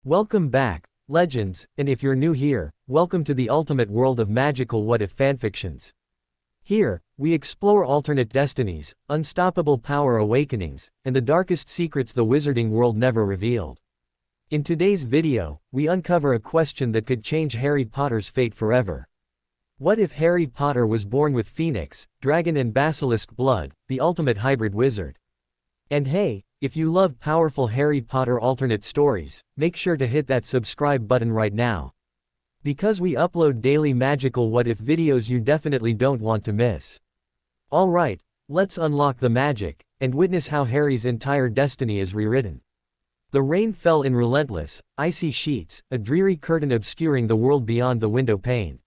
Welcome back, legends, and if you're new here, welcome to the ultimate world of magical what-if fanfictions. Here, we explore alternate destinies, unstoppable power awakenings, and the darkest secrets the wizarding world never revealed. In today's video, we uncover a question that could change Harry Potter's fate forever. What if Harry Potter was born with Phoenix, Dragon and Basilisk Blood, the ultimate hybrid wizard? And hey, if you love powerful Harry Potter alternate stories, make sure to hit that subscribe button right now. Because we upload daily magical what-if videos you definitely don't want to miss. Alright, let's unlock the magic, and witness how Harry's entire destiny is rewritten. The rain fell in relentless, icy sheets, a dreary curtain obscuring the world beyond the window pane.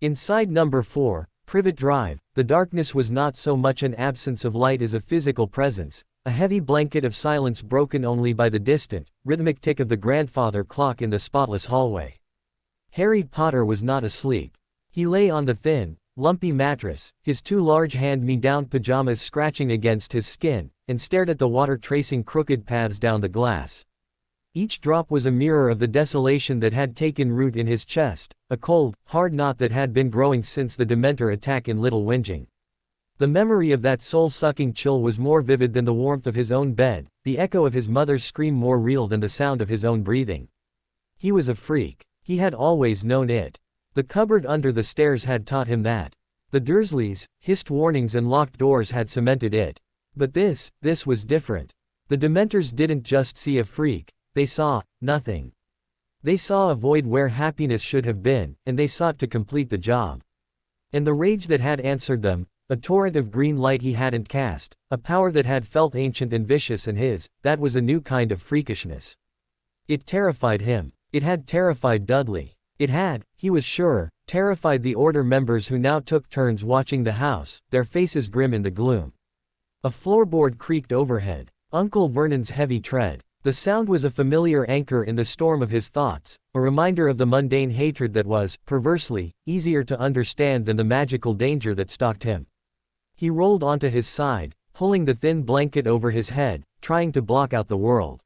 Inside number 4, Privet Drive, the darkness was not so much an absence of light as a physical presence. A heavy blanket of silence broken only by the distant, rhythmic tick of the grandfather clock in the spotless hallway. Harry Potter was not asleep. He lay on the thin, lumpy mattress, his two large hand-me-down pajamas scratching against his skin, and stared at the water tracing crooked paths down the glass. Each drop was a mirror of the desolation that had taken root in his chest, a cold, hard knot that had been growing since the Dementor attack in Little Whinging. The memory of that soul-sucking chill was more vivid than the warmth of his own bed, the echo of his mother's scream more real than the sound of his own breathing. He was a freak. He had always known it. The cupboard under the stairs had taught him that. The Dursleys, hissed warnings and locked doors had cemented it. But this was different. The Dementors didn't just see a freak, they saw nothing. They saw a void where happiness should have been, and they sought to complete the job. And the rage that had answered them, a torrent of green light he hadn't cast, a power that had felt ancient and vicious and that was a new kind of freakishness. It terrified him. It had terrified Dudley. It had, he was sure, terrified the Order members who now took turns watching the house, their faces grim in the gloom. A floorboard creaked overhead. Uncle Vernon's heavy tread. The sound was a familiar anchor in the storm of his thoughts, a reminder of the mundane hatred that was, perversely, easier to understand than the magical danger that stalked him. He rolled onto his side, pulling the thin blanket over his head, trying to block out the world.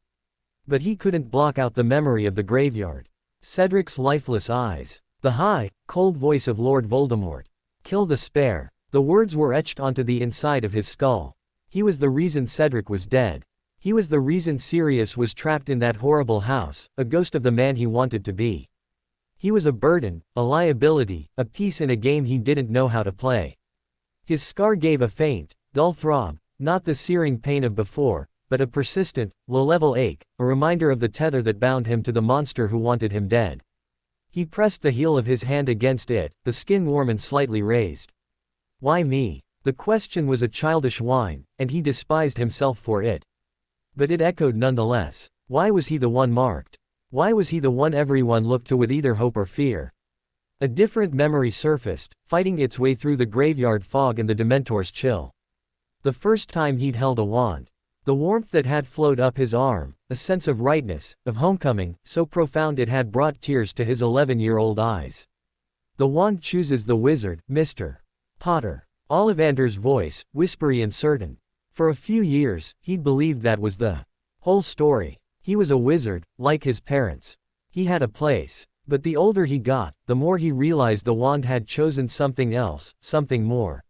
But he couldn't block out the memory of the graveyard. Cedric's lifeless eyes. The high, cold voice of Lord Voldemort. Kill the spare. The words were etched onto the inside of his skull. He was the reason Cedric was dead. He was the reason Sirius was trapped in that horrible house, a ghost of the man he wanted to be. He was a burden, a liability, a piece in a game he didn't know how to play. His scar gave a faint, dull throb, not the searing pain of before, but a persistent, low-level ache, a reminder of the tether that bound him to the monster who wanted him dead. He pressed the heel of his hand against it, the skin warm and slightly raised. Why me? The question was a childish whine, and he despised himself for it. But it echoed nonetheless. Why was he the one marked? Why was he the one everyone looked to with either hope or fear? A different memory surfaced, fighting its way through the graveyard fog and the Dementor's chill. The first time he'd held a wand. The warmth that had flowed up his arm, a sense of rightness, of homecoming, so profound it had brought tears to his 11-year-old eyes. The wand chooses the wizard, Mr. Potter. Ollivander's voice, whispery and certain. For a few years, he'd believed that was the whole story. He was a wizard, like his parents. He had a place. But the older he got, the more he realized the wand had chosen something else, something more.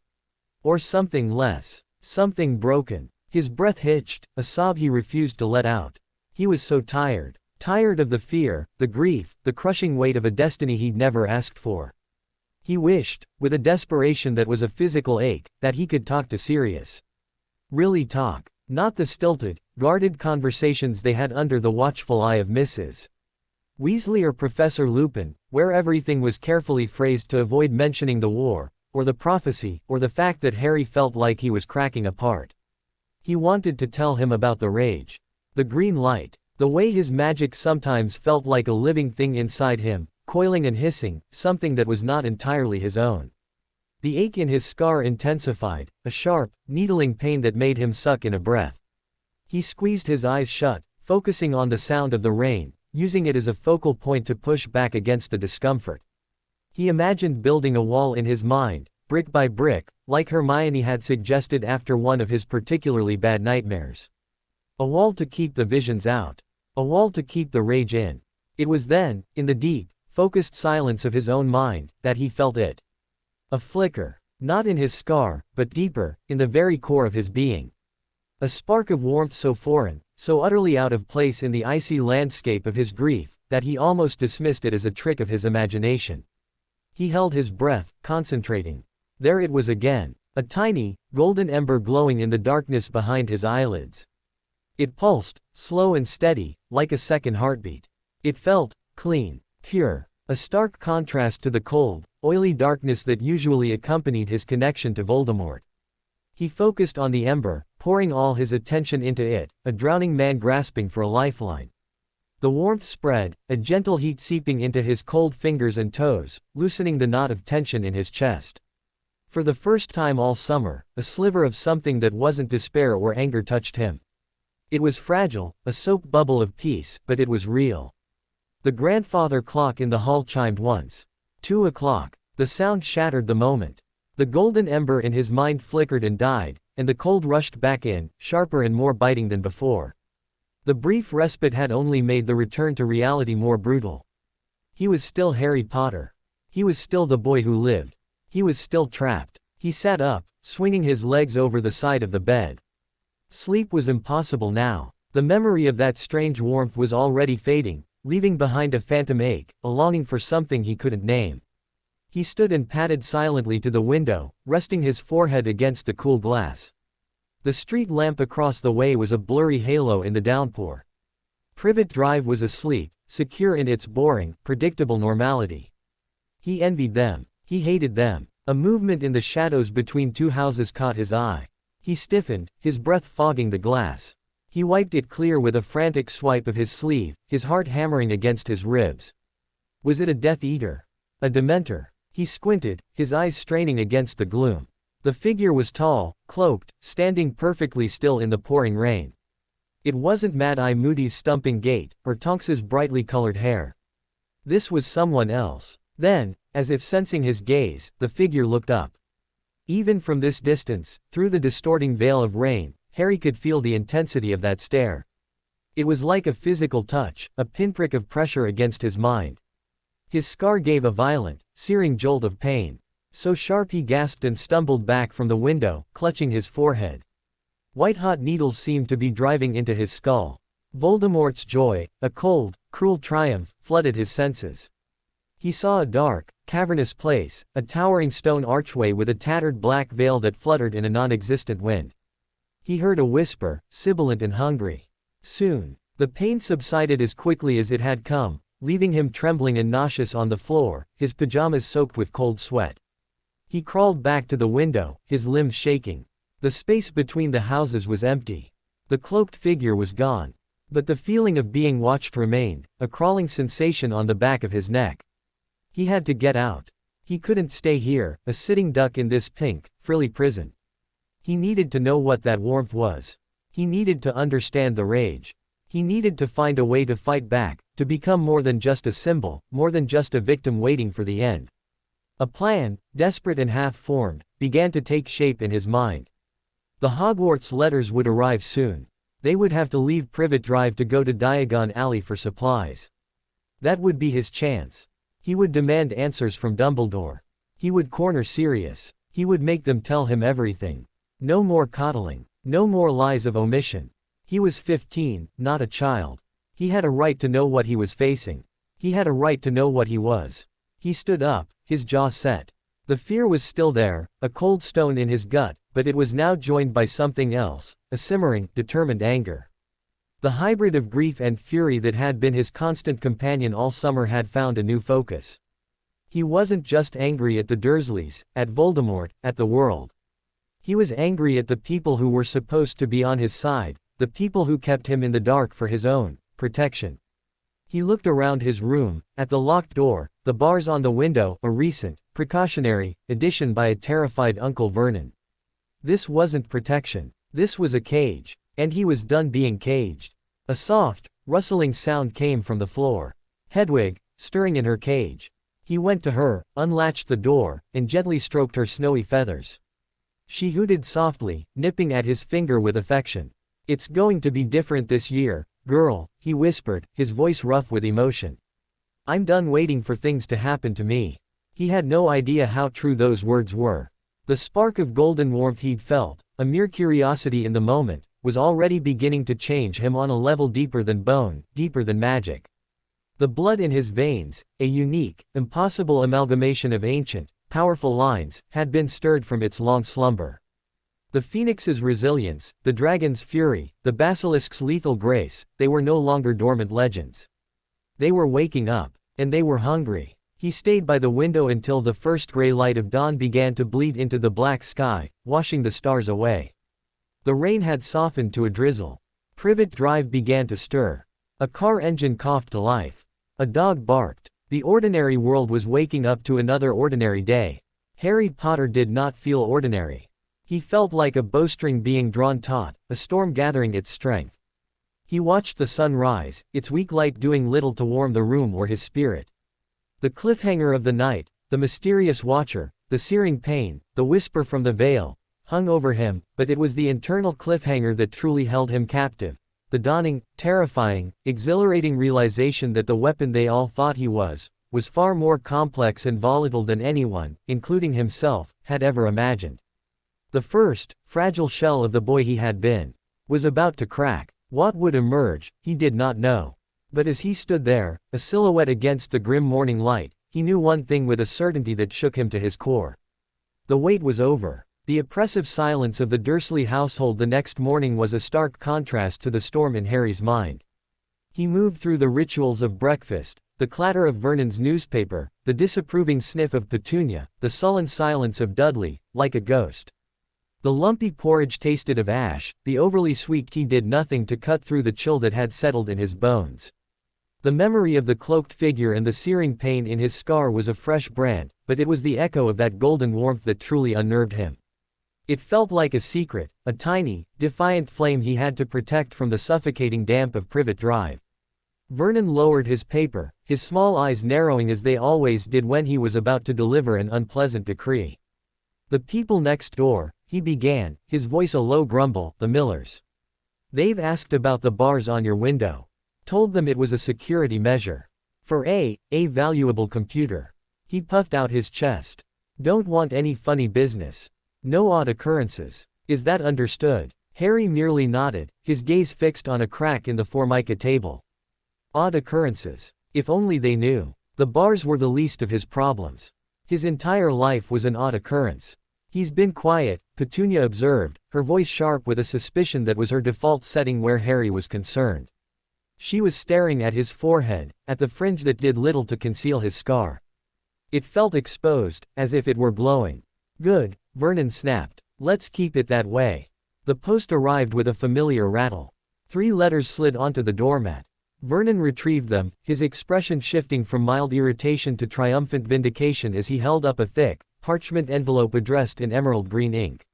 Or something less. Something broken. His breath hitched, a sob he refused to let out. He was so tired. Tired of the fear, the grief, the crushing weight of a destiny he'd never asked for. He wished, with a desperation that was a physical ache, that he could talk to Sirius. Really talk. Not the stilted, guarded conversations they had under the watchful eye of Mrs. Weasley or Professor Lupin, where everything was carefully phrased to avoid mentioning the war, or the prophecy, or the fact that Harry felt like he was cracking apart. He wanted to tell him about the rage. The green light. The way his magic sometimes felt like a living thing inside him, coiling and hissing, something that was not entirely his own. The ache in his scar intensified, a sharp, needling pain that made him suck in a breath. He squeezed his eyes shut, focusing on the sound of the rain, using it as a focal point to push back against the discomfort. He imagined building a wall in his mind, brick by brick, like Hermione had suggested after one of his particularly bad nightmares. A wall to keep the visions out. A wall to keep the rage in. It was then, in the deep, focused silence of his own mind, that he felt it. A flicker. Not in his scar, but deeper, in the very core of his being. A spark of warmth so foreign, so utterly out of place in the icy landscape of his grief, that he almost dismissed it as a trick of his imagination. He held his breath, concentrating. There it was again, a tiny, golden ember glowing in the darkness behind his eyelids. It pulsed, slow and steady, like a second heartbeat. It felt clean, pure, a stark contrast to the cold, oily darkness that usually accompanied his connection to Voldemort. He focused on the ember, pouring all his attention into it, a drowning man grasping for a lifeline. The warmth spread, a gentle heat seeping into his cold fingers and toes, loosening the knot of tension in his chest. For the first time all summer, a sliver of something that wasn't despair or anger touched him. It was fragile, a soap bubble of peace, but it was real. The grandfather clock in the hall chimed once. 2 o'clock. The sound shattered the moment. The golden ember in his mind flickered and died, and the cold rushed back in, sharper and more biting than before. The brief respite had only made the return to reality more brutal. He was still Harry Potter. He was still the boy who lived. He was still trapped. He sat up, swinging his legs over the side of the bed. Sleep was impossible now. The memory of that strange warmth was already fading, leaving behind a phantom ache, a longing for something he couldn't name. He stood and padded silently to the window, resting his forehead against the cool glass. The street lamp across the way was a blurry halo in the downpour. Privet Drive was asleep, secure in its boring, predictable normality. He envied them. He hated them. A movement in the shadows between two houses caught his eye. He stiffened, his breath fogging the glass. He wiped it clear with a frantic swipe of his sleeve, his heart hammering against his ribs. Was it a Death Eater? A Dementor? He squinted, his eyes straining against the gloom. The figure was tall, cloaked, standing perfectly still in the pouring rain. It wasn't Mad-Eye Moody's stumping gait, or Tonks's brightly colored hair. This was someone else. Then, as if sensing his gaze, the figure looked up. Even from this distance, through the distorting veil of rain, Harry could feel the intensity of that stare. It was like a physical touch, a pinprick of pressure against his mind. His scar gave a violent, searing jolt of pain. So sharp he gasped and stumbled back from the window, clutching his forehead. White-hot needles seemed to be driving into his skull. Voldemort's joy, a cold, cruel triumph, flooded his senses. He saw a dark, cavernous place, a towering stone archway with a tattered black veil that fluttered in a non-existent wind. He heard a whisper, sibilant and hungry. Soon, the pain subsided as quickly as it had come, leaving him trembling and nauseous on the floor, his pajamas soaked with cold sweat. He crawled back to the window, his limbs shaking. The space between the houses was empty. The cloaked figure was gone. But the feeling of being watched remained, a crawling sensation on the back of his neck. He had to get out. He couldn't stay here, a sitting duck in this pink, frilly prison. He needed to know what that warmth was. He needed to understand the rage. He needed to find a way to fight back, to become more than just a symbol, more than just a victim waiting for the end. A plan, desperate and half-formed, began to take shape in his mind. The Hogwarts letters would arrive soon. They would have to leave Privet Drive to go to Diagon Alley for supplies. That would be his chance. He would demand answers from Dumbledore. He would corner Sirius. He would make them tell him everything. No more coddling. No more lies of omission. He was 15, not a child. He had a right to know what he was facing. He had a right to know what he was. He stood up, his jaw set. The fear was still there, a cold stone in his gut, but it was now joined by something else, a simmering, determined anger. The hybrid of grief and fury that had been his constant companion all summer had found a new focus. He wasn't just angry at the Dursleys, at Voldemort, at the world. He was angry at the people who were supposed to be on his side, the people who kept him in the dark for his own protection. He looked around his room, at the locked door, the bars on the window, a recent, precautionary addition by a terrified Uncle Vernon. This wasn't protection. This was a cage. And he was done being caged. A soft, rustling sound came from the floor. Hedwig, stirring in her cage. He went to her, unlatched the door, and gently stroked her snowy feathers. She hooted softly, nipping at his finger with affection. "It's going to be different this year, girl," he whispered, his voice rough with emotion. I'm done waiting for things to happen to me. He had no idea how true those words were. The spark of golden warmth he'd felt, a mere curiosity in the moment, was already beginning to change him on a level deeper than bone, deeper than magic. The blood in his veins, a unique, impossible amalgamation of ancient, powerful lines, had been stirred from its long slumber. The phoenix's resilience, the dragon's fury, the basilisk's lethal grace, they were no longer dormant legends. They were waking up, and they were hungry. He stayed by the window until the first gray light of dawn began to bleed into the black sky, washing the stars away. The rain had softened to a drizzle. Privet Drive began to stir. A car engine coughed to life. A dog barked. The ordinary world was waking up to another ordinary day. Harry Potter did not feel ordinary. He felt like a bowstring being drawn taut, a storm gathering its strength. He watched the sun rise, its weak light doing little to warm the room or his spirit. The cliffhanger of the night, the mysterious watcher, the searing pain, the whisper from the veil, hung over him, but it was the internal cliffhanger that truly held him captive. The dawning, terrifying, exhilarating realization that the weapon they all thought he was far more complex and volatile than anyone, including himself, had ever imagined. The first, fragile shell of the boy he had been, was about to crack. What would emerge, he did not know. But as he stood there, a silhouette against the grim morning light, he knew one thing with a certainty that shook him to his core. The wait was over. The oppressive silence of the Dursley household the next morning was a stark contrast to the storm in Harry's mind. He moved through the rituals of breakfast, the clatter of Vernon's newspaper, the disapproving sniff of Petunia, the sullen silence of Dudley, like a ghost. The lumpy porridge tasted of ash, the overly sweet tea did nothing to cut through the chill that had settled in his bones. The memory of the cloaked figure and the searing pain in his scar was a fresh brand, but it was the echo of that golden warmth that truly unnerved him. It felt like a secret, a tiny, defiant flame he had to protect from the suffocating damp of Privet Drive. Vernon lowered his paper, his small eyes narrowing as they always did when he was about to deliver an unpleasant decree. The people next door, he began, his voice a low grumble, the Millers. They've asked about the bars on your window. Told them it was a security measure. For a valuable computer. He puffed out his chest. Don't want any funny business. No odd occurrences. Is that understood? Harry merely nodded, his gaze fixed on a crack in the formica table. Odd occurrences. If only they knew. The bars were the least of his problems. His entire life was an odd occurrence. He's been quiet, Petunia observed, her voice sharp with a suspicion that was her default setting where Harry was concerned. She was staring at his forehead, at the fringe that did little to conceal his scar. It felt exposed, as if it were glowing. Good, Vernon snapped. Let's keep it that way. The post arrived with a familiar rattle. 3 letters slid onto the doormat. Vernon retrieved them, his expression shifting from mild irritation to triumphant vindication as he held up a thick, parchment envelope addressed in emerald green ink.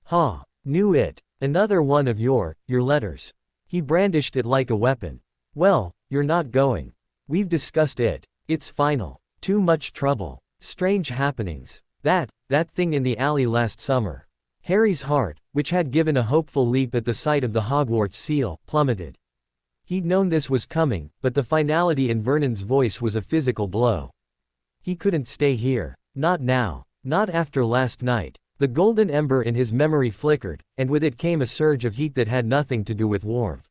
Ha! Knew it. Another one of your letters. He brandished it like a weapon. Well, you're not going. We've discussed it. It's final. Too much trouble. Strange happenings. That thing in the alley last summer. Harry's heart, which had given a hopeful leap at the sight of the Hogwarts seal, plummeted. He'd known this was coming, but the finality in Vernon's voice was a physical blow. He couldn't stay here. Not now. Not after last night. The golden ember in his memory flickered, and with it came a surge of heat that had nothing to do with warmth.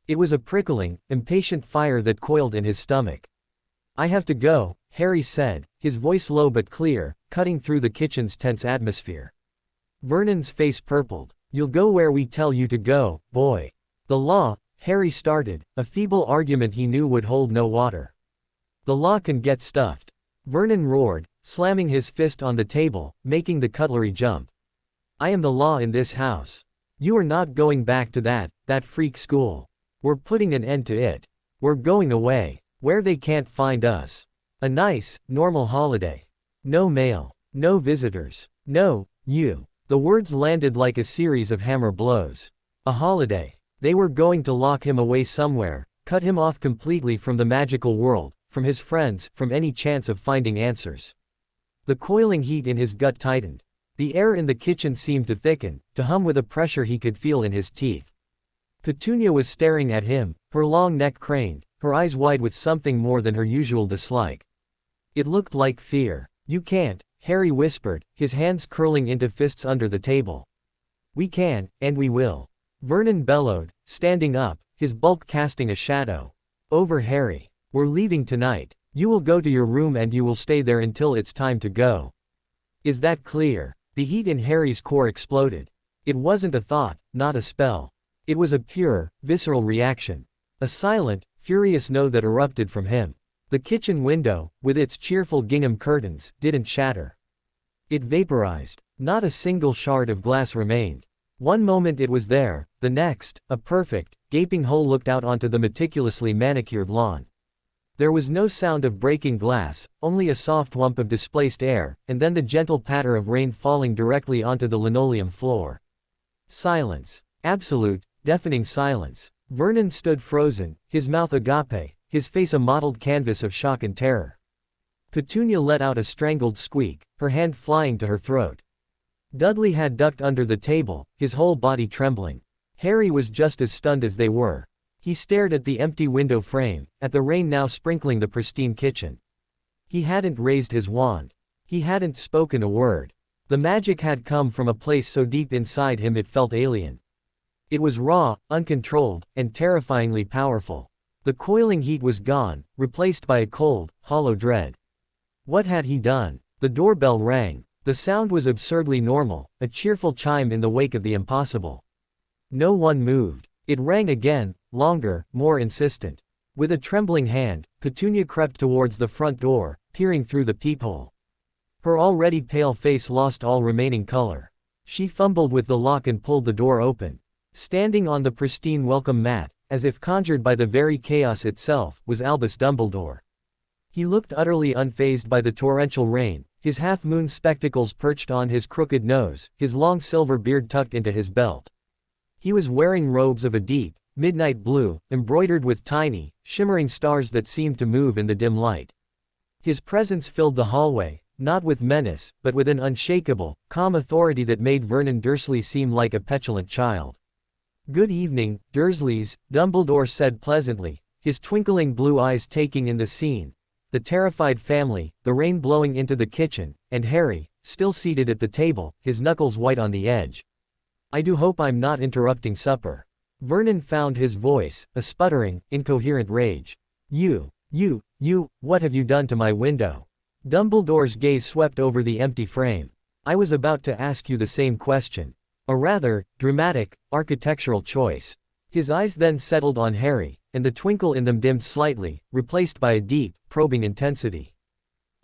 It was a prickling, impatient fire that coiled in his stomach. I have to go, Harry said, his voice low but clear, cutting through the kitchen's tense atmosphere. Vernon's face purpled. You'll go where we tell you to go, boy. The law, Harry started, a feeble argument he knew would hold no water. The law can get stuffed. Vernon roared, slamming his fist on the table, making the cutlery jump. I am the law in this house. You are not going back to that freak school. We're putting an end to it. We're going away, where they can't find us. A nice, normal holiday. No mail. No visitors. No, you. The words landed like a series of hammer blows. A holiday. They were going to lock him away somewhere, cut him off completely from the magical world, from his friends, from any chance of finding answers. The coiling heat in his gut tightened. The air in the kitchen seemed to thicken, to hum with a pressure he could feel in his teeth. Petunia was staring at him, her long neck craned, her eyes wide with something more than her usual dislike. It looked like fear. "You can't," Harry whispered, his hands curling into fists under the table. "We can, and we will," Vernon bellowed, standing up, his bulk casting a shadow over Harry. "We're leaving tonight. You will go to your room and you will stay there until it's time to go. Is that clear?" The heat in Harry's core exploded. It wasn't a thought, not a spell. It was a pure, visceral reaction. A silent, furious no that erupted from him. The kitchen window, with its cheerful gingham curtains, didn't shatter. It vaporized. Not a single shard of glass remained. One moment it was there, the next, a perfect, gaping hole looked out onto the meticulously manicured lawn. There was no sound of breaking glass, only a soft whump of displaced air, and then the gentle patter of rain falling directly onto the linoleum floor. Silence. Absolute, deafening silence. Vernon stood frozen, his mouth agape, his face a mottled canvas of shock and terror. Petunia let out a strangled squeak, her hand flying to her throat. Dudley had ducked under the table, his whole body trembling. Harry was just as stunned as they were. He stared at the empty window frame, at the rain now sprinkling the pristine kitchen. He hadn't raised his wand. He hadn't spoken a word. The magic had come from a place so deep inside him it felt alien. It was raw, uncontrolled, and terrifyingly powerful. The coiling heat was gone, replaced by a cold, hollow dread. What had he done? The doorbell rang. The sound was absurdly normal, a cheerful chime in the wake of the impossible. No one moved. It rang again, longer, more insistent. With a trembling hand, Petunia crept towards the front door, peering through the peephole. Her already pale face lost all remaining color. She fumbled with the lock and pulled the door open. Standing on the pristine welcome mat, as if conjured by the very chaos itself, was Albus Dumbledore. He looked utterly unfazed by the torrential rain, his half-moon spectacles perched on his crooked nose, his long silver beard tucked into his belt. He was wearing robes of a deep, midnight blue, embroidered with tiny, shimmering stars that seemed to move in the dim light. His presence filled the hallway, not with menace, but with an unshakable, calm authority that made Vernon Dursley seem like a petulant child. "Good evening, Dursleys," Dumbledore said pleasantly, his twinkling blue eyes taking in the scene. The terrified family, the rain blowing into the kitchen, and Harry, still seated at the table, his knuckles white on the edge. "I do hope I'm not interrupting supper." Vernon found his voice, a sputtering, incoherent rage. You, what have you done to my window?" Dumbledore's gaze swept over the empty frame. "I was about to ask you the same question. A rather dramatic, architectural choice." His eyes then settled on Harry, and the twinkle in them dimmed slightly, replaced by a deep, probing intensity.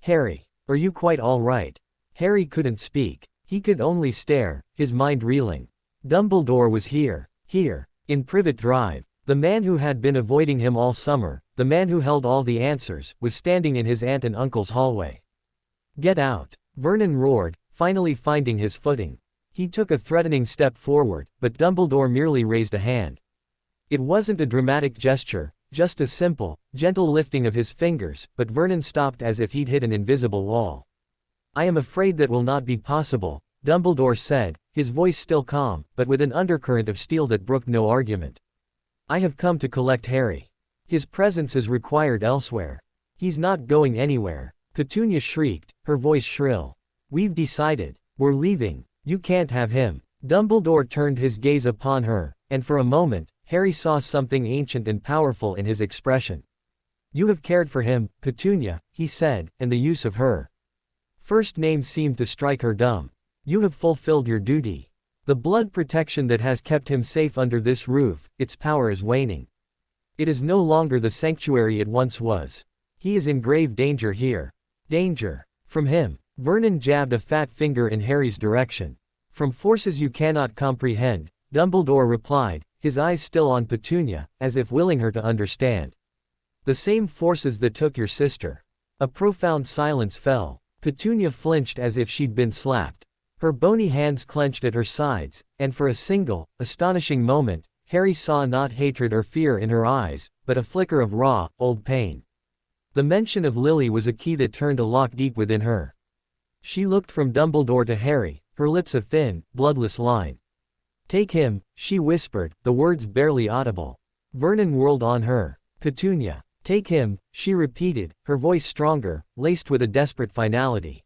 "Harry, are you quite all right?" Harry couldn't speak. He could only stare, his mind reeling. Dumbledore was here, in Privet Drive. The man who had been avoiding him all summer, the man who held all the answers, was standing in his aunt and uncle's hallway. "Get out!" Vernon roared, finally finding his footing. He took a threatening step forward, but Dumbledore merely raised a hand. It wasn't a dramatic gesture, just a simple, gentle lifting of his fingers, but Vernon stopped as if he'd hit an invisible wall. "I am afraid that will not be possible," Dumbledore said, his voice still calm, but with an undercurrent of steel that brooked no argument. "I have come to collect Harry. His presence is required elsewhere. He's not going anywhere." Petunia shrieked, her voice shrill. "We've decided. We're leaving. You can't have him." Dumbledore turned his gaze upon her, and for a moment, Harry saw something ancient and powerful in his expression. "You have cared for him, Petunia," he said, and the use of her first name seemed to strike her dumb. "You have fulfilled your duty. The blood protection that has kept him safe under this roof, its power is waning. It is no longer the sanctuary it once was. He is in grave danger here." "Danger? From him?" Vernon jabbed a fat finger in Harry's direction. "From forces you cannot comprehend," Dumbledore replied, his eyes still on Petunia, as if willing her to understand. "The same forces that took your sister." A profound silence fell. Petunia flinched as if she'd been slapped. Her bony hands clenched at her sides, and for a single, astonishing moment, Harry saw not hatred or fear in her eyes, but a flicker of raw, old pain. The mention of Lily was a key that turned a lock deep within her. She looked from Dumbledore to Harry, her lips a thin, bloodless line. "Take him," she whispered, the words barely audible. Vernon whirled on her. "Petunia." Take him, she repeated, her voice stronger, laced with a desperate finality.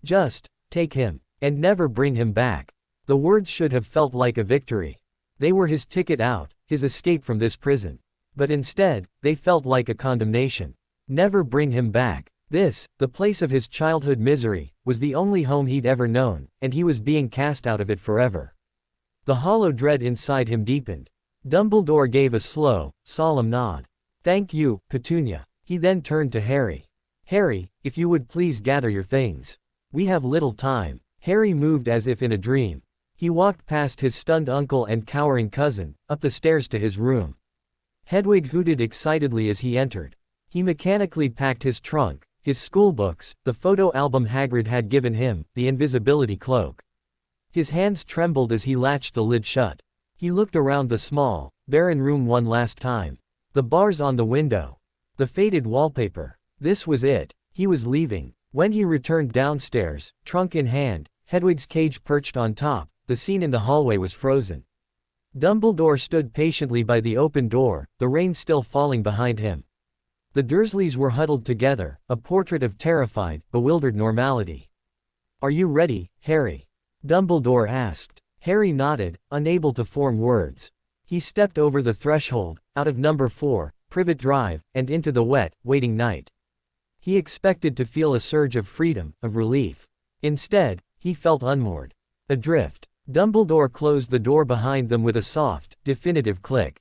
Just, take him, and never bring him back. The words should have felt like a victory. They were his ticket out, his escape from this prison. But instead, they felt like a condemnation. Never bring him back. This, the place of his childhood misery, was the only home he'd ever known, and he was being cast out of it forever. The hollow dread inside him deepened. Dumbledore gave a slow, solemn nod. Thank you, Petunia. He then turned to Harry. Harry, if you would please gather your things. We have little time. Harry moved as if in a dream. He walked past his stunned uncle and cowering cousin, up the stairs to his room. Hedwig hooted excitedly as he entered. He mechanically packed his trunk, his schoolbooks, the photo album Hagrid had given him, the invisibility cloak. His hands trembled as he latched the lid shut. He looked around the small, barren room one last time. The bars on the window. The faded wallpaper. This was it. He was leaving. When he returned downstairs, trunk in hand, Hedwig's cage perched on top, the scene in the hallway was frozen. Dumbledore stood patiently by the open door, the rain still falling behind him. The Dursleys were huddled together, a portrait of terrified, bewildered normality. Are you ready, Harry? Dumbledore asked. Harry nodded, unable to form words. He stepped over the threshold, out of number 4, Privet Drive, and into the wet, waiting night. He expected to feel a surge of freedom, of relief. Instead, he felt unmoored. Adrift. Dumbledore closed the door behind them with a soft, definitive click.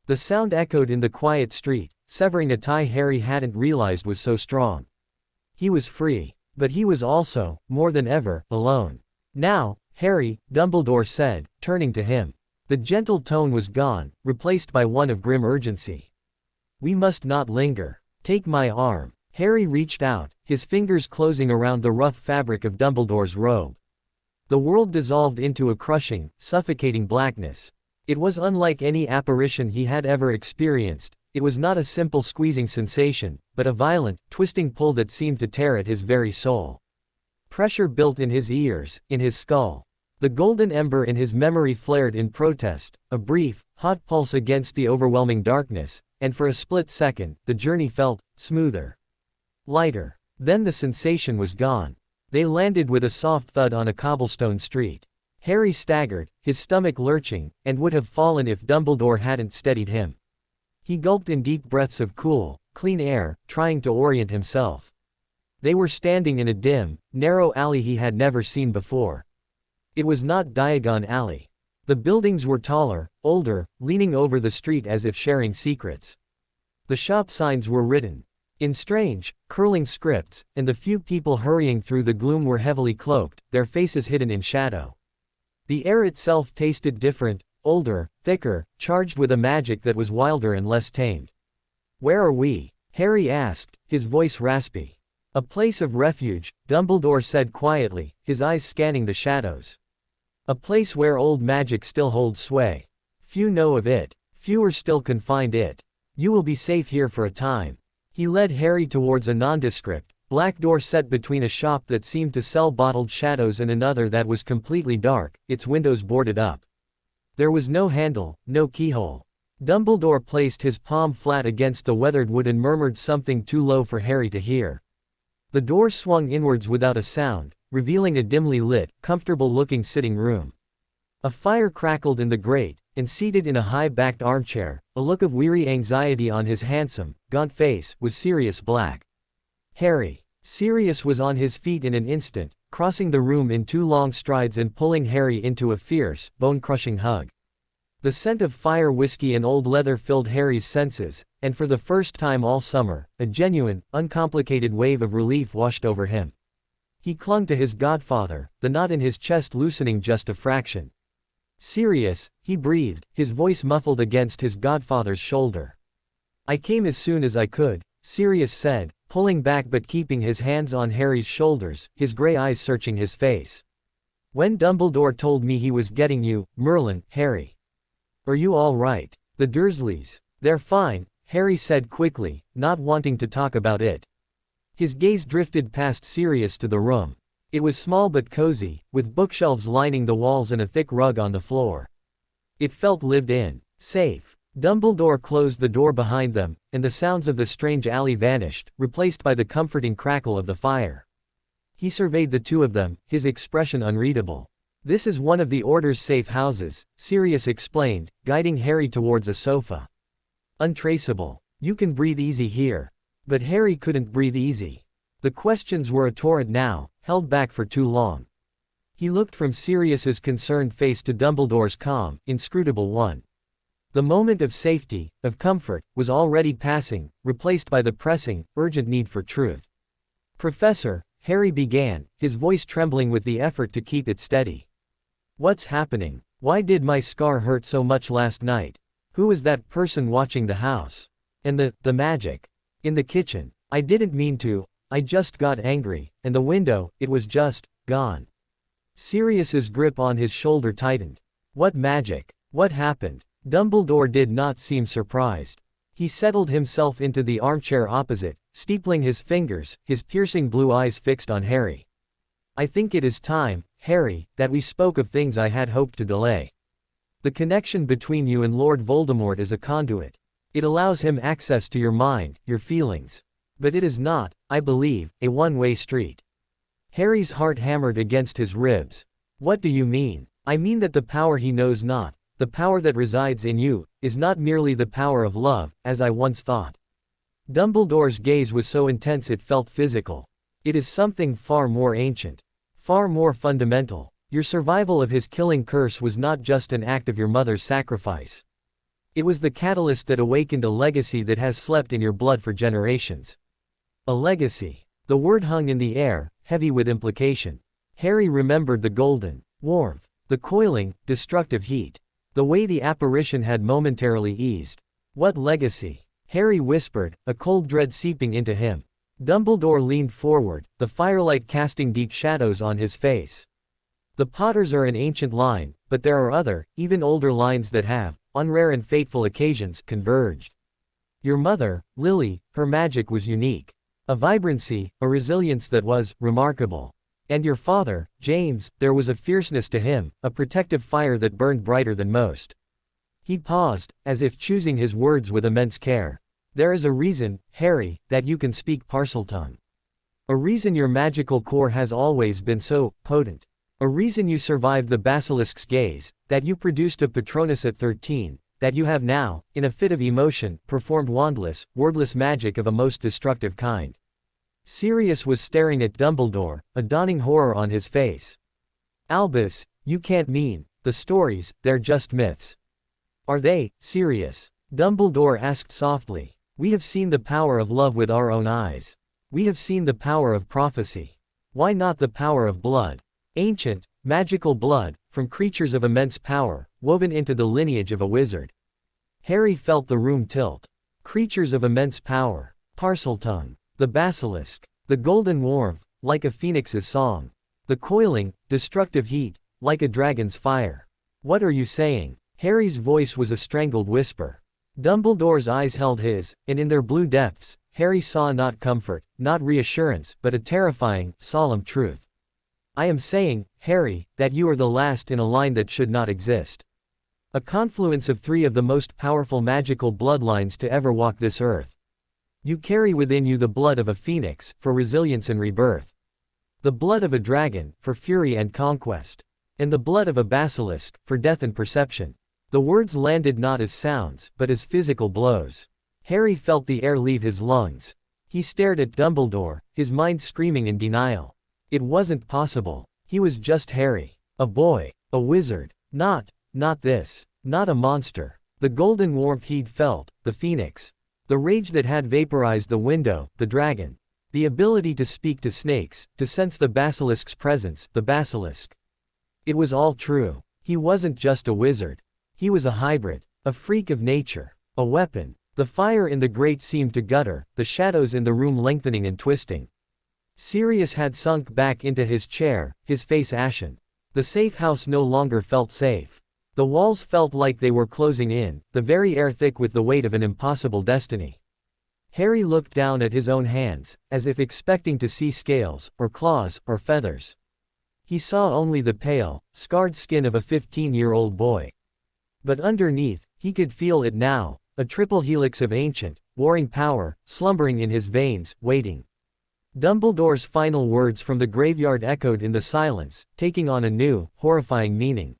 The sound echoed in the quiet street, severing a tie Harry hadn't realized was so strong. He was free. But he was also, more than ever, alone. Now, Harry, Dumbledore said, turning to him. The gentle tone was gone, replaced by one of grim urgency. We must not linger. Take my arm. Harry reached out, his fingers closing around the rough fabric of Dumbledore's robe. The world dissolved into a crushing, suffocating blackness. It was unlike any apparition he had ever experienced. It was not a simple squeezing sensation, but a violent, twisting pull that seemed to tear at his very soul. Pressure built in his ears, in his skull. The golden ember in his memory flared in protest, a brief, hot pulse against the overwhelming darkness, and for a split second, the journey felt smoother. Lighter. Then the sensation was gone. They landed with a soft thud on a cobblestone street. Harry staggered, his stomach lurching, and would have fallen if Dumbledore hadn't steadied him. He gulped in deep breaths of cool, clean air, trying to orient himself. They were standing in a dim, narrow alley he had never seen before. It was not Diagon Alley. The buildings were taller, older, leaning over the street as if sharing secrets. The shop signs were written in strange, curling scripts, and the few people hurrying through the gloom were heavily cloaked, their faces hidden in shadow. The air itself tasted different, older, thicker, charged with a magic that was wilder and less tamed. Where are we? Harry asked, his voice raspy. A place of refuge, Dumbledore said quietly, his eyes scanning the shadows. A place where old magic still holds sway. Few know of it. Fewer still can find it. You will be safe here for a time. He led Harry towards a nondescript, black door set between a shop that seemed to sell bottled shadows and another that was completely dark, its windows boarded up. There was no handle, no keyhole. Dumbledore placed his palm flat against the weathered wood and murmured something too low for Harry to hear. The door swung inwards without a sound, revealing a dimly lit, comfortable-looking sitting room. A fire crackled in the grate, and seated in a high-backed armchair, a look of weary anxiety on his handsome, gaunt face, was Sirius Black. Harry. Sirius was on his feet in an instant, crossing the room in 2 long strides and pulling Harry into a fierce, bone-crushing hug. The scent of fire whiskey and old leather filled Harry's senses, and for the first time all summer, a genuine, uncomplicated wave of relief washed over him. He clung to his godfather, the knot in his chest loosening just a fraction. Sirius, he breathed, his voice muffled against his godfather's shoulder. I came as soon as I could, Sirius said, pulling back but keeping his hands on Harry's shoulders, his gray eyes searching his face. When Dumbledore told me he was getting you, Merlin, Harry. Are you all right? The Dursleys. They're fine, Harry said quickly, not wanting to talk about it. His gaze drifted past Sirius to the room. It was small but cozy, with bookshelves lining the walls and a thick rug on the floor. It felt lived in, safe. Dumbledore closed the door behind them, and the sounds of the strange alley vanished, replaced by the comforting crackle of the fire. He surveyed the two of them, his expression unreadable. "This is one of the Order's safe houses," Sirius explained, guiding Harry towards a sofa. "Untraceable. You can breathe easy here." But Harry couldn't breathe easy. The questions were a torrent now, held back for too long. He looked from Sirius's concerned face to Dumbledore's calm, inscrutable one. The moment of safety, of comfort, was already passing, replaced by the pressing, urgent need for truth. "Professor," Harry began, his voice trembling with the effort to keep it steady. "What's happening? Why did my scar hurt so much last night? Who was that person watching the house? And the magic? In the kitchen. I didn't mean to, I just got angry, and the window, it was just gone." Sirius's grip on his shoulder tightened. "What magic? What happened?" Dumbledore did not seem surprised. He settled himself into the armchair opposite, steepling his fingers, his piercing blue eyes fixed on Harry. "I think it is time, Harry, that we spoke of things I had hoped to delay. The connection between you and Lord Voldemort is a conduit. It allows him access to your mind, your feelings. But it is not, I believe, a one-way street." Harry's heart hammered against his ribs. "What do you mean?" "I mean that the power he knows not, the power that resides in you, is not merely the power of love, as I once thought." Dumbledore's gaze was so intense it felt physical. "It is something far more ancient. Far more fundamental. Your survival of his killing curse was not just an act of your mother's sacrifice. It was the catalyst that awakened a legacy that has slept in your blood for generations." A legacy. The word hung in the air, heavy with implication. Harry remembered the golden warmth, the coiling, destructive heat. The way the apparition had momentarily eased. "What legacy?" Harry whispered, a cold dread seeping into him. Dumbledore leaned forward, the firelight casting deep shadows on his face. "The Potters are an ancient line, but there are other, even older lines that have, on rare and fateful occasions, converged. Your mother, Lily, her magic was unique. A vibrancy, a resilience that was remarkable. And your father, James, there was a fierceness to him, a protective fire that burned brighter than most." He paused, as if choosing his words with immense care. "There is a reason, Harry, that you can speak Parseltongue. A reason your magical core has always been so potent. A reason you survived the basilisk's gaze, that you produced a Patronus at 13, that you have now, in a fit of emotion, performed wandless, wordless magic of a most destructive kind." Sirius was staring at Dumbledore, a dawning horror on his face. "Albus, you can't mean, the stories, they're just myths." "Are they, Sirius?" Dumbledore asked softly. "We have seen the power of love with our own eyes. We have seen the power of prophecy. Why not the power of blood? Ancient, magical blood, from creatures of immense power, woven into the lineage of a wizard." Harry felt the room tilt. Creatures of immense power. Parseltongue. The basilisk. The golden warmth, like a phoenix's song. The coiling, destructive heat, like a dragon's fire. "What are you saying?" Harry's voice was a strangled whisper. Dumbledore's eyes held his, and in their blue depths, Harry saw not comfort, not reassurance, but a terrifying, solemn truth. "I am saying, Harry, that you are the last in a line that should not exist. A confluence of three of the most powerful magical bloodlines to ever walk this earth. You carry within you the blood of a phoenix, for resilience and rebirth. The blood of a dragon, for fury and conquest. And the blood of a basilisk, for death and perception." The words landed not as sounds, but as physical blows. Harry felt the air leave his lungs. He stared at Dumbledore, his mind screaming in denial. It wasn't possible. He was just Harry. A boy. A wizard. Not this. Not a monster. The golden warmth he'd felt, the phoenix. The rage that had vaporized the window, the dragon. The ability to speak to snakes, to sense the basilisk's presence, the basilisk. It was all true. He wasn't just a wizard. He was a hybrid. A freak of nature. A weapon. The fire in the grate seemed to gutter, the shadows in the room lengthening and twisting. Sirius had sunk back into his chair, his face ashen. The safe house no longer felt safe. The walls felt like they were closing in, the very air thick with the weight of an impossible destiny. Harry looked down at his own hands, as if expecting to see scales, or claws, or feathers. He saw only the pale, scarred skin of a 15-year-old boy. But underneath, He could feel it now, a triple helix of ancient, warring power, slumbering in his veins, waiting. Dumbledore's final words from the graveyard echoed in the silence, taking on a new, horrifying meaning.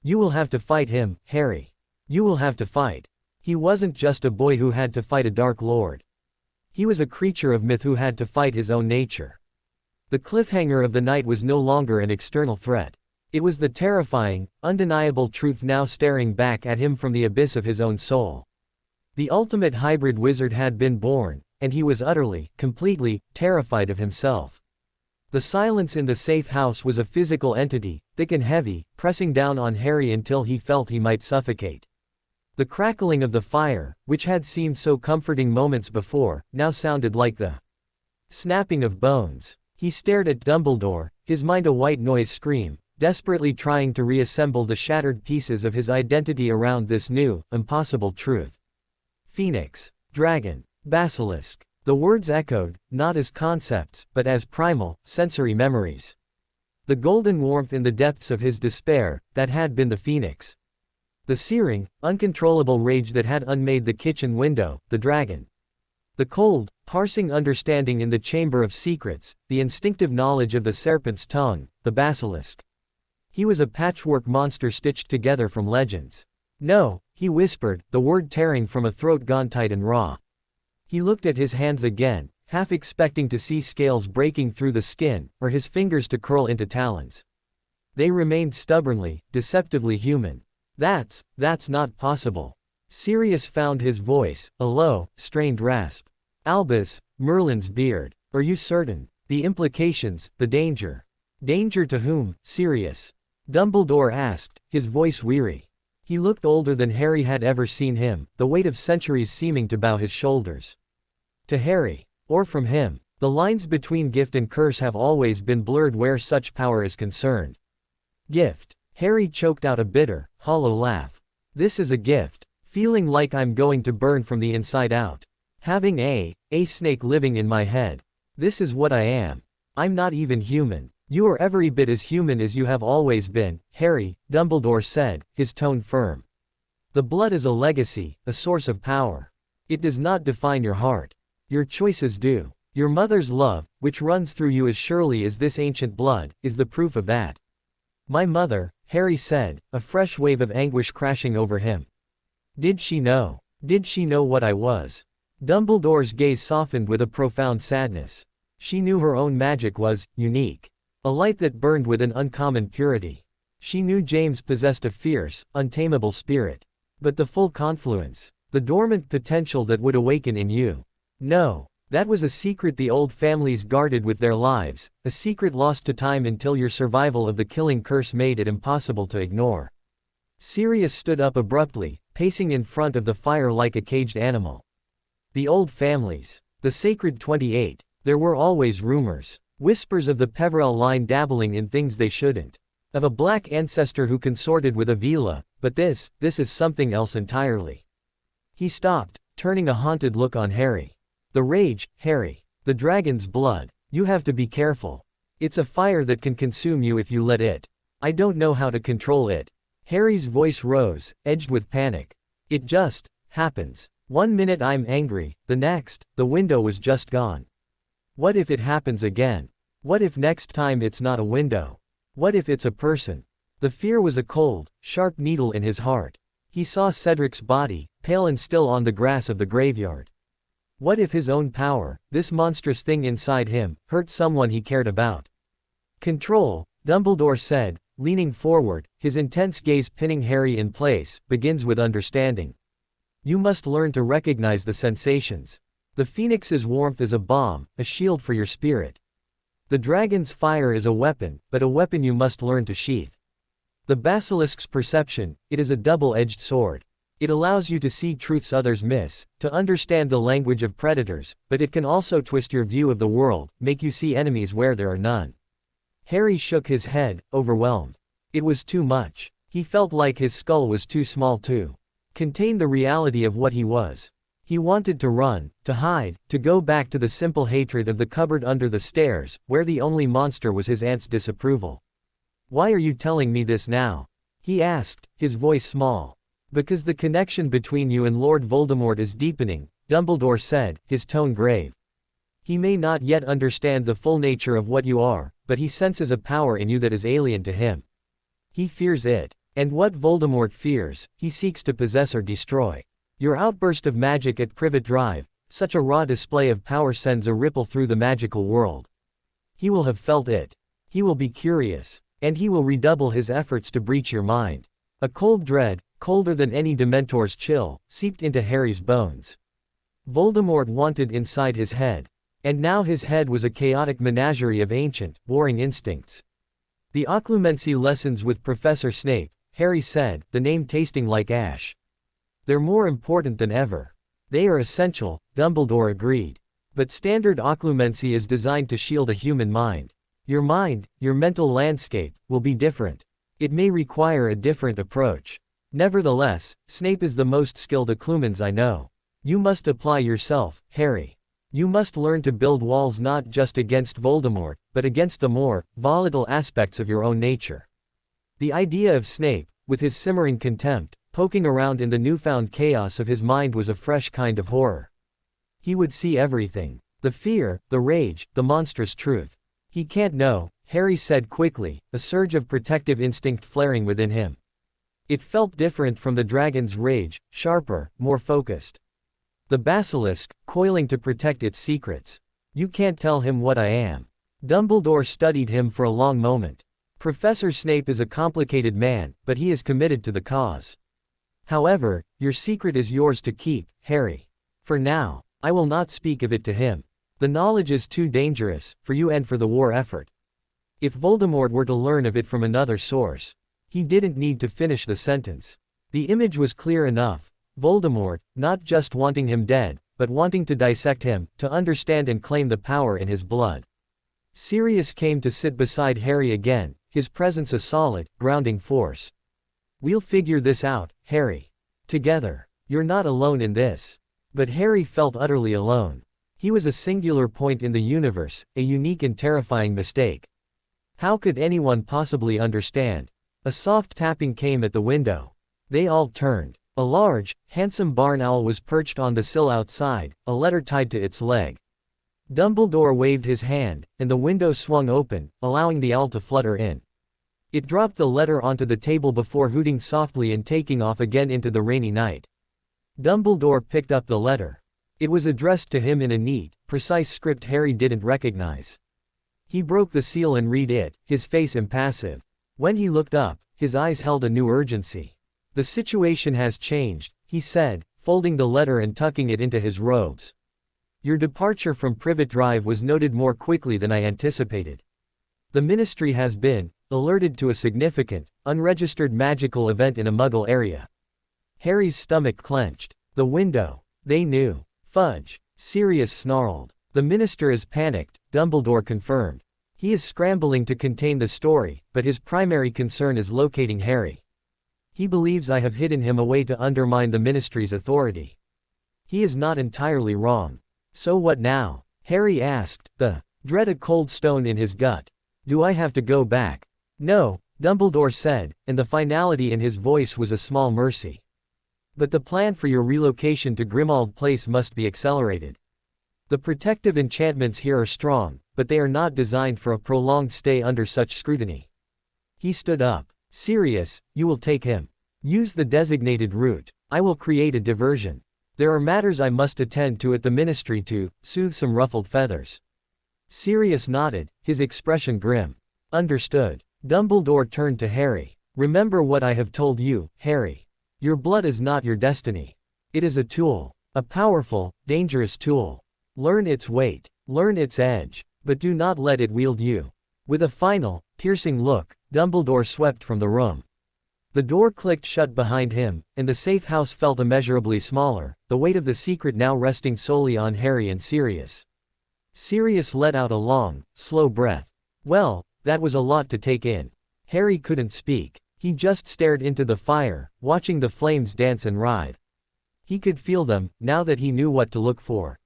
You will have to fight him, Harry. You will have to fight. He wasn't just a boy who had to fight a Dark Lord. He was a creature of myth who had to fight his own nature. The cliffhanger of the night was no longer an external threat. It was the terrifying, undeniable truth now staring back at him from the abyss of his own soul. The ultimate hybrid wizard had been born, and he was utterly, completely, terrified of himself. The silence in the safe house was a physical entity, thick and heavy, pressing down on Harry until he felt he might suffocate. The crackling of the fire, which had seemed so comforting moments before, now sounded like the snapping of bones. He stared at Dumbledore, his mind a white noise scream, desperately trying to reassemble the shattered pieces of his identity around this new, impossible truth. Phoenix, dragon, basilisk. The words echoed, not as concepts, but as primal, sensory memories. The golden warmth in the depths of his despair, that had been the phoenix. The searing, uncontrollable rage that had unmade the kitchen window, the dragon. The cold, parsing understanding in the chamber of secrets, the instinctive knowledge of the serpent's tongue, the basilisk. He was a patchwork monster stitched together from legends. No, he whispered, the word tearing from a throat gone tight and raw. He looked at his hands again, half expecting to see scales breaking through the skin, or his fingers to curl into talons. They remained stubbornly, deceptively human. That's not possible. Sirius found his voice, a low, strained rasp. Albus, Merlin's beard. Are you certain? The implications, the danger. Danger to whom, Sirius? Dumbledore asked, his voice weary. He looked older than Harry had ever seen him, the weight of centuries seeming to bow his shoulders. To Harry. Or from him. The lines between gift and curse have always been blurred where such power is concerned. Gift. Harry choked out a bitter, hollow laugh. This is a gift. Feeling like I'm going to burn from the inside out. Having a snake living in my head. This is what I am. I'm not even human. You are every bit as human as you have always been, Harry, Dumbledore said, his tone firm. The blood is a legacy, a source of power. It does not define your heart. Your choices do. Your mother's love, which runs through you as surely as this ancient blood, is the proof of that. My mother, Harry said, a fresh wave of anguish crashing over him. Did she know? Did she know what I was? Dumbledore's gaze softened with a profound sadness. She knew her own magic was unique. A light that burned with an uncommon purity. She knew James possessed a fierce, untamable spirit. But the full confluence, the dormant potential that would awaken in you. No, that was a secret the old families guarded with their lives, a secret lost to time until your survival of the killing curse made it impossible to ignore. Sirius stood up abruptly, pacing in front of the fire like a caged animal. The old families. The sacred 28. There were always rumors. Whispers of the Peverell line dabbling in things they shouldn't. Of a black ancestor who consorted with Avila, but this is something else entirely. He stopped, turning a haunted look on Harry. The rage, Harry. The dragon's blood. You have to be careful. It's a fire that can consume you if you let it. I don't know how to control it. Harry's voice rose, edged with panic. It just happens. 1 minute I'm angry, the next, the window was just gone. What if it happens again? What if next time it's not a window? What if it's a person? The fear was a cold, sharp needle in his heart. He saw Cedric's body, pale and still on the grass of the graveyard. What if his own power, this monstrous thing inside him, hurt someone he cared about? Control, Dumbledore said, leaning forward, his intense gaze pinning Harry in place, begins with understanding. You must learn to recognize the sensations. The phoenix's warmth is a balm, a shield for your spirit. The dragon's fire is a weapon, but a weapon you must learn to sheath. The basilisk's perception, it is a double-edged sword. It allows you to see truths others miss, to understand the language of predators, but it can also twist your view of the world, make you see enemies where there are none. Harry shook his head, overwhelmed. It was too much. He felt like his skull was too small to contain the reality of what he was. He wanted to run, to hide, to go back to the simple hatred of the cupboard under the stairs, where the only monster was his aunt's disapproval. Why are you telling me this now? He asked, his voice small. Because the connection between you and Lord Voldemort is deepening, Dumbledore said, his tone grave. He may not yet understand the full nature of what you are, but he senses a power in you that is alien to him. He fears it. And what Voldemort fears, he seeks to possess or destroy. Your outburst of magic at Privet Drive, such a raw display of power sends a ripple through the magical world. He will have felt it. He will be curious. And he will redouble his efforts to breach your mind. A cold dread, colder than any Dementor's chill, seeped into Harry's bones. Voldemort wanted inside his head. And now his head was a chaotic menagerie of ancient, warring instincts. The Occlumency lessons with Professor Snape, Harry said, the name tasting like ash. They're more important than ever. They are essential, Dumbledore agreed. But standard Occlumency is designed to shield a human mind. Your mind, your mental landscape, will be different. It may require a different approach. Nevertheless, Snape is the most skilled Occlumens I know. You must apply yourself, Harry. You must learn to build walls not just against Voldemort, but against the more volatile aspects of your own nature. The idea of Snape, with his simmering contempt, poking around in the newfound chaos of his mind was a fresh kind of horror. He would see everything. The fear, the rage, the monstrous truth. He can't know, Harry said quickly, a surge of protective instinct flaring within him. It felt different from the dragon's rage, sharper, more focused. The basilisk, coiling to protect its secrets. You can't tell him what I am. Dumbledore studied him for a long moment. Professor Snape is a complicated man, but he is committed to the cause. However, your secret is yours to keep, Harry. For now, I will not speak of it to him. The knowledge is too dangerous, for you and for the war effort. If Voldemort were to learn of it from another source. He didn't need to finish the sentence. The image was clear enough. Voldemort, not just wanting him dead, but wanting to dissect him, to understand and claim the power in his blood. Sirius came to sit beside Harry again, his presence a solid, grounding force. We'll figure this out, Harry. Together. You're not alone in this. But Harry felt utterly alone. He was a singular point in the universe, a unique and terrifying mistake. How could anyone possibly understand? A soft tapping came at the window. They all turned. A large, handsome barn owl was perched on the sill outside, a letter tied to its leg. Dumbledore waved his hand, and the window swung open, allowing the owl to flutter in. It dropped the letter onto the table before hooting softly and taking off again into the rainy night. Dumbledore picked up the letter. It was addressed to him in a neat, precise script Harry didn't recognize. He broke the seal and read it, his face impassive. When he looked up, his eyes held a new urgency. The situation has changed, he said, folding the letter and tucking it into his robes. Your departure from Privet Drive was noted more quickly than I anticipated. The Ministry has been alerted to a significant, unregistered magical event in a Muggle area. Harry's stomach clenched. The window. They knew. Fudge. Sirius snarled. The Minister is panicked, Dumbledore confirmed. He is scrambling to contain the story, but his primary concern is locating Harry. He believes I have hidden him away to undermine the Ministry's authority. He is not entirely wrong. So what now? Harry asked, the dread a cold stone in his gut. Do I have to go back? No, Dumbledore said, and the finality in his voice was a small mercy. But the plan for your relocation to Grimmauld Place must be accelerated. The protective enchantments here are strong, but they are not designed for a prolonged stay under such scrutiny. He stood up. Sirius, you will take him. Use the designated route. I will create a diversion. There are matters I must attend to at the Ministry to soothe some ruffled feathers. Sirius nodded, his expression grim. Understood. Dumbledore turned to Harry. Remember what I have told you, Harry. Your blood is not your destiny. It is a tool. A powerful, dangerous tool. Learn its weight. Learn its edge. But do not let it wield you. With a final, piercing look, Dumbledore swept from the room. The door clicked shut behind him, and the safe house felt immeasurably smaller, the weight of the secret now resting solely on Harry and Sirius. Sirius let out a long, slow breath. Well, that was a lot to take in. Harry couldn't speak. He just stared into the fire, watching the flames dance and writhe. He could feel them, now that he knew what to look for.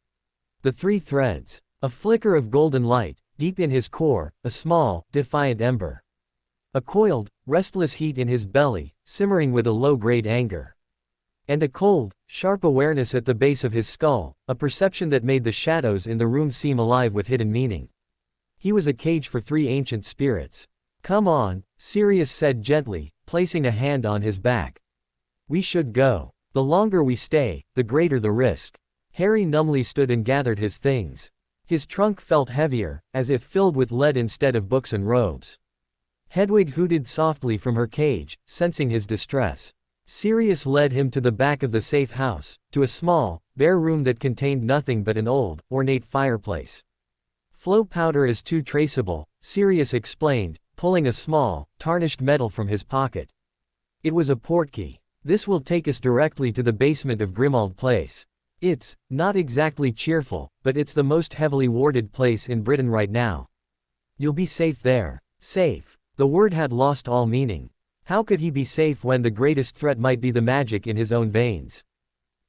The three threads. A flicker of golden light, deep in his core, a small, defiant ember. A coiled, restless heat in his belly, simmering with a low-grade anger. And a cold, sharp awareness at the base of his skull, a perception that made the shadows in the room seem alive with hidden meaning. He was a cage for 3 ancient spirits. "Come on," Sirius said gently, placing a hand on his back. "We should go. The longer we stay, the greater the risk." Harry numbly stood and gathered his things. His trunk felt heavier, as if filled with lead instead of books and robes. Hedwig hooted softly from her cage, sensing his distress. Sirius led him to the back of the safe house, to a small, bare room that contained nothing but an old, ornate fireplace. "Flow powder is too traceable," Sirius explained, pulling a small, tarnished metal from his pocket. It was a portkey. "This will take us directly to the basement of Grimmauld Place. It's not exactly cheerful, but it's the most heavily warded place in Britain right now. You'll be safe there." Safe. The word had lost all meaning. How could he be safe when the greatest threat might be the magic in his own veins?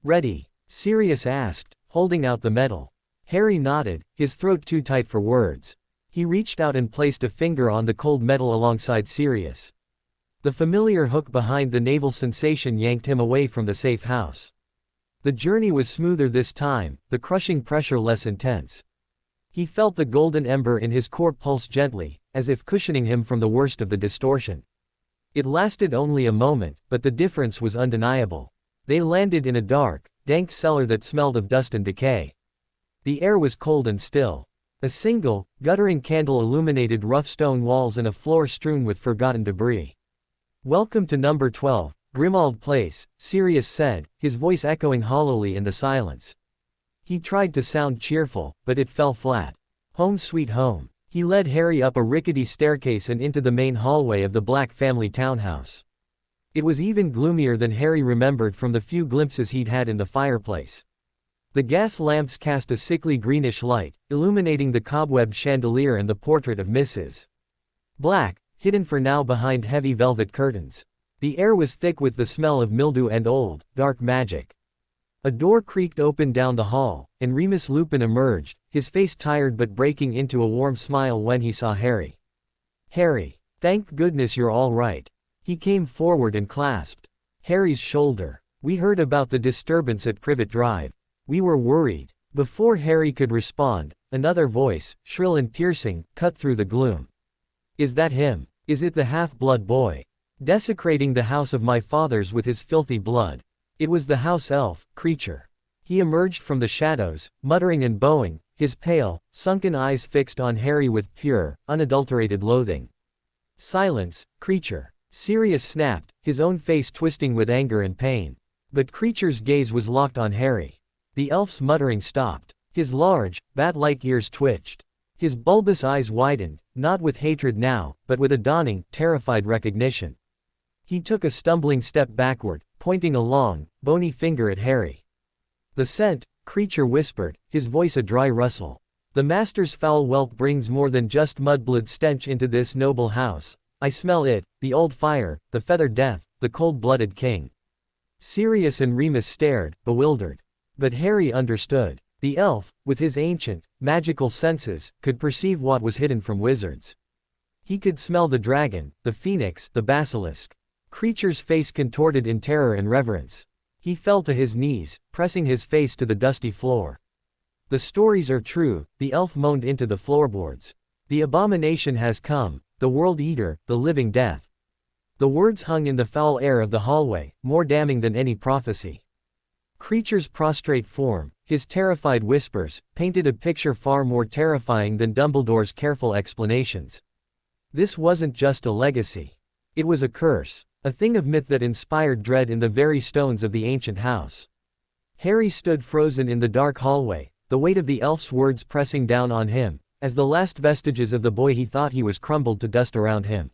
"Ready?" Sirius asked, holding out the metal. Harry nodded, his throat too tight for words. He reached out and placed a finger on the cold metal alongside Sirius. The familiar hook behind the navel sensation yanked him away from the safe house. The journey was smoother this time, the crushing pressure less intense. He felt the golden ember in his core pulse gently, as if cushioning him from the worst of the distortion. It lasted only a moment, but the difference was undeniable. They landed in a dark, dank cellar that smelled of dust and decay. The air was cold and still. A single, guttering candle illuminated rough stone walls and a floor strewn with forgotten debris. "Welcome to number 12, Grimmauld Place," Sirius said, his voice echoing hollowly in the silence. He tried to sound cheerful, but it fell flat. "Home sweet home." He led Harry up a rickety staircase and into the main hallway of the Black family townhouse. It was even gloomier than Harry remembered from the few glimpses he'd had in the fireplace. The gas lamps cast a sickly greenish light, illuminating the cobwebbed chandelier and the portrait of Mrs. Black, hidden for now behind heavy velvet curtains. The air was thick with the smell of mildew and old, dark magic. A door creaked open down the hall, and Remus Lupin emerged, his face tired but breaking into a warm smile when he saw Harry. "Harry, thank goodness you're all right." He came forward and clasped Harry's shoulder. "We heard about the disturbance at Privet Drive. We were worried." Before Harry could respond, another voice, shrill and piercing, cut through the gloom. "Is that him? Is it the half-blood boy? Desecrating the house of my fathers with his filthy blood." It was the house elf, Creature. He emerged from the shadows, muttering and bowing, his pale, sunken eyes fixed on Harry with pure, unadulterated loathing. "Silence, Creature!" Sirius snapped, his own face twisting with anger and pain. But Creature's gaze was locked on Harry. The elf's muttering stopped. His large, bat-like ears twitched. His bulbous eyes widened, not with hatred now, but with a dawning, terrified recognition. He took a stumbling step backward, pointing a long, bony finger at Harry. "The scent," Creature whispered, his voice a dry rustle. "The master's foul whelp brings more than just mudblood stench into this noble house. I smell it, the old fire, the feathered death, the cold-blooded king." Sirius and Remus stared, bewildered. But Harry understood. The elf, with his ancient, magical senses, could perceive what was hidden from wizards. He could smell the dragon, the phoenix, the basilisk. Creature's face contorted in terror and reverence. He fell to his knees, pressing his face to the dusty floor. "The stories are true," the elf moaned into the floorboards. "The abomination has come, the world eater, the living death." The words hung in the foul air of the hallway, more damning than any prophecy. Creature's prostrate form, his terrified whispers, painted a picture far more terrifying than Dumbledore's careful explanations. This wasn't just a legacy. It was a curse. A thing of myth that inspired dread in the very stones of the ancient house. Harry stood frozen in the dark hallway, the weight of the elf's words pressing down on him, as the last vestiges of the boy he thought he was crumbled to dust around him.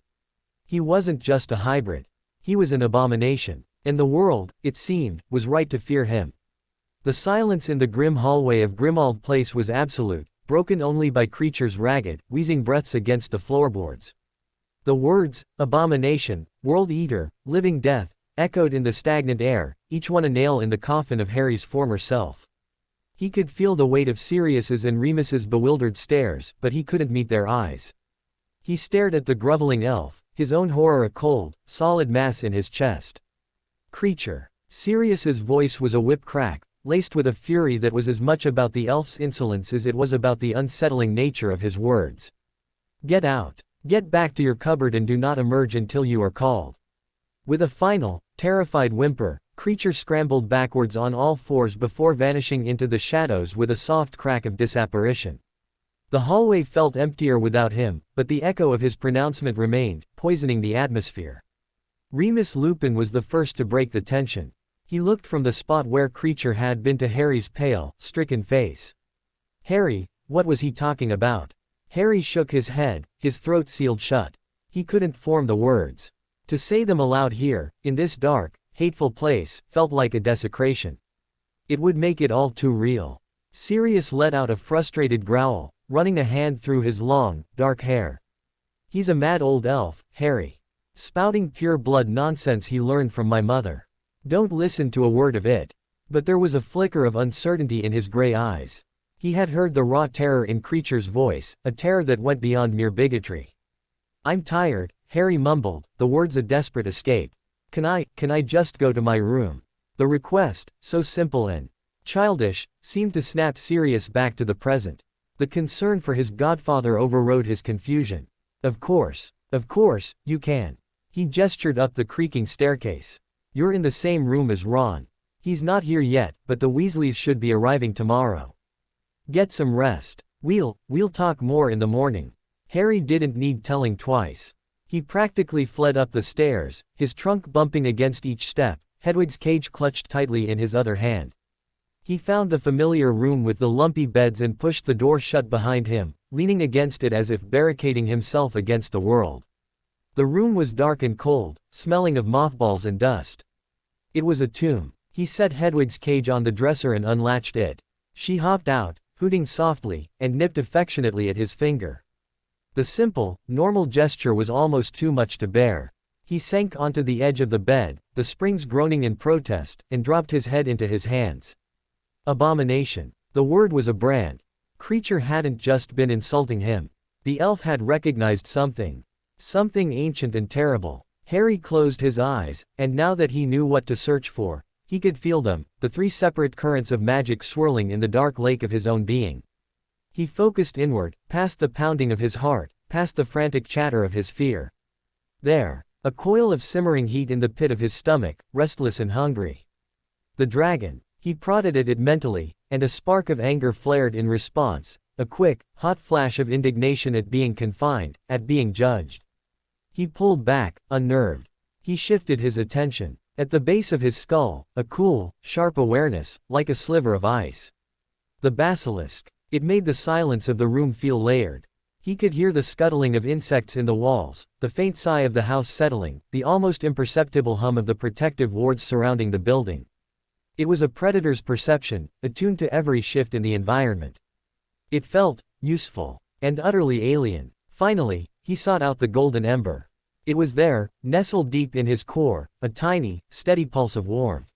He wasn't just a hybrid. He was an abomination. And the world, it seemed, was right to fear him. The silence in the grim hallway of Grimmauld Place was absolute, broken only by Creature's ragged, wheezing breaths against the floorboards. The words, abomination, world eater, living death, echoed in the stagnant air, each one a nail in the coffin of Harry's former self. He could feel the weight of Sirius's and Remus's bewildered stares, but he couldn't meet their eyes. He stared at the groveling elf, his own horror a cold, solid mass in his chest. "Creature," Sirius's voice was a whip crack, laced with a fury that was as much about the elf's insolence as it was about the unsettling nature of his words. Get out. Get back to your cupboard and do not emerge until you are called. With a final, terrified whimper, Creature scrambled backwards on all fours before vanishing into the shadows with a soft crack of disapparition. The hallway felt emptier without him, but the echo of his pronouncement remained, poisoning the atmosphere. Remus Lupin was the first to break the tension. He looked from the spot where Creature had been to Harry's pale, stricken face. Harry, what was he talking about? Harry shook his head, his throat sealed shut. He couldn't form the words. To say them aloud here, in this dark, hateful place, felt like a desecration. It would make it all too real. Sirius let out a frustrated growl, running a hand through his long, dark hair. He's a mad old elf, Harry. Spouting pure blood nonsense he learned from my mother. Don't listen to a word of it. But there was a flicker of uncertainty in his gray eyes. He had heard the raw terror in Creature's voice, a terror that went beyond mere bigotry. I'm tired, Harry mumbled, the words a desperate escape. Can I just go to my room? The request, so simple and childish, seemed to snap Sirius back to the present. The concern for his godfather overrode his confusion. Of course, you can. He gestured up the creaking staircase. You're in the same room as Ron. He's not here yet, but the Weasleys should be arriving tomorrow. Get some rest. We'll talk more in the morning. Harry didn't need telling twice. He practically fled up the stairs, his trunk bumping against each step, Hedwig's cage clutched tightly in his other hand. He found the familiar room with the lumpy beds and pushed the door shut behind him, leaning against it as if barricading himself against the world. The room was dark and cold, smelling of mothballs and dust. It was a tomb. He set Hedwig's cage on the dresser and unlatched it. She hopped out, hooting softly, and nipped affectionately at his finger. The simple, normal gesture was almost too much to bear. He sank onto the edge of the bed, the springs groaning in protest, and dropped his head into his hands. Abomination. The word was a brand. Creature hadn't just been insulting him. The elf had recognized something. Something ancient and terrible. Harry closed his eyes, and now that he knew what to search for, he could feel them, the three separate currents of magic swirling in the dark lake of his own being. He focused inward, past the pounding of his heart, past the frantic chatter of his fear. There, a coil of simmering heat in the pit of his stomach, restless and hungry. The dragon. He prodded at it mentally, and a spark of anger flared in response, a quick, hot flash of indignation at being confined, at being judged. He pulled back, unnerved. He shifted his attention. At the base of his skull, a cool, sharp awareness, like a sliver of ice. The basilisk. It made the silence of the room feel layered. He could hear the scuttling of insects in the walls, the faint sigh of the house settling, the almost imperceptible hum of the protective wards surrounding the building. It was a predator's perception, attuned to every shift in the environment. It felt useful and utterly alien. Finally, he sought out the golden ember. It was there, nestled deep in his core, a tiny, steady pulse of warmth.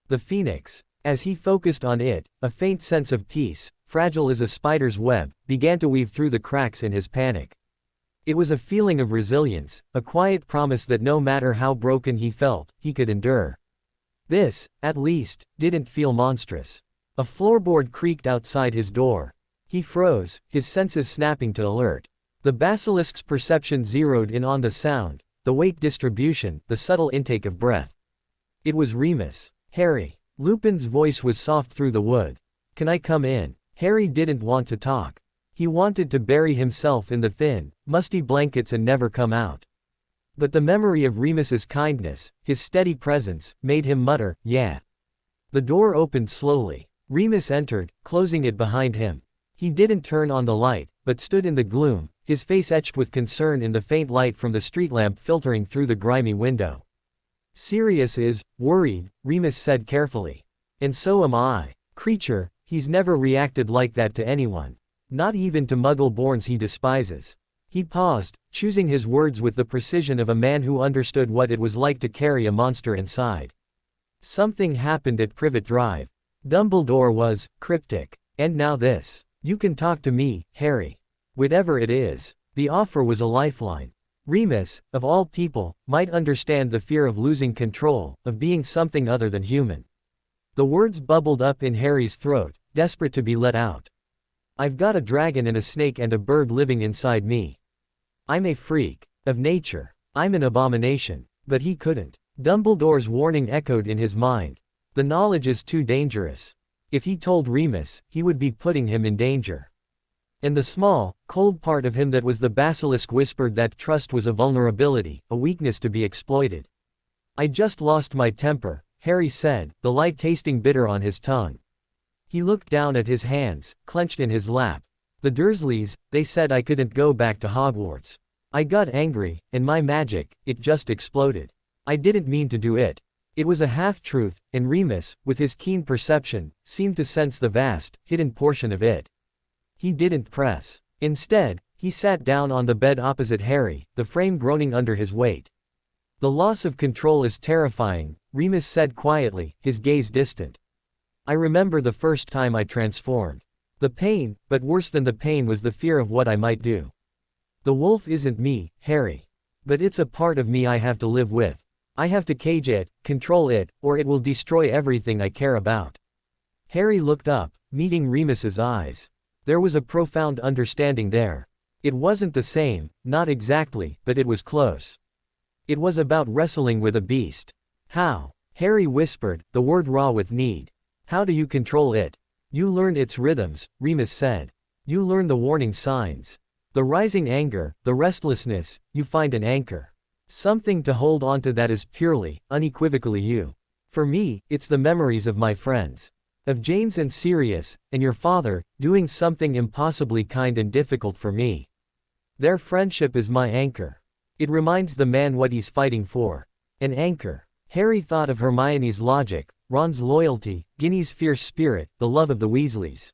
The phoenix. As he focused on it, a faint sense of peace, fragile as a spider's web, began to weave through the cracks in his panic. It was a feeling of resilience, a quiet promise that no matter how broken he felt, he could endure. This, at least, didn't feel monstrous. A floorboard creaked outside his door. He froze, his senses snapping to alert. The basilisk's perception zeroed in on the sound, the weight distribution, the subtle intake of breath. It was Remus. Harry. Lupin's voice was soft through the wood. Can I come in? Harry didn't want to talk. He wanted to bury himself in the thin, musty blankets and never come out. But the memory of Remus's kindness, his steady presence, made him mutter, yeah. The door opened slowly. Remus entered, closing it behind him. He didn't turn on the light, but stood in the gloom, his face etched with concern in the faint light from the street lamp filtering through the grimy window. Sirius is worried, Remus said carefully. And so am I. Creature, he's never reacted like that to anyone. Not even to Muggle-borns he despises. He paused, choosing his words with the precision of a man who understood what it was like to carry a monster inside. Something happened at Privet Drive. Dumbledore was cryptic. And now this. You can talk to me, Harry. Whatever it is. The offer was a lifeline. Remus, of all people, might understand the fear of losing control, of being something other than human. The words bubbled up in Harry's throat, desperate to be let out. I've got a dragon and a snake and a bird living inside me. I'm a freak of nature. I'm an abomination. But he couldn't. Dumbledore's warning echoed in his mind. The knowledge is too dangerous. If he told Remus, he would be putting him in danger. And the small, cold part of him that was the basilisk whispered that trust was a vulnerability, a weakness to be exploited. I just lost my temper, Harry said, the light tasting bitter on his tongue. He looked down at his hands, clenched in his lap. The Dursleys, they said I couldn't go back to Hogwarts. I got angry, and my magic, it just exploded. I didn't mean to do it. It was a half-truth, and Remus, with his keen perception, seemed to sense the vast, hidden portion of it. He didn't press. Instead, he sat down on the bed opposite Harry, the frame groaning under his weight. The loss of control is terrifying, Remus said quietly, his gaze distant. I remember the first time I transformed. The pain, but worse than the pain was the fear of what I might do. The wolf isn't me, Harry. But it's a part of me I have to live with. I have to cage it, control it, or it will destroy everything I care about. Harry looked up, meeting Remus's eyes. There was a profound understanding there. It wasn't the same, not exactly, but it was close. It was about wrestling with a beast. How? Harry whispered, the word raw with need. How do you control it? You learn its rhythms, Remus said. You learn the warning signs. The rising anger, the restlessness, you find an anchor. Something to hold onto that is purely, unequivocally you. For me, it's the memories of my friends. Of James and Sirius, and your father, doing something impossibly kind and difficult for me. Their friendship is my anchor. It reminds the man what he's fighting for. An anchor. Harry thought of Hermione's logic, Ron's loyalty, Ginny's fierce spirit, the love of the Weasleys.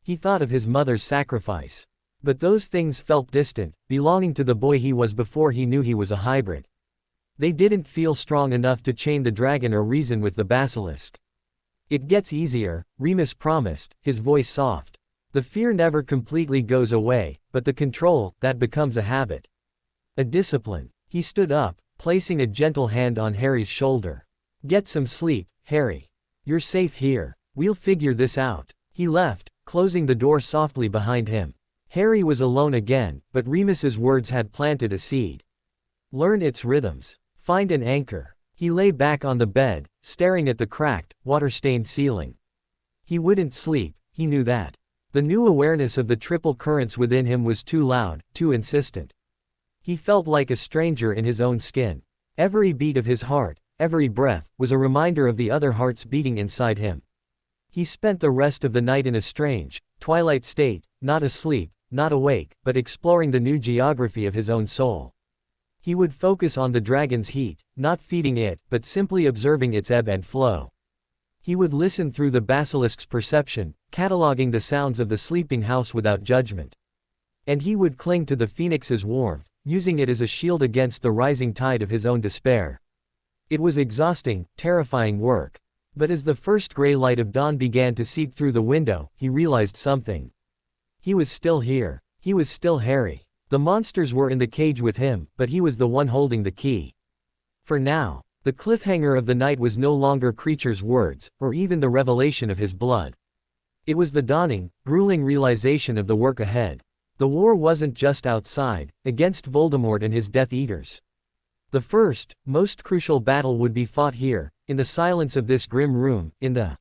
He thought of his mother's sacrifice. But those things felt distant, belonging to the boy he was before he knew he was a hybrid. They didn't feel strong enough to chain the dragon or reason with the basilisk. It gets easier, Remus promised, his voice soft. The fear never completely goes away, but the control, that becomes a habit. A discipline. He stood up, placing a gentle hand on Harry's shoulder. Get some sleep, Harry. You're safe here. We'll figure this out. He left, closing the door softly behind him. Harry was alone again, but Remus's words had planted a seed. Learn its rhythms. Find an anchor. He lay back on the bed, staring at the cracked, water-stained ceiling. He wouldn't sleep, he knew that. The new awareness of the triple currents within him was too loud, too insistent. He felt like a stranger in his own skin. Every beat of his heart, every breath, was a reminder of the other hearts beating inside him. He spent the rest of the night in a strange, twilight state, not asleep, not awake, but exploring the new geography of his own soul. He would focus on the dragon's heat, not feeding it, but simply observing its ebb and flow. He would listen through the basilisk's perception, cataloging the sounds of the sleeping house without judgment. And he would cling to the phoenix's warmth, using it as a shield against the rising tide of his own despair. It was exhausting, terrifying work. But as the first gray light of dawn began to seep through the window, he realized something. He was still here. He was still Harry. The monsters were in the cage with him, but he was the one holding the key. For now, the cliffhanger of the night was no longer creatures' words, or even the revelation of his blood. It was the dawning, grueling realization of the work ahead. The war wasn't just outside, against Voldemort and his Death Eaters. The first, most crucial battle would be fought here, in the silence of this grim room, in the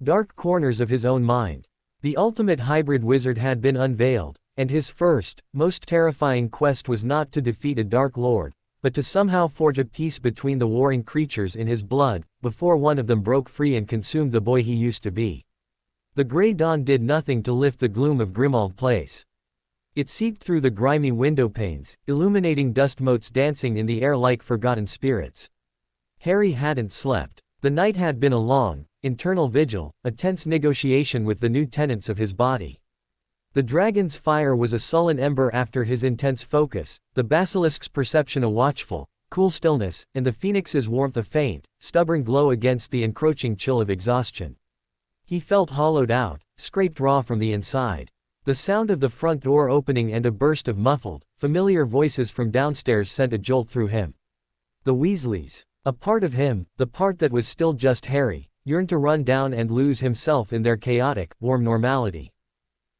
dark corners of his own mind. The ultimate hybrid wizard had been unveiled, and his first, most terrifying quest was not to defeat a Dark Lord, but to somehow forge a peace between the warring creatures in his blood, before one of them broke free and consumed the boy he used to be. The gray dawn did nothing to lift the gloom of Grimmauld Place. It seeped through the grimy window panes, illuminating dust motes dancing in the air like forgotten spirits. Harry hadn't slept. The night had been a long, internal vigil, a tense negotiation with the new tenants of his body. The dragon's fire was a sullen ember after his intense focus, the basilisk's perception a watchful, cool stillness, and the phoenix's warmth a faint, stubborn glow against the encroaching chill of exhaustion. He felt hollowed out, scraped raw from the inside. The sound of the front door opening and a burst of muffled, familiar voices from downstairs sent a jolt through him. The Weasleys. A part of him, the part that was still just Harry, yearned to run down and lose himself in their chaotic, warm normality.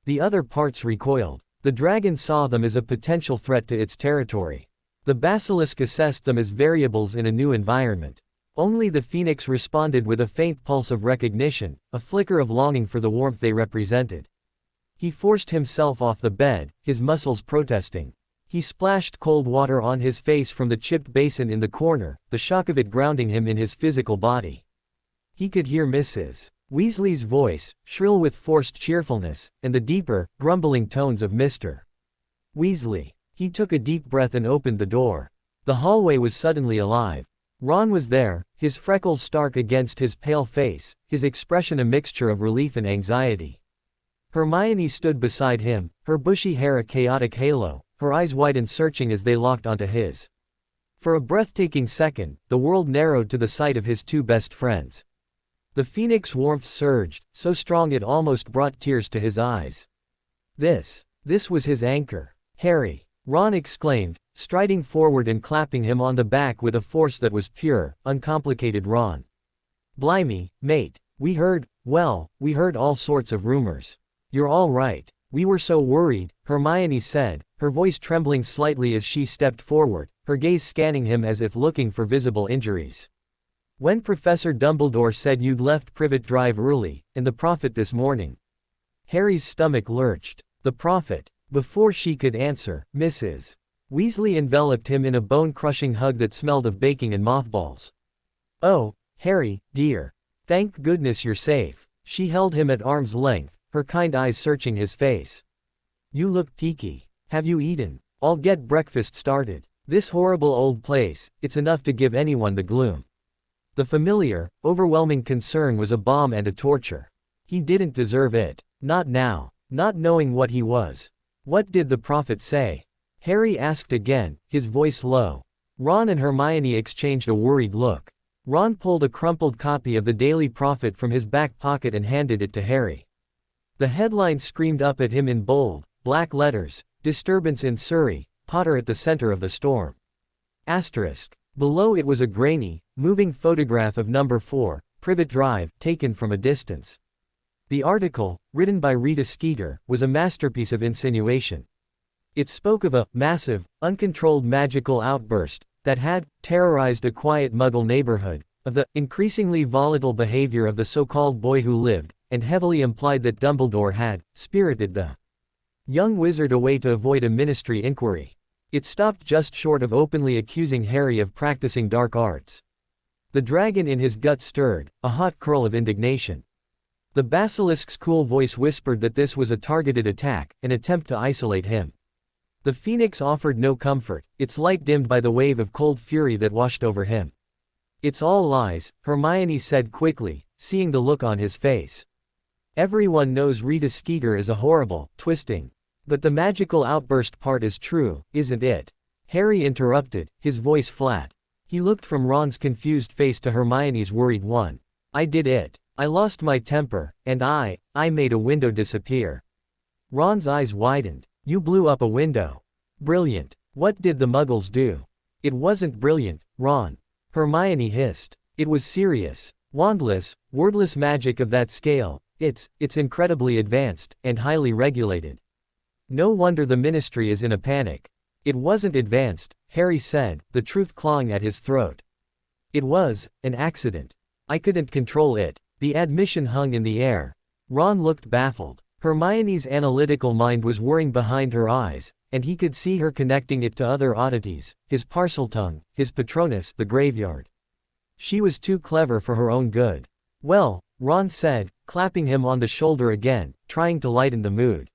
The other parts recoiled. The dragon saw them as a potential threat to its territory. The basilisk assessed them as variables in a new environment. Only the phoenix responded with a faint pulse of recognition, a flicker of longing for the warmth they represented. He forced himself off the bed, his muscles protesting. He splashed cold water on his face from the chipped basin in the corner, the shock of it grounding him in his physical body. He could hear Mrs. Weasley's voice, shrill with forced cheerfulness, and the deeper, grumbling tones of Mr. Weasley. He took a deep breath and opened the door. The hallway was suddenly alive. Ron was there, his freckles stark against his pale face, his expression a mixture of relief and anxiety. Hermione stood beside him, her bushy hair a chaotic halo, her eyes wide and searching as they locked onto his. For a breathtaking second, the world narrowed to the sight of his two best friends. The phoenix warmth surged, so strong it almost brought tears to his eyes. This was his anchor. Harry! Ron exclaimed, striding forward and clapping him on the back with a force that was pure, uncomplicated Ron. Blimey, mate, we heard all sorts of rumors. You're all right. We were so worried, Hermione said, her voice trembling slightly as she stepped forward, her gaze scanning him as if looking for visible injuries. When Professor Dumbledore said you'd left Privet Drive early, and the Prophet this morning. Harry's stomach lurched. The Prophet. Before she could answer, Mrs. Weasley enveloped him in a bone-crushing hug that smelled of baking and mothballs. Oh, Harry, dear. Thank goodness you're safe. She held him at arm's length, her kind eyes searching his face. You look peaky. Have you eaten? I'll get breakfast started. This horrible old place, it's enough to give anyone the gloom. The familiar, overwhelming concern was a balm and a torture. He didn't deserve it. Not now. Not knowing what he was. What did the Prophet say? Harry asked again, his voice low. Ron and Hermione exchanged a worried look. Ron pulled a crumpled copy of the Daily Prophet from his back pocket and handed it to Harry. The headline screamed up at him in bold, black letters, "Disturbance in Surrey, Potter at the center of the storm." Asterisk. Below it was a grainy, moving photograph of number 4, Privet Drive, taken from a distance. The article, written by Rita Skeeter, was a masterpiece of insinuation. It spoke of a massive, uncontrolled magical outburst that had terrorized a quiet Muggle neighborhood, of the increasingly volatile behavior of the so-called boy who lived, and heavily implied that Dumbledore had spirited the young wizard away to avoid a ministry inquiry. It stopped just short of openly accusing Harry of practicing dark arts. The dragon in his gut stirred, a hot curl of indignation. The basilisk's cool voice whispered that this was a targeted attack, an attempt to isolate him. The phoenix offered no comfort, its light dimmed by the wave of cold fury that washed over him. It's all lies, Hermione said quickly, seeing the look on his face. Everyone knows Rita Skeeter is a horrible, twisting. But the magical outburst part is true, isn't it? Harry interrupted, his voice flat. He looked from Ron's confused face to Hermione's worried one. I did it. I lost my temper, and I made a window disappear. Ron's eyes widened. You blew up a window. Brilliant. What did the Muggles do? It wasn't brilliant, Ron. Hermione hissed. It was serious. Wandless, wordless magic of that scale. It's incredibly advanced, and highly regulated. No wonder the Ministry is in a panic. It wasn't advanced, Harry said, the truth clawing at his throat. It was an accident. I couldn't control it. The admission hung in the air. Ron looked baffled. Hermione's analytical mind was whirring behind her eyes, and he could see her connecting it to other oddities, his Parseltongue, his Patronus, the graveyard. She was too clever for her own good. Well, Ron said, clapping him on the shoulder again, trying to lighten the mood.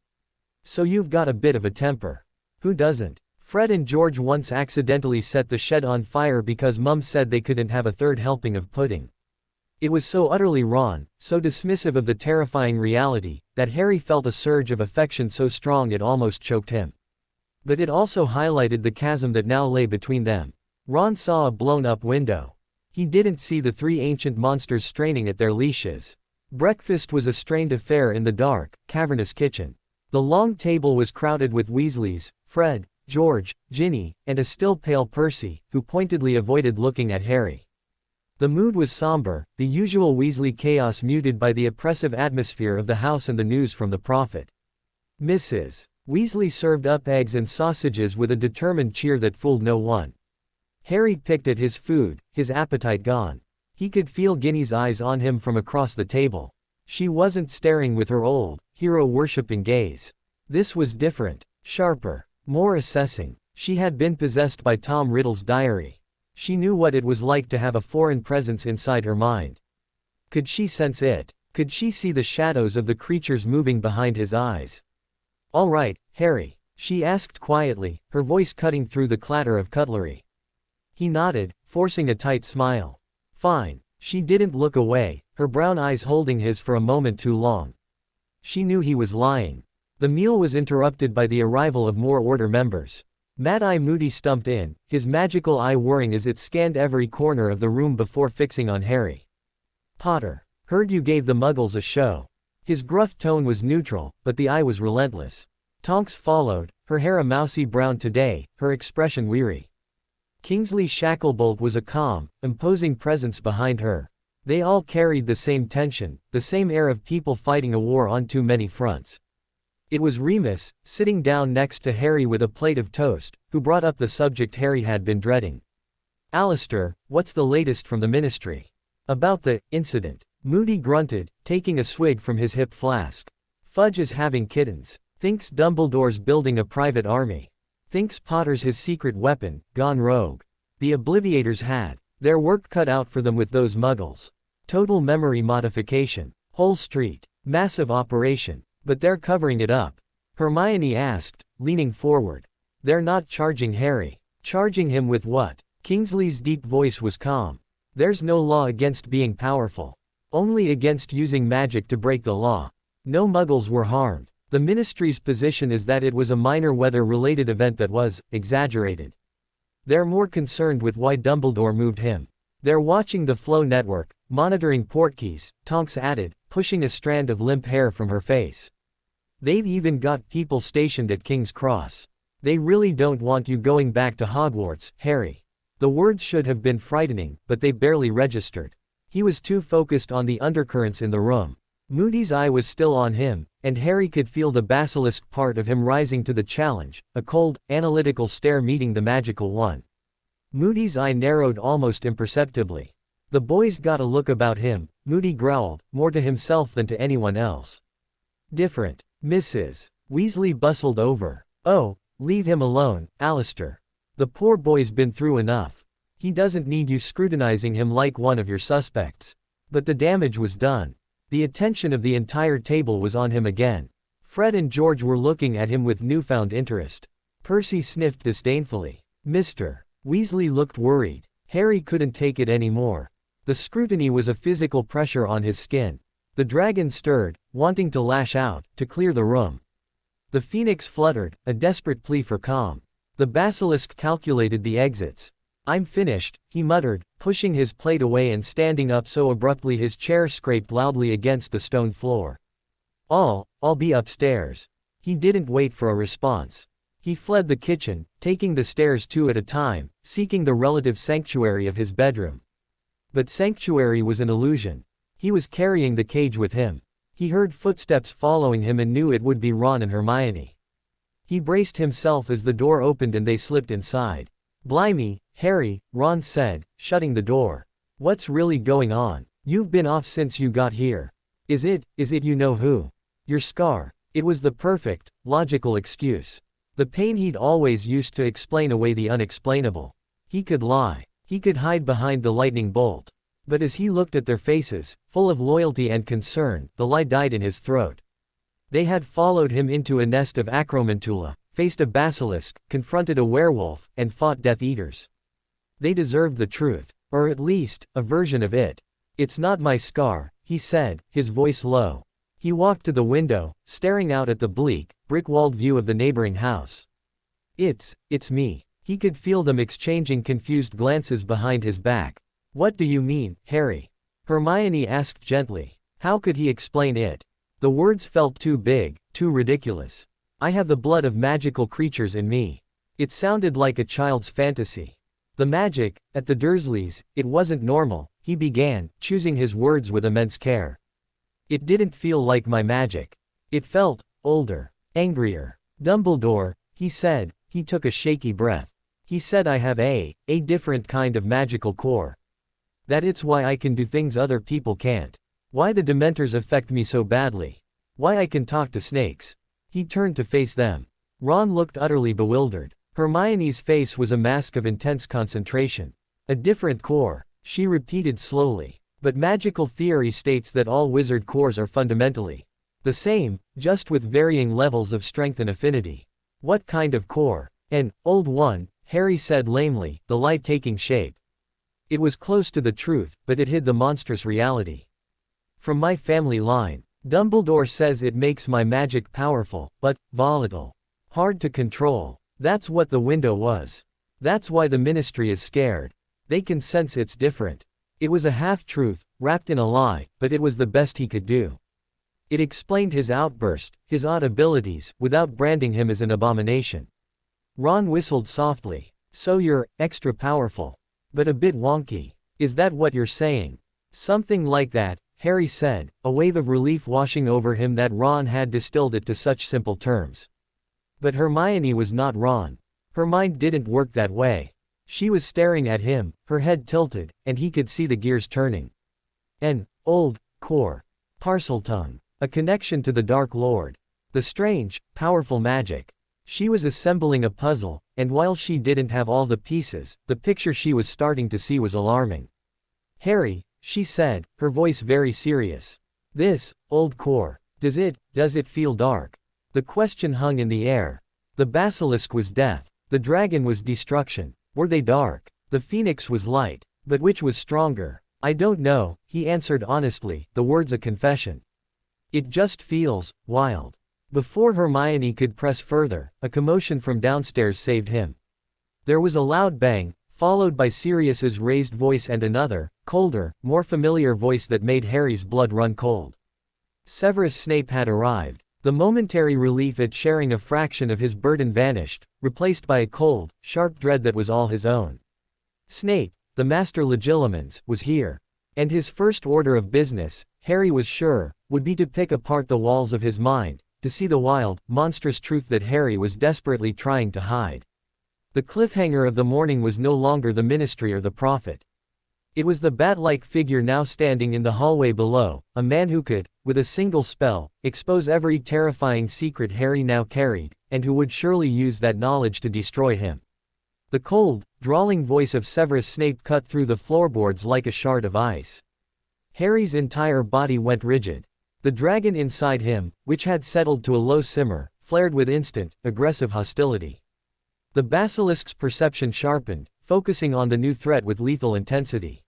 So you've got a bit of a temper. Who doesn't? Fred and George once accidentally set the shed on fire because Mum said they couldn't have a third helping of pudding. It was so utterly Ron, so dismissive of the terrifying reality, that Harry felt a surge of affection so strong it almost choked him. But it also highlighted the chasm that now lay between them. Ron saw a blown-up window. He didn't see the three ancient monsters straining at their leashes. Breakfast was a strained affair in the dark, cavernous kitchen. The long table was crowded with Weasleys, Fred, George, Ginny, and a still pale Percy, who pointedly avoided looking at Harry. The mood was somber, the usual Weasley chaos muted by the oppressive atmosphere of the house and the news from the prophet. Mrs. Weasley served up eggs and sausages with a determined cheer that fooled no one. Harry picked at his food, his appetite gone. He could feel Ginny's eyes on him from across the table. She wasn't staring with her old, hero-worshipping gaze. This was different, sharper, more assessing. She had been possessed by Tom Riddle's diary. She knew what it was like to have a foreign presence inside her mind. Could she sense it? Could she see the shadows of the creatures moving behind his eyes? "All right, Harry," she asked quietly, her voice cutting through the clatter of cutlery. He nodded, forcing a tight smile. Fine. She didn't look away, her brown eyes holding his for a moment too long. She knew he was lying. The meal was interrupted by the arrival of more Order members. Mad-Eye Moody stumped in, his magical eye whirring as it scanned every corner of the room before fixing on Harry. "Potter, heard you gave the Muggles a show." His gruff tone was neutral, but the eye was relentless. Tonks followed, her hair a mousy brown today, her expression weary. Kingsley Shacklebolt was a calm, imposing presence behind her. They all carried the same tension, the same air of people fighting a war on too many fronts. It was Remus, sitting down next to Harry with a plate of toast, who brought up the subject Harry had been dreading. "Alistair, what's the latest from the Ministry?" "About the incident." Moody grunted, taking a swig from his hip flask. "Fudge is having kittens. Thinks Dumbledore's building a private army. Thinks Potter's his secret weapon, gone rogue. The Obliviators had their work cut out for them with those Muggles. Total memory modification. Whole street. Massive operation. But they're covering it up." Hermione asked, leaning forward. "They're not charging Harry." "Charging him with what?" Kingsley's deep voice was calm. "There's no law against being powerful. Only against using magic to break the law. No Muggles were harmed. The Ministry's position is that it was a minor weather-related event that was exaggerated. They're more concerned with why Dumbledore moved him. They're watching the Flow network, monitoring portkeys," Tonks added, pushing a strand of limp hair from her face. "They've even got people stationed at King's Cross. They really don't want you going back to Hogwarts, Harry." The words should have been frightening, but they barely registered. He was too focused on the undercurrents in the room. Moody's eye was still on him, and Harry could feel the basilisk part of him rising to the challenge, a cold, analytical stare meeting the magical one. Moody's eye narrowed almost imperceptibly. "The boy's got a look about him," Moody growled, more to himself than to anyone else. "Different." Mrs. Weasley bustled over. "Oh, leave him alone, Alistair. The poor boy's been through enough. He doesn't need you scrutinizing him like one of your suspects." But the damage was done. The attention of the entire table was on him again. Fred and George were looking at him with newfound interest. Percy sniffed disdainfully. Mr. Weasley looked worried. Harry couldn't take it anymore. The scrutiny was a physical pressure on his skin. The dragon stirred, wanting to lash out, to clear the room. The phoenix fluttered, a desperate plea for calm. The basilisk calculated the exits. "I'm finished," he muttered, pushing his plate away and standing up so abruptly his chair scraped loudly against the stone floor. I'll be upstairs." He didn't wait for a response. He fled the kitchen, taking the stairs two at a time, seeking the relative sanctuary of his bedroom. But sanctuary was an illusion. He was carrying the cage with him. He heard footsteps following him and knew it would be Ron and Hermione. He braced himself as the door opened and they slipped inside. "Blimey, Harry," Ron said, shutting the door. "What's really going on? You've been off since you got here. Is it you know who? Your scar." It was the perfect, logical excuse. The pain he'd always used to explain away the unexplainable. He could lie. He could hide behind the lightning bolt. But as he looked at their faces, full of loyalty and concern, the lie died in his throat. They had followed him into a nest of acromantula, faced a basilisk, confronted a werewolf, and fought Death Eaters. They deserved the truth. Or at least, a version of it. "It's not my scar," he said, his voice low. He walked to the window, staring out at the bleak, brick-walled view of the neighboring house. It's me." He could feel them exchanging confused glances behind his back. "What do you mean, Harry?" Hermione asked gently. How could he explain it? The words felt too big, too ridiculous. I have the blood of magical creatures in me. It sounded like a child's fantasy. The magic, at the Dursleys, it wasn't normal, he began, choosing his words with immense care. It didn't feel like my magic. It felt older, angrier. Dumbledore, he said, he took a shaky breath. He said I have a different kind of magical core. That it's why I can do things other people can't. Why the Dementors affect me so badly. Why I can talk to snakes. He turned to face them. Ron looked utterly bewildered. Hermione's face was a mask of intense concentration. A different core, she repeated slowly. But magical theory states that all wizard cores are fundamentally the same, just with varying levels of strength and affinity. What kind of core? An old one, Harry said lamely, the light taking shape. It was close to the truth, but it hid the monstrous reality. From my family line. Dumbledore says it makes my magic powerful, but volatile. Hard to control. That's what the window was. That's why the Ministry is scared. They can sense it's different. It was a half-truth, wrapped in a lie, but it was the best he could do. It explained his outburst, his odd abilities, without branding him as an abomination. Ron whistled softly. So you're extra powerful. But a bit wonky. Is that what you're saying? Something like that, Harry said, a wave of relief washing over him that Ron had distilled it to such simple terms. But Hermione was not Ron. Her mind didn't work that way. She was staring at him, her head tilted, and he could see the gears turning. An old core. Parseltongue. A connection to the Dark Lord. The strange, powerful magic. She was assembling a puzzle, and while she didn't have all the pieces, the picture she was starting to see was alarming. Harry, she said, her voice very serious. This old core. Does it feel dark? The question hung in the air. The basilisk was death. The dragon was destruction. Were they dark? The phoenix was light. But which was stronger? I don't know, he answered honestly, the words a confession. It just feels wild. Before Hermione could press further, a commotion from downstairs saved him. There was a loud bang, followed by Sirius's raised voice and another, colder, more familiar voice that made Harry's blood run cold. Severus Snape had arrived. The momentary relief at sharing a fraction of his burden vanished, replaced by a cold, sharp dread that was all his own. Snape, the Master Legilimens, was here. And his first order of business, Harry was sure, would be to pick apart the walls of his mind, to see the wild, monstrous truth that Harry was desperately trying to hide. The cliffhanger of the morning was no longer the Ministry or the Prophet. It was the bat-like figure now standing in the hallway below, a man who could, with a single spell, expose every terrifying secret Harry now carried, and who would surely use that knowledge to destroy him. The cold, drawling voice of Severus Snape cut through the floorboards like a shard of ice. Harry's entire body went rigid. The dragon inside him, which had settled to a low simmer, flared with instant, aggressive hostility. The basilisk's perception sharpened, focusing on the new threat with lethal intensity.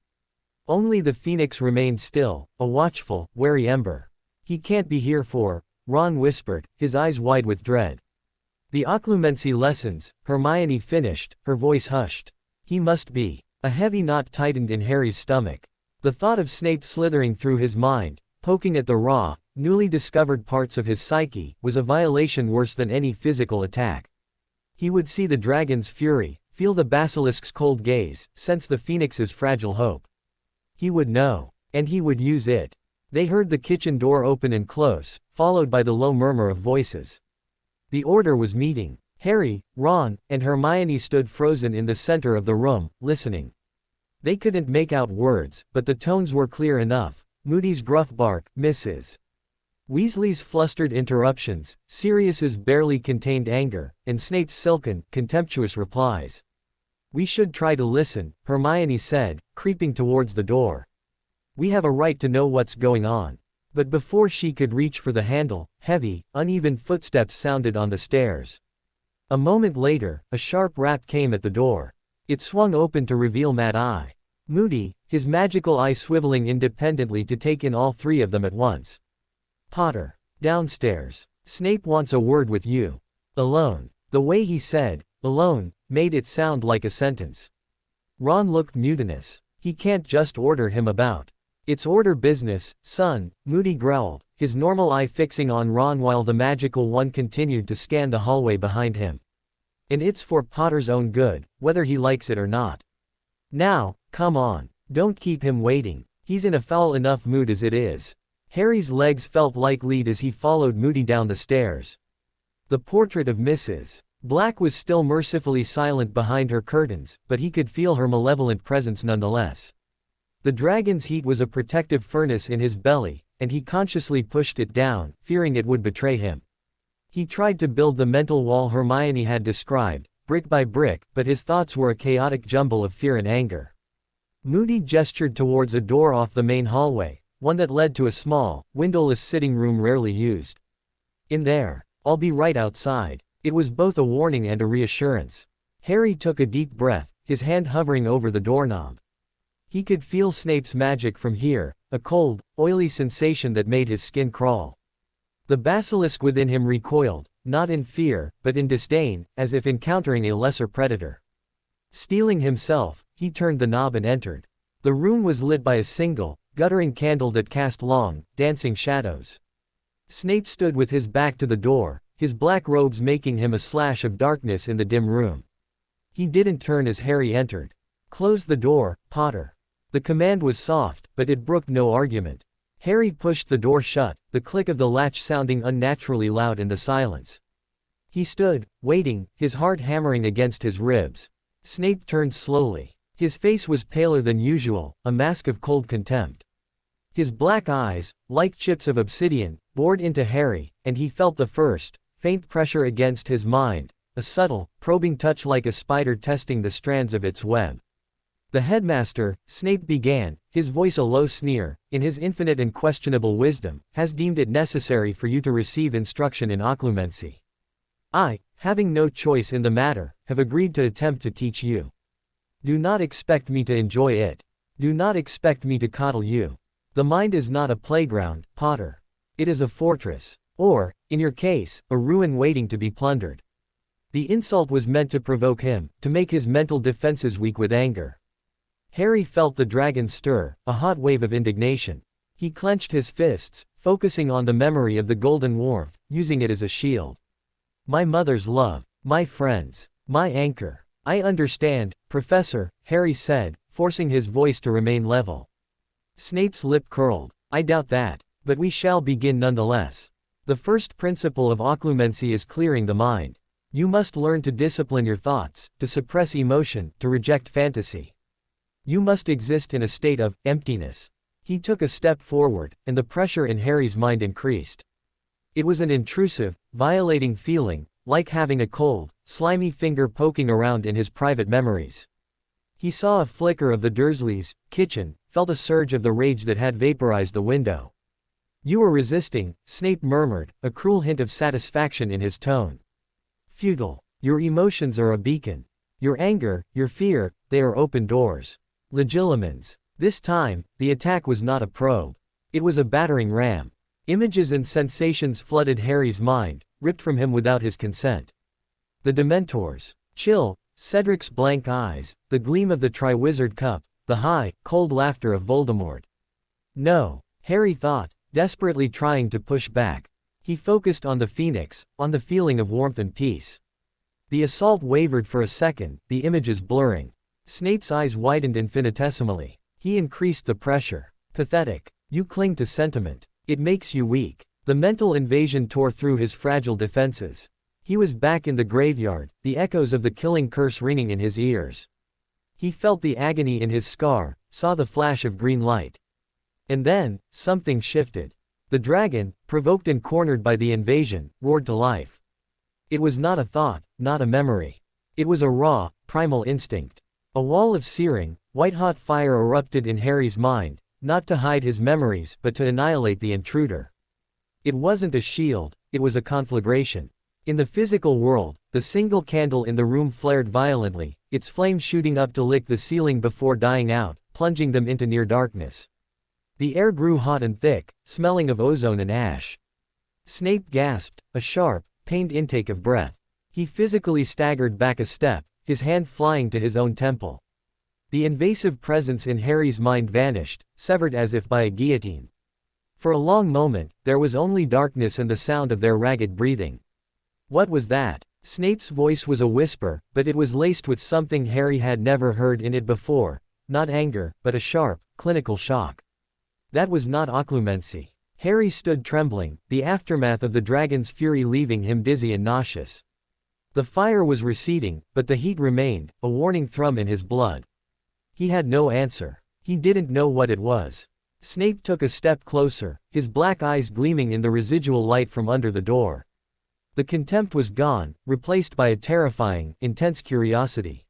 Only the phoenix remained still, a watchful, wary ember. He can't be here for, Ron whispered, his eyes wide with dread. The Occlumency lessons, Hermione finished, her voice hushed. He must be. A heavy knot tightened in Harry's stomach. The thought of Snape slithering through his mind, poking at the raw, newly discovered parts of his psyche, was a violation worse than any physical attack. He would see the dragon's fury, feel the basilisk's cold gaze, sense the phoenix's fragile hope. He would know. And he would use it. They heard the kitchen door open and close, followed by the low murmur of voices. The order was meeting. Harry, Ron, and Hermione stood frozen in the center of the room, listening. They couldn't make out words, but the tones were clear enough. Moody's gruff bark, Mrs. Weasley's flustered interruptions, Sirius's barely contained anger, and Snape's silken, contemptuous replies. We should try to listen, Hermione said, creeping towards the door. We have a right to know what's going on. But before she could reach for the handle, heavy, uneven footsteps sounded on the stairs. A moment later, a sharp rap came at the door. It swung open to reveal Mad Eye. Moody, his magical eye swiveling independently to take in all three of them at once. Potter. Downstairs. Snape wants a word with you. Alone. The way he said, alone, made it sound like a sentence. Ron looked mutinous. He can't just order him about. It's order business, son, Moody growled, his normal eye fixing on Ron while the magical one continued to scan the hallway behind him. And it's for Potter's own good, whether he likes it or not. Now, come on. Don't keep him waiting. He's in a foul enough mood as it is. Harry's legs felt like lead as he followed Moody down the stairs. The portrait of Mrs. Black was still mercifully silent behind her curtains, but he could feel her malevolent presence nonetheless. The dragon's heat was a protective furnace in his belly, and he consciously pushed it down, fearing it would betray him. He tried to build the mental wall Hermione had described, brick by brick, but his thoughts were a chaotic jumble of fear and anger. Moody gestured towards a door off the main hallway, one that led to a small, windowless sitting room rarely used. In there. I'll be right outside. It was both a warning and a reassurance. Harry took a deep breath, his hand hovering over the doorknob. He could feel Snape's magic from here, a cold, oily sensation that made his skin crawl. The basilisk within him recoiled, not in fear, but in disdain, as if encountering a lesser predator. Steeling himself, he turned the knob and entered. The room was lit by a single, guttering candle that cast long, dancing shadows. Snape stood with his back to the door, his black robes making him a slash of darkness in the dim room. He didn't turn as Harry entered. "Close the door, Potter." The command was soft, but it brooked no argument. Harry pushed the door shut, the click of the latch sounding unnaturally loud in the silence. He stood, waiting, his heart hammering against his ribs. Snape turned slowly. His face was paler than usual, a mask of cold contempt. His black eyes, like chips of obsidian, bored into Harry, and he felt the first, faint pressure against his mind, a subtle, probing touch like a spider testing the strands of its web. "The headmaster," Snape began, his voice a low sneer, "in his infinite and questionable wisdom, has deemed it necessary for you to receive instruction in occlumency. I, having no choice in the matter, have agreed to attempt to teach you. Do not expect me to enjoy it. Do not expect me to coddle you. The mind is not a playground, Potter. It is a fortress. Or, in your case, a ruin waiting to be plundered." The insult was meant to provoke him, to make his mental defenses weak with anger. Harry felt the dragon stir, a hot wave of indignation. He clenched his fists, focusing on the memory of the golden warmth, using it as a shield. "My mother's love, my friends, my anchor. I understand, Professor," Harry said, forcing his voice to remain level. Snape's lip curled. "I doubt that, but we shall begin nonetheless. The first principle of occlumency is clearing the mind. You must learn to discipline your thoughts, to suppress emotion, to reject fantasy. You must exist in a state of emptiness." He took a step forward, and the pressure in Harry's mind increased. It was an intrusive, violating feeling, like having a cold, slimy finger poking around in his private memories. He saw a flicker of the Dursleys' kitchen, felt a surge of the rage that had vaporized the window. "You were resisting," Snape murmured, a cruel hint of satisfaction in his tone. "Futile. Your emotions are a beacon. Your anger, your fear, they are open doors. Legilimens." This time, the attack was not a probe. It was a battering ram. Images and sensations flooded Harry's mind, ripped from him without his consent. The Dementors. Chill, Cedric's blank eyes, the gleam of the Triwizard Cup, the high, cold laughter of Voldemort. No, Harry thought, desperately trying to push back. He focused on the Phoenix, on the feeling of warmth and peace. The assault wavered for a second, the images blurring. Snape's eyes widened infinitesimally. He increased the pressure. "Pathetic. You cling to sentiment. It makes you weak." The mental invasion tore through his fragile defenses. He was back in the graveyard, the echoes of the killing curse ringing in his ears. He felt the agony in his scar, saw the flash of green light. And then, something shifted. The dragon, provoked and cornered by the invasion, roared to life. It was not a thought, not a memory. It was a raw, primal instinct. A wall of searing, white-hot fire erupted in Harry's mind, not to hide his memories but to annihilate the intruder. It wasn't a shield, it was a conflagration. In the physical world, the single candle in the room flared violently, its flame shooting up to lick the ceiling before dying out, plunging them into near darkness. The air grew hot and thick, smelling of ozone and ash. Snape gasped, a sharp, pained intake of breath. He physically staggered back a step, his hand flying to his own temple. The invasive presence in Harry's mind vanished, severed as if by a guillotine. For a long moment, there was only darkness and the sound of their ragged breathing. What was that? Snape's voice was a whisper, but it was laced with something Harry had never heard in it before, not anger, but a sharp, clinical shock. That was not Occlumency. Harry stood trembling, the aftermath of the dragon's fury leaving him dizzy and nauseous. The fire was receding, but the heat remained, a warning thrum in his blood. He had no answer. He didn't know what it was. Snape took a step closer, his black eyes gleaming in the residual light from under the door. The contempt was gone, replaced by a terrifying, intense curiosity.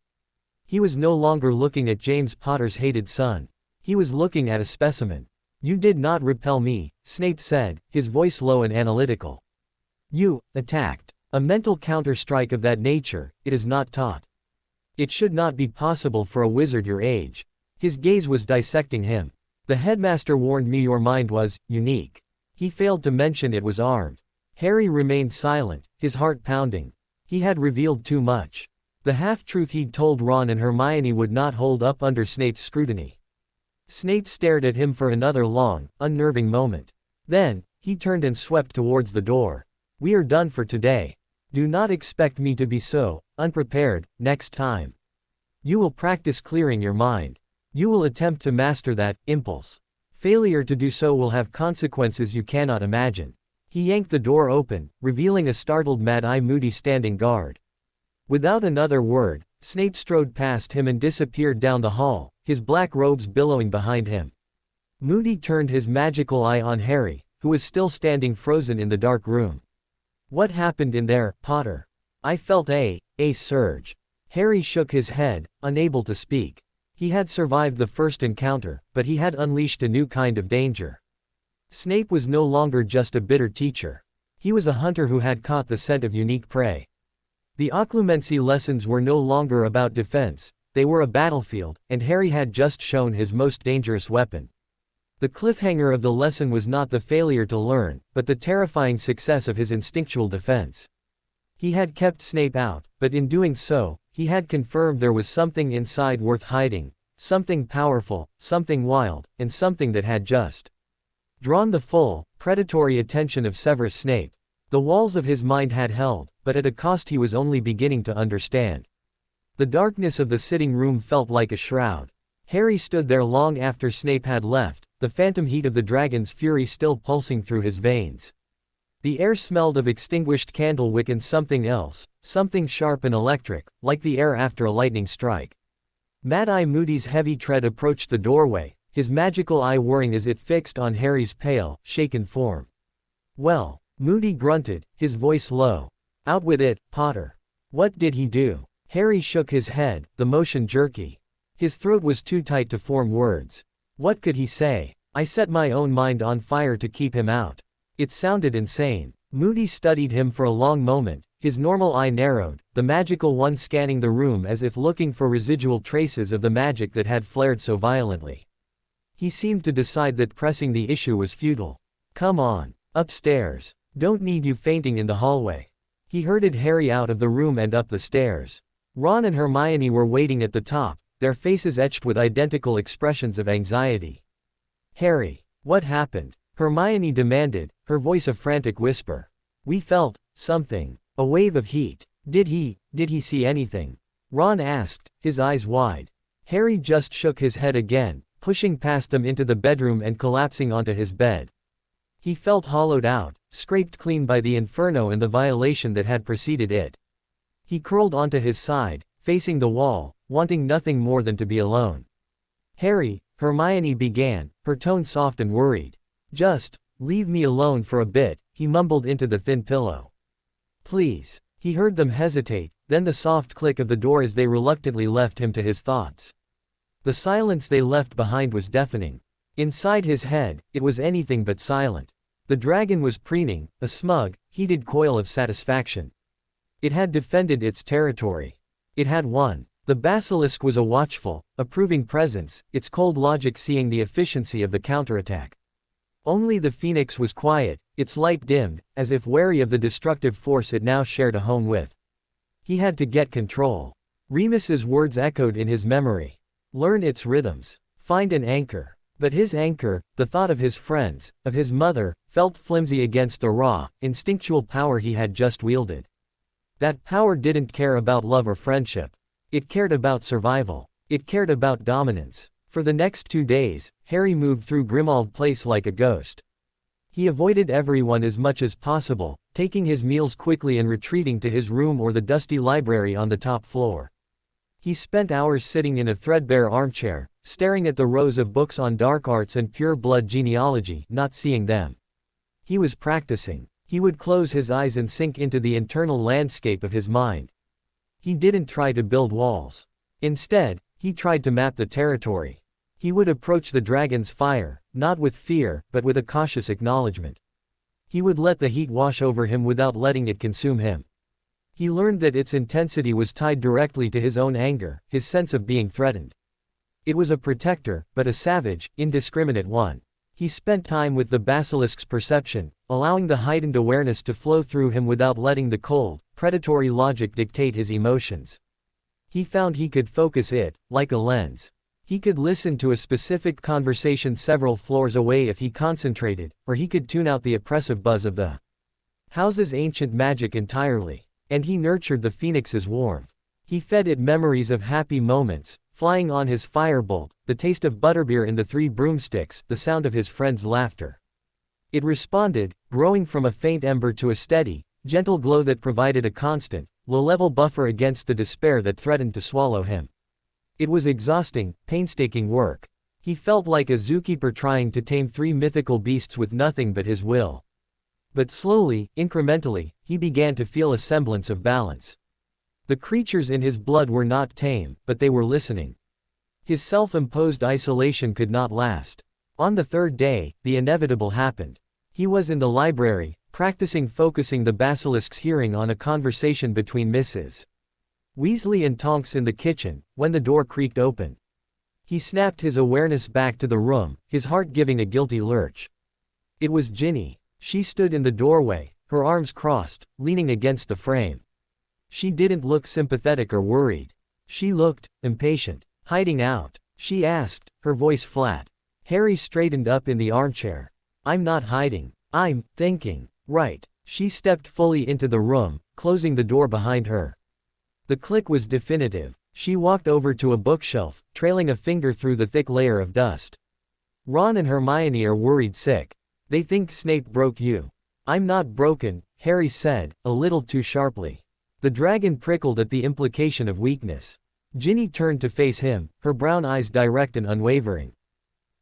He was no longer looking at James Potter's hated son. He was looking at a specimen. "You did not repel me," Snape said, his voice low and analytical. "You attacked. A mental counter-strike of that nature, it is not taught. It should not be possible for a wizard your age." His gaze was dissecting him. "The headmaster warned me your mind was unique. He failed to mention it was armed." Harry remained silent, his heart pounding. He had revealed too much. The half-truth he'd told Ron and Hermione would not hold up under Snape's scrutiny. Snape stared at him for another long, unnerving moment. Then, he turned and swept towards the door. "We are done for today. Do not expect me to be so unprepared next time. You will practice clearing your mind. You will attempt to master that impulse. Failure to do so will have consequences you cannot imagine." He yanked the door open, revealing a startled Mad-Eye Moody standing guard. Without another word, Snape strode past him and disappeared down the hall, his black robes billowing behind him. Moody turned his magical eye on Harry, who was still standing frozen in the dark room. "What happened in there, Potter?" "I felt a surge." Harry shook his head, unable to speak. He had survived the first encounter, but he had unleashed a new kind of danger. Snape was no longer just a bitter teacher. He was a hunter who had caught the scent of unique prey. The Occlumency lessons were no longer about defense, they were a battlefield, and Harry had just shown his most dangerous weapon. The cliffhanger of the lesson was not the failure to learn, but the terrifying success of his instinctual defense. He had kept Snape out, but in doing so, he had confirmed there was something inside worth hiding, something powerful, something wild, and something that had just drawn the full, predatory attention of Severus Snape. The walls of his mind had held, but at a cost he was only beginning to understand. The darkness of the sitting room felt like a shroud. Harry stood there long after Snape had left, the phantom heat of the dragon's fury still pulsing through his veins. The air smelled of extinguished candlewick and something else, something sharp and electric, like the air after a lightning strike. Mad-Eye Moody's heavy tread approached the doorway, his magical eye whirring as it fixed on Harry's pale, shaken form. "Well," Moody grunted, his voice low. "Out with it, Potter." "What did he do?" Harry shook his head, the motion jerky. His throat was too tight to form words. What could he say? "I set my own mind on fire to keep him out." It sounded insane. Moody studied him for a long moment, his normal eye narrowed, the magical one scanning the room as if looking for residual traces of the magic that had flared so violently. He seemed to decide that pressing the issue was futile. "Come on. Upstairs. Don't need you fainting in the hallway." He herded Harry out of the room and up the stairs. Ron and Hermione were waiting at the top, their faces etched with identical expressions of anxiety. "Harry, what happened?" Hermione demanded, her voice a frantic whisper. "We felt something. A wave of heat." Did he see anything?" Ron asked, his eyes wide. Harry just shook his head again, pushing past them into the bedroom and collapsing onto his bed. He felt hollowed out, scraped clean by the inferno and the violation that had preceded it. He curled onto his side, facing the wall, wanting nothing more than to be alone. "Harry," Hermione began, her tone soft and worried. "Just leave me alone for a bit," he mumbled into the thin pillow. "Please." He heard them hesitate, then the soft click of the door as they reluctantly left him to his thoughts. The silence they left behind was deafening. Inside his head, it was anything but silent. The dragon was preening, a smug, heated coil of satisfaction. It had defended its territory. It had won. The basilisk was a watchful, approving presence, its cold logic seeing the efficiency of the counterattack. Only the phoenix was quiet, its light dimmed, as if wary of the destructive force it now shared a home with. He had to get control. Remus's words echoed in his memory. Learn its rhythms. Find an anchor. But his anchor, the thought of his friends, of his mother, felt flimsy against the raw, instinctual power he had just wielded. That power didn't care about love or friendship. It cared about survival. It cared about dominance. For the next 2 days, Harry moved through Grimmauld Place like a ghost. He avoided everyone as much as possible, taking his meals quickly and retreating to his room or the dusty library on the top floor. He spent hours sitting in a threadbare armchair, staring at the rows of books on dark arts and pure blood genealogy, not seeing them. He was practicing. He would close his eyes and sink into the internal landscape of his mind. He didn't try to build walls. Instead, he tried to map the territory. He would approach the dragon's fire, not with fear, but with a cautious acknowledgement. He would let the heat wash over him without letting it consume him. He learned that its intensity was tied directly to his own anger, his sense of being threatened. It was a protector, but a savage, indiscriminate one. He spent time with the basilisk's perception, allowing the heightened awareness to flow through him without letting the cold, predatory logic dictate his emotions. He found he could focus it, like a lens. He could listen to a specific conversation several floors away if he concentrated, or he could tune out the oppressive buzz of the house's ancient magic entirely. And he nurtured the phoenix's warmth. He fed it memories of happy moments, flying on his firebolt, the taste of butterbeer in the 3 broomsticks, the sound of his friends' laughter. It responded, growing from a faint ember to a steady, gentle glow that provided a constant, low-level buffer against the despair that threatened to swallow him. It was exhausting, painstaking work. He felt like a zookeeper trying to tame 3 mythical beasts with nothing but his will. But slowly, incrementally, he began to feel a semblance of balance. The creatures in his blood were not tame, but they were listening. His self-imposed isolation could not last. On the 3rd day, the inevitable happened. He was in the library, focusing the basilisk's hearing on a conversation between Mrs. Weasley and Tonks in the kitchen, when the door creaked open. He snapped his awareness back to the room, his heart giving a guilty lurch. It was Ginny. She stood in the doorway, her arms crossed, leaning against the frame. She didn't look sympathetic or worried. She looked impatient. Hiding out? She asked, her voice flat. Harry straightened up in the armchair. I'm not hiding. I'm thinking. Right. She stepped fully into the room, closing the door behind her. The click was definitive. She walked over to a bookshelf, trailing a finger through the thick layer of dust. Ron and Hermione are worried sick. They think Snape broke you. I'm not broken, Harry said, a little too sharply. The dragon prickled at the implication of weakness. Ginny turned to face him, her brown eyes direct and unwavering.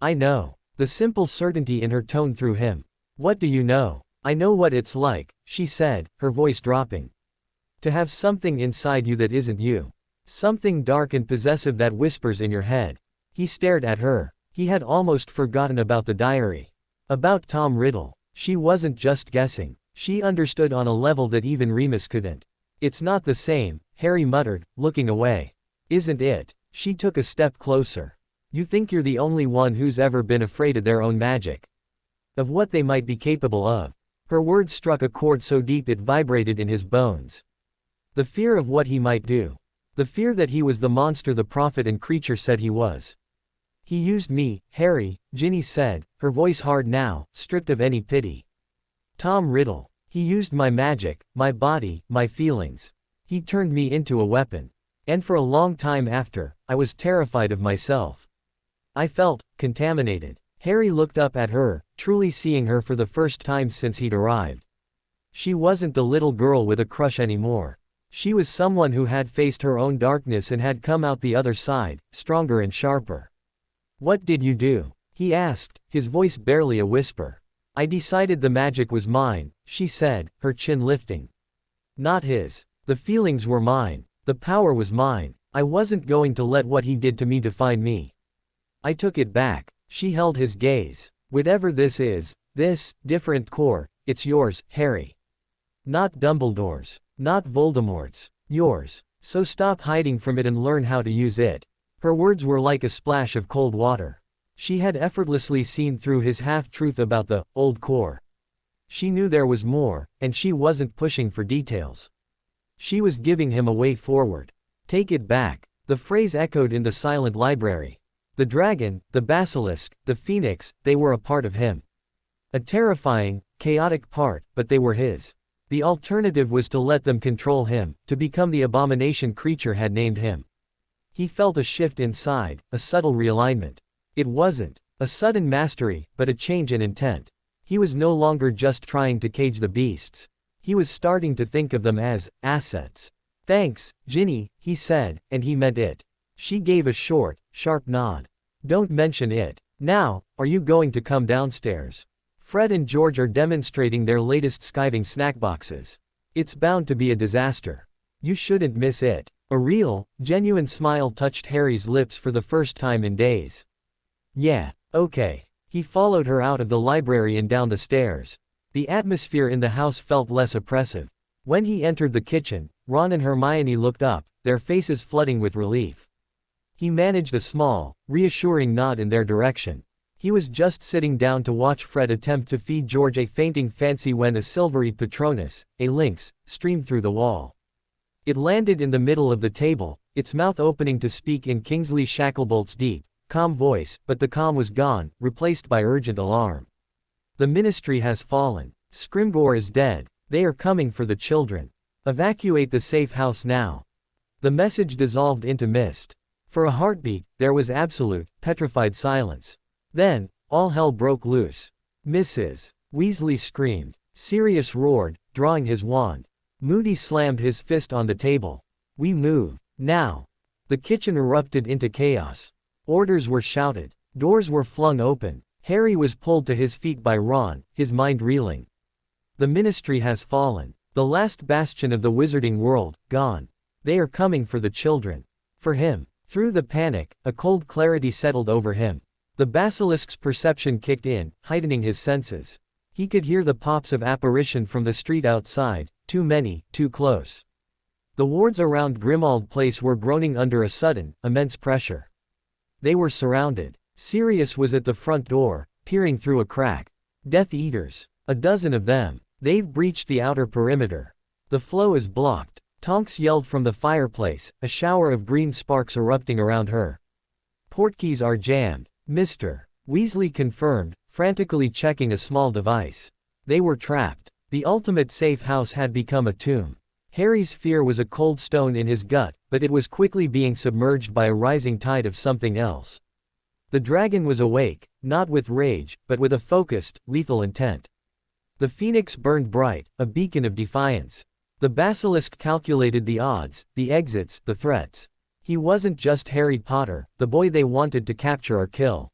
I know. The simple certainty in her tone threw him. What do you know? I know what it's like, she said, her voice dropping. To have something inside you that isn't you. Something dark and possessive that whispers in your head. He stared at her. He had almost forgotten about the diary. About Tom Riddle. She wasn't just guessing. She understood on a level that even Remus couldn't. It's not the same, Harry muttered, looking away. Isn't it? She took a step closer. You think you're the only one who's ever been afraid of their own magic. Of what they might be capable of. Her words struck a chord so deep it vibrated in his bones. The fear of what he might do. The fear that he was the monster the prophet and creature said he was. He used me, Harry, Ginny said, her voice hard now, stripped of any pity. Tom Riddle. He used my magic, my body, my feelings. He turned me into a weapon. And for a long time after, I was terrified of myself. I felt contaminated. Harry looked up at her, truly seeing her for the first time since he'd arrived. She wasn't the little girl with a crush anymore. She was someone who had faced her own darkness and had come out the other side, stronger and sharper. What did you do? He asked, his voice barely a whisper. I decided the magic was mine, she said, her chin lifting. Not his. The feelings were mine. The power was mine. I wasn't going to let what he did to me define me. I took it back. She held his gaze. Whatever this is, this different core, it's yours, Harry. Not Dumbledore's. Not Voldemort's. Yours. So stop hiding from it and learn how to use it. Her words were like a splash of cold water. She had effortlessly seen through his half-truth about the old core. She knew there was more, and she wasn't pushing for details. She was giving him a way forward. Take it back. The phrase echoed in the silent library. The dragon, the basilisk, the phoenix, they were a part of him. A terrifying, chaotic part, but they were his. The alternative was to let them control him, to become the abomination creature had named him. He felt a shift inside, a subtle realignment. It wasn't a sudden mastery, but a change in intent. He was no longer just trying to cage the beasts. He was starting to think of them as assets. "Thanks, Ginny," he said, and he meant it. She gave a short, sharp nod. "Don't mention it. Now, are you going to come downstairs? Fred and George are demonstrating their latest skiving snack boxes. It's bound to be a disaster. You shouldn't miss it." A real, genuine smile touched Harry's lips for the first time in days. "Yeah, okay." He followed her out of the library and down the stairs. The atmosphere in the house felt less oppressive. When he entered the kitchen, Ron and Hermione looked up, their faces flooding with relief. He managed a small, reassuring nod in their direction. He was just sitting down to watch Fred attempt to feed George a fainting fancy when a silvery Patronus, a lynx, streamed through the wall. It landed in the middle of the table, its mouth opening to speak in Kingsley Shacklebolt's deep, calm voice, but the calm was gone, replaced by urgent alarm. "The ministry has fallen. Scrimgeour is dead. They are coming for the children. Evacuate the safe house now." The message dissolved into mist. For a heartbeat, there was absolute, petrified silence. Then, all hell broke loose. "Mrs. Weasley screamed. Sirius roared, drawing his wand. Moody slammed his fist on the table. "We move. Now." The kitchen erupted into chaos. Orders were shouted. Doors were flung open. Harry was pulled to his feet by Ron, his mind reeling. The ministry has fallen. The last bastion of the wizarding world, gone. They are coming for the children. For him. Through the panic, a cold clarity settled over him. The basilisk's perception kicked in, heightening his senses. He could hear the pops of apparition from the street outside, too many, too close. The wards around Grimmauld Place were groaning under a sudden, immense pressure. They were surrounded. Sirius was at the front door, peering through a crack. Death Eaters. A dozen of them. They've breached the outer perimeter. The flow is blocked. Tonks yelled from the fireplace, a shower of green sparks erupting around her. Portkeys are jammed. Mr. Weasley confirmed, frantically checking a small device. They were trapped. The ultimate safe house had become a tomb. Harry's fear was a cold stone in his gut, but it was quickly being submerged by a rising tide of something else. The dragon was awake, not with rage, but with a focused, lethal intent. The phoenix burned bright, a beacon of defiance. The basilisk calculated the odds, the exits, the threats. He wasn't just Harry Potter, the boy they wanted to capture or kill.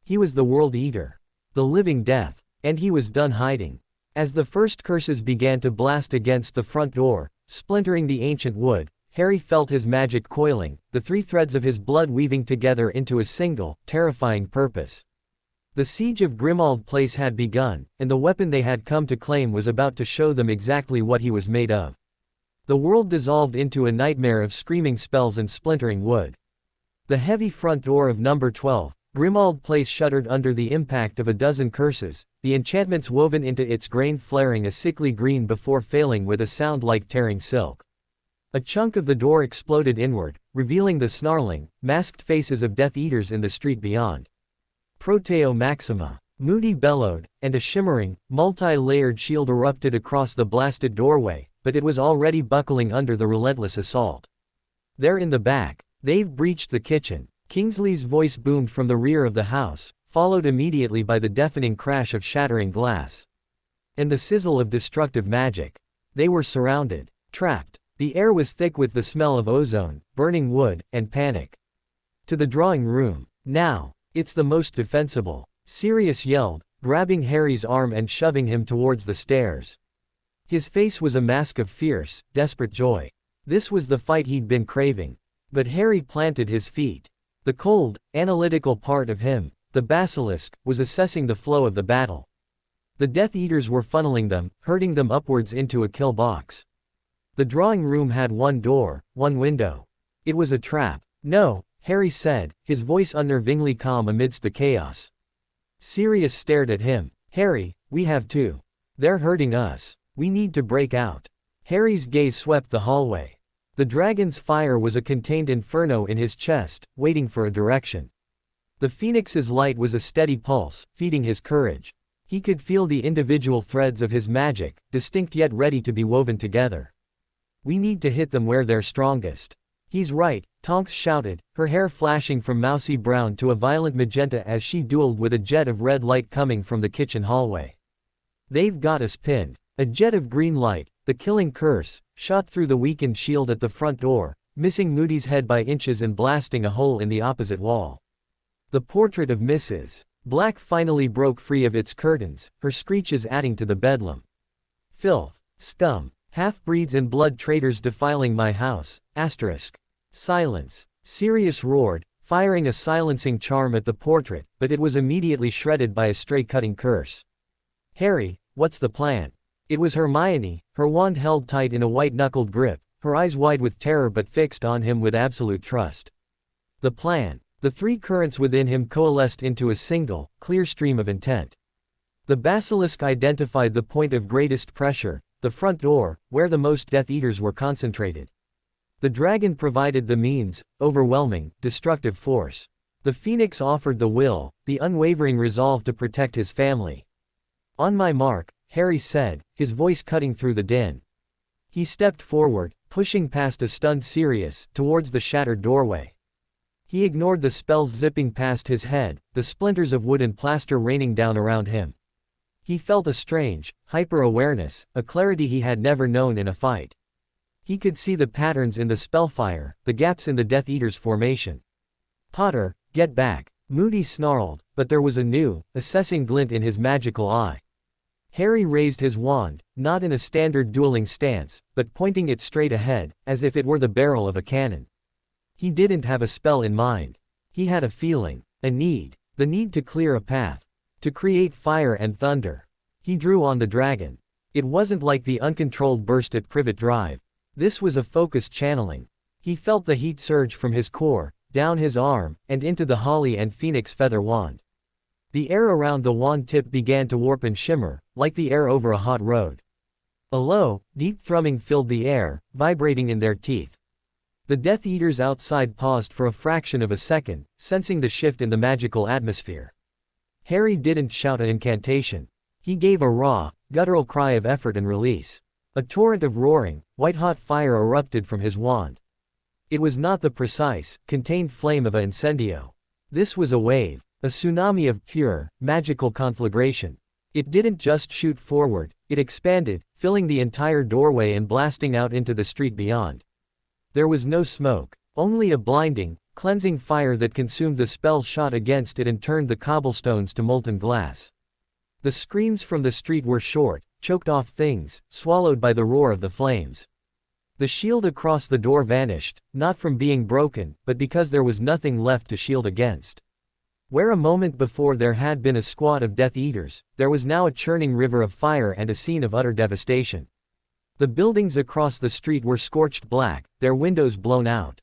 He was the World Eater. The living death. And he was done hiding. As the first curses began to blast against the front door, splintering the ancient wood, Harry felt his magic coiling, the three threads of his blood weaving together into a single, terrifying purpose. The siege of Grimmauld Place had begun, and the weapon they had come to claim was about to show them exactly what he was made of. The world dissolved into a nightmare of screaming spells and splintering wood. The heavy front door of number 12, Grimmauld Place shuddered under the impact of a dozen curses, the enchantments woven into its grain flaring a sickly green before failing with a sound like tearing silk. A chunk of the door exploded inward, revealing the snarling, masked faces of Death Eaters in the street beyond. Proteo Maxima. Moody bellowed, and a shimmering, multi-layered shield erupted across the blasted doorway, but it was already buckling under the relentless assault. "They're in the back. They've breached the kitchen." Kingsley's voice boomed from the rear of the house, followed immediately by the deafening crash of shattering glass. And the sizzle of destructive magic. They were surrounded. Trapped. The air was thick with the smell of ozone, burning wood, and panic. "To the drawing room. Now. It's the most defensible," Sirius yelled, grabbing Harry's arm and shoving him towards the stairs. His face was a mask of fierce, desperate joy. This was the fight he'd been craving. But Harry planted his feet. The cold, analytical part of him, the basilisk, was assessing the flow of the battle. The Death Eaters were funneling them, herding them upwards into a kill box. The drawing room had one door, one window. It was a trap. "No," Harry said, his voice unnervingly calm amidst the chaos. Sirius stared at him. "Harry, we have to. They're hurting us. We need to break out." Harry's gaze swept the hallway. The dragon's fire was a contained inferno in his chest, waiting for a direction. The phoenix's light was a steady pulse, feeding his courage. He could feel the individual threads of his magic, distinct yet ready to be woven together. We need to hit them where they're strongest. He's right, Tonks shouted, her hair flashing from mousy brown to a violent magenta as she dueled with a jet of red light coming from the kitchen hallway. They've got us pinned. A jet of green light, the killing curse, shot through the weakened shield at the front door, missing Moody's head by inches and blasting a hole in the opposite wall. The portrait of Mrs. Black finally broke free of its curtains, her screeches adding to the bedlam. Filth, scum, half-breeds and blood traitors defiling my house, asterisk. Silence. Sirius roared, firing a silencing charm at the portrait, but it was immediately shredded by a stray cutting curse. Harry, what's the plan? It was Hermione, her wand held tight in a white-knuckled grip, her eyes wide with terror but fixed on him with absolute trust. The plan. The three currents within him coalesced into a single, clear stream of intent. The basilisk identified the point of greatest pressure, the front door, where the most Death Eaters were concentrated. The dragon provided the means, overwhelming, destructive force. The phoenix offered the will, the unwavering resolve to protect his family. On my mark, Harry said, his voice cutting through the din. He stepped forward, pushing past a stunned Sirius, towards the shattered doorway. He ignored the spells zipping past his head, the splinters of wood and plaster raining down around him. He felt a strange, hyper-awareness, a clarity he had never known in a fight. He could see the patterns in the spellfire, the gaps in the Death Eater's formation. Potter, get back, Moody snarled, but there was a new, assessing glint in his magical eye. Harry raised his wand, not in a standard dueling stance, but pointing it straight ahead, as if it were the barrel of a cannon. He didn't have a spell in mind. He had a feeling, a need, the need to clear a path, to create fire and thunder. He drew on the dragon. It wasn't like the uncontrolled burst at Privet Drive. This was a focused channeling. He felt the heat surge from his core, down his arm, and into the holly and phoenix feather wand. The air around the wand tip began to warp and shimmer, like the air over a hot road. A low, deep thrumming filled the air, vibrating in their teeth. The Death Eaters outside paused for a fraction of a second, sensing the shift in the magical atmosphere. Harry didn't shout an incantation. He gave a raw, guttural cry of effort and release. A torrent of roaring, white-hot fire erupted from his wand. It was not the precise, contained flame of an incendio. This was a wave, a tsunami of pure, magical conflagration. It didn't just shoot forward, it expanded, filling the entire doorway and blasting out into the street beyond. There was no smoke, only a blinding, cleansing fire that consumed the spells shot against it and turned the cobblestones to molten glass. The screams from the street were short, choked off things, swallowed by the roar of the flames. The shield across the door vanished, not from being broken, but because there was nothing left to shield against. Where a moment before there had been a squad of Death Eaters, there was now a churning river of fire and a scene of utter devastation. The buildings across the street were scorched black, their windows blown out.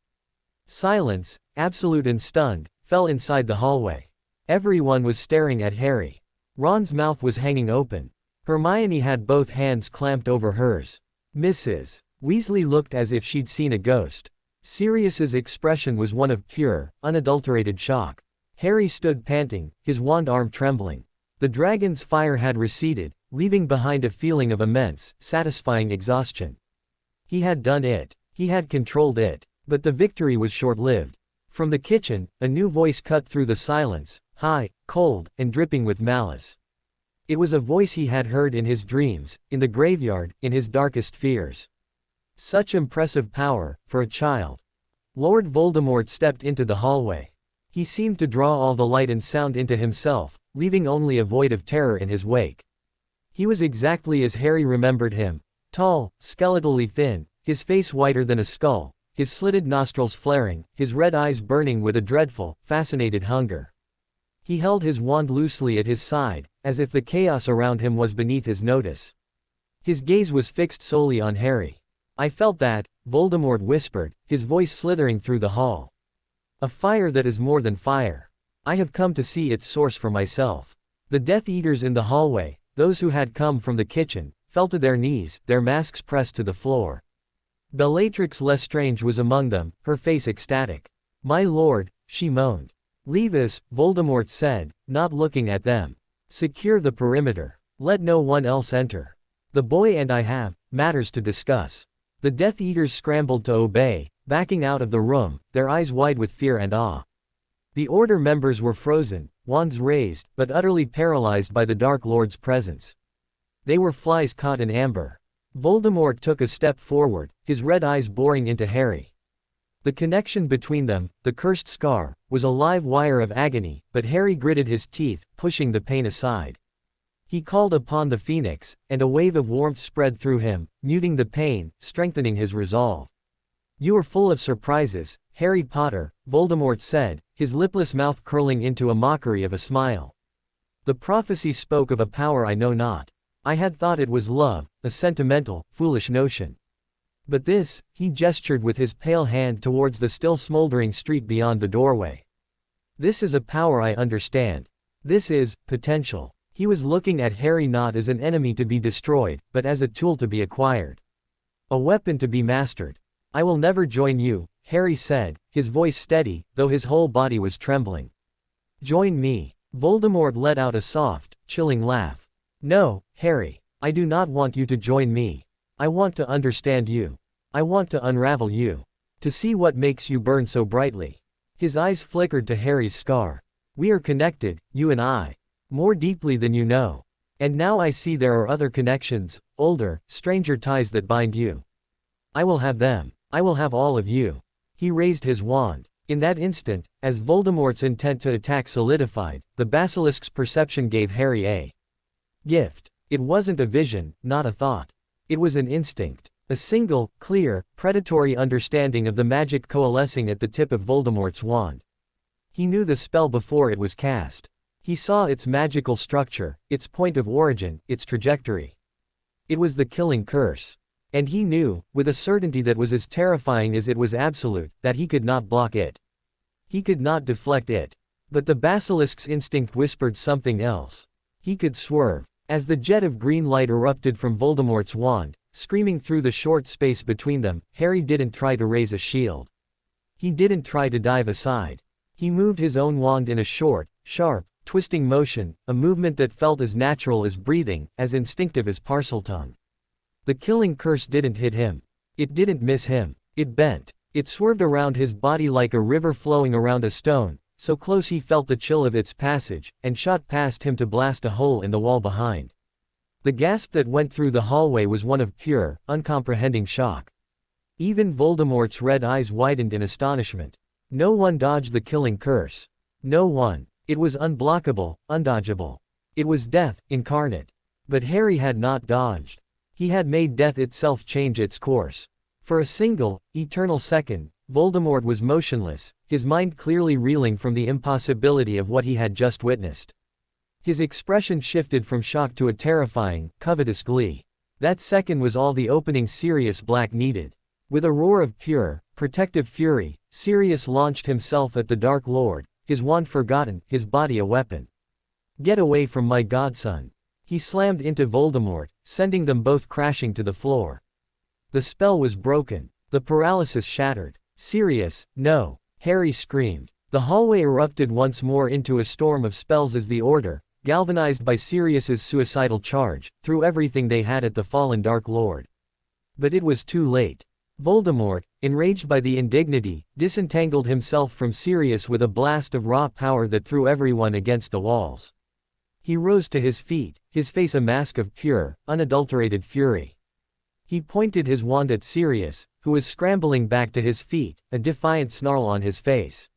Silence, absolute and stunned, fell inside the hallway. Everyone was staring at Harry. Ron's mouth was hanging open. Hermione had both hands clamped over hers. Mrs. Weasley looked as if she'd seen a ghost. Sirius's expression was one of pure, unadulterated shock. Harry stood panting, his wand arm trembling. The dragon's fire had receded, leaving behind a feeling of immense, satisfying exhaustion. He had done it. He had controlled it. But the victory was short-lived. From the kitchen, a new voice cut through the silence, high, cold, and dripping with malice. It was a voice he had heard in his dreams, in the graveyard, in his darkest fears. Such impressive power, for a child. Lord Voldemort stepped into the hallway. He seemed to draw all the light and sound into himself, leaving only a void of terror in his wake. He was exactly as Harry remembered him, tall, skeletally thin, his face whiter than a skull, his slitted nostrils flaring, his red eyes burning with a dreadful, fascinated hunger. He held his wand loosely at his side, as if the chaos around him was beneath his notice. His gaze was fixed solely on Harry. I felt that, Voldemort whispered, his voice slithering through the hall. A fire that is more than fire. I have come to see its source for myself. The Death Eaters in the hallway, those who had come from the kitchen, fell to their knees, their masks pressed to the floor. Bellatrix Lestrange was among them, her face ecstatic. My lord, she moaned. Leave us, Voldemort said, not looking at them. Secure the perimeter. Let no one else enter. The boy and I have matters to discuss. The Death Eaters scrambled to obey, backing out of the room, their eyes wide with fear and awe. The Order members were frozen, wands raised, but utterly paralyzed by the Dark Lord's presence. They were flies caught in amber. Voldemort took a step forward, his red eyes boring into Harry. The connection between them, the cursed scar, was a live wire of agony, but Harry gritted his teeth, pushing the pain aside. He called upon the Phoenix, and a wave of warmth spread through him, muting the pain, strengthening his resolve. You are full of surprises, Harry Potter, Voldemort said, his lipless mouth curling into a mockery of a smile. The prophecy spoke of a power I know not. I had thought it was love, a sentimental, foolish notion. But this, he gestured with his pale hand towards the still smoldering street beyond the doorway. This is a power I understand. This is potential. He was looking at Harry not as an enemy to be destroyed, but as a tool to be acquired. A weapon to be mastered. I will never join you, Harry said, his voice steady, though his whole body was trembling. Join me. Voldemort let out a soft, chilling laugh. No, Harry. I do not want you to join me. I want to understand you. I want to unravel you. To see what makes you burn so brightly. His eyes flickered to Harry's scar. We are connected, you and I. More deeply than you know. And now I see there are other connections, older, stranger ties that bind you. I will have them. I will have all of you. He raised his wand. In that instant, as Voldemort's intent to attack solidified, the basilisk's perception gave Harry a gift. It wasn't a vision, not a thought. It was an instinct. A single, clear, predatory understanding of the magic coalescing at the tip of Voldemort's wand. He knew the spell before it was cast. He saw its magical structure, its point of origin, its trajectory. It was the killing curse. And he knew, with a certainty that was as terrifying as it was absolute, that he could not block it. He could not deflect it. But the basilisk's instinct whispered something else. He could swerve. As the jet of green light erupted from Voldemort's wand, screaming through the short space between them, Harry didn't try to raise a shield. He didn't try to dive aside. He moved his own wand in a short, sharp, twisting motion, a movement that felt as natural as breathing, as instinctive as Parseltongue. The killing curse didn't hit him. It didn't miss him. It bent. It swerved around his body like a river flowing around a stone, so close he felt the chill of its passage, and shot past him to blast a hole in the wall behind. The gasp that went through the hallway was one of pure, uncomprehending shock. Even Voldemort's red eyes widened in astonishment. No one dodged the killing curse. No one. It was unblockable, undodgeable. It was death, incarnate. But Harry had not dodged. He had made death itself change its course. For a single, eternal second, Voldemort was motionless, his mind clearly reeling from the impossibility of what he had just witnessed. His expression shifted from shock to a terrifying, covetous glee. That second was all the opening Sirius Black needed. With a roar of pure, protective fury, Sirius launched himself at the Dark Lord, his wand forgotten, his body a weapon. Get away from my godson. He slammed into Voldemort, sending them both crashing to the floor. The spell was broken. The paralysis shattered. Sirius, no! Harry screamed. The hallway erupted once more into a storm of spells as the Order, galvanized by Sirius's suicidal charge, threw everything they had at the fallen Dark Lord. But it was too late. Voldemort, enraged by the indignity, disentangled himself from Sirius with a blast of raw power that threw everyone against the walls. He rose to his feet, his face a mask of pure, unadulterated fury. He pointed his wand at Sirius, who was scrambling back to his feet, a defiant snarl on his face.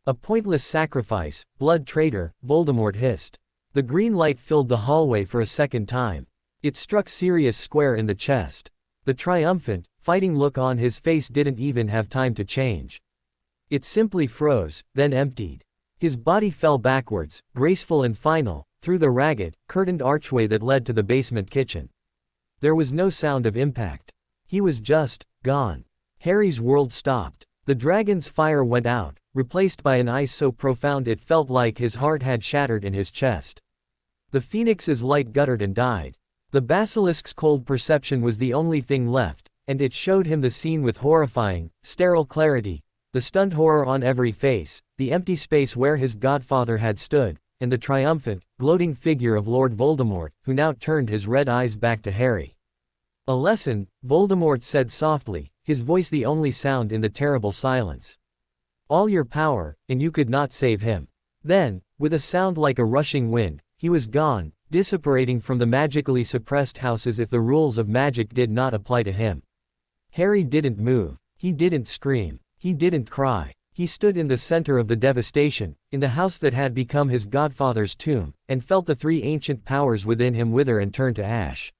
A pointless sacrifice, blood traitor, Voldemort hissed. The green light filled the hallway for a second time. It struck Sirius square in the chest. The triumphant, fighting look on his face didn't even have time to change. It simply froze, then emptied. His body fell backwards, graceful and final, through the ragged, curtained archway that led to the basement kitchen. There was no sound of impact. He was just gone. Harry's world stopped. The dragon's fire went out, replaced by an ice so profound it felt like his heart had shattered in his chest. The phoenix's light guttered and died. The basilisk's cold perception was the only thing left, and it showed him the scene with horrifying, sterile clarity. The stunned horror on every face, the empty space where his godfather had stood, and the triumphant, gloating figure of Lord Voldemort, who now turned his red eyes back to Harry. "A lesson," Voldemort said softly, his voice the only sound in the terrible silence. "All your power, and you could not save him." Then, with a sound like a rushing wind, he was gone, dissipating from the magically suppressed house as if the rules of magic did not apply to him. Harry didn't move. He didn't scream. He didn't cry. He stood in the center of the devastation, in the house that had become his godfather's tomb, and felt the three ancient powers within him wither and turn to ash.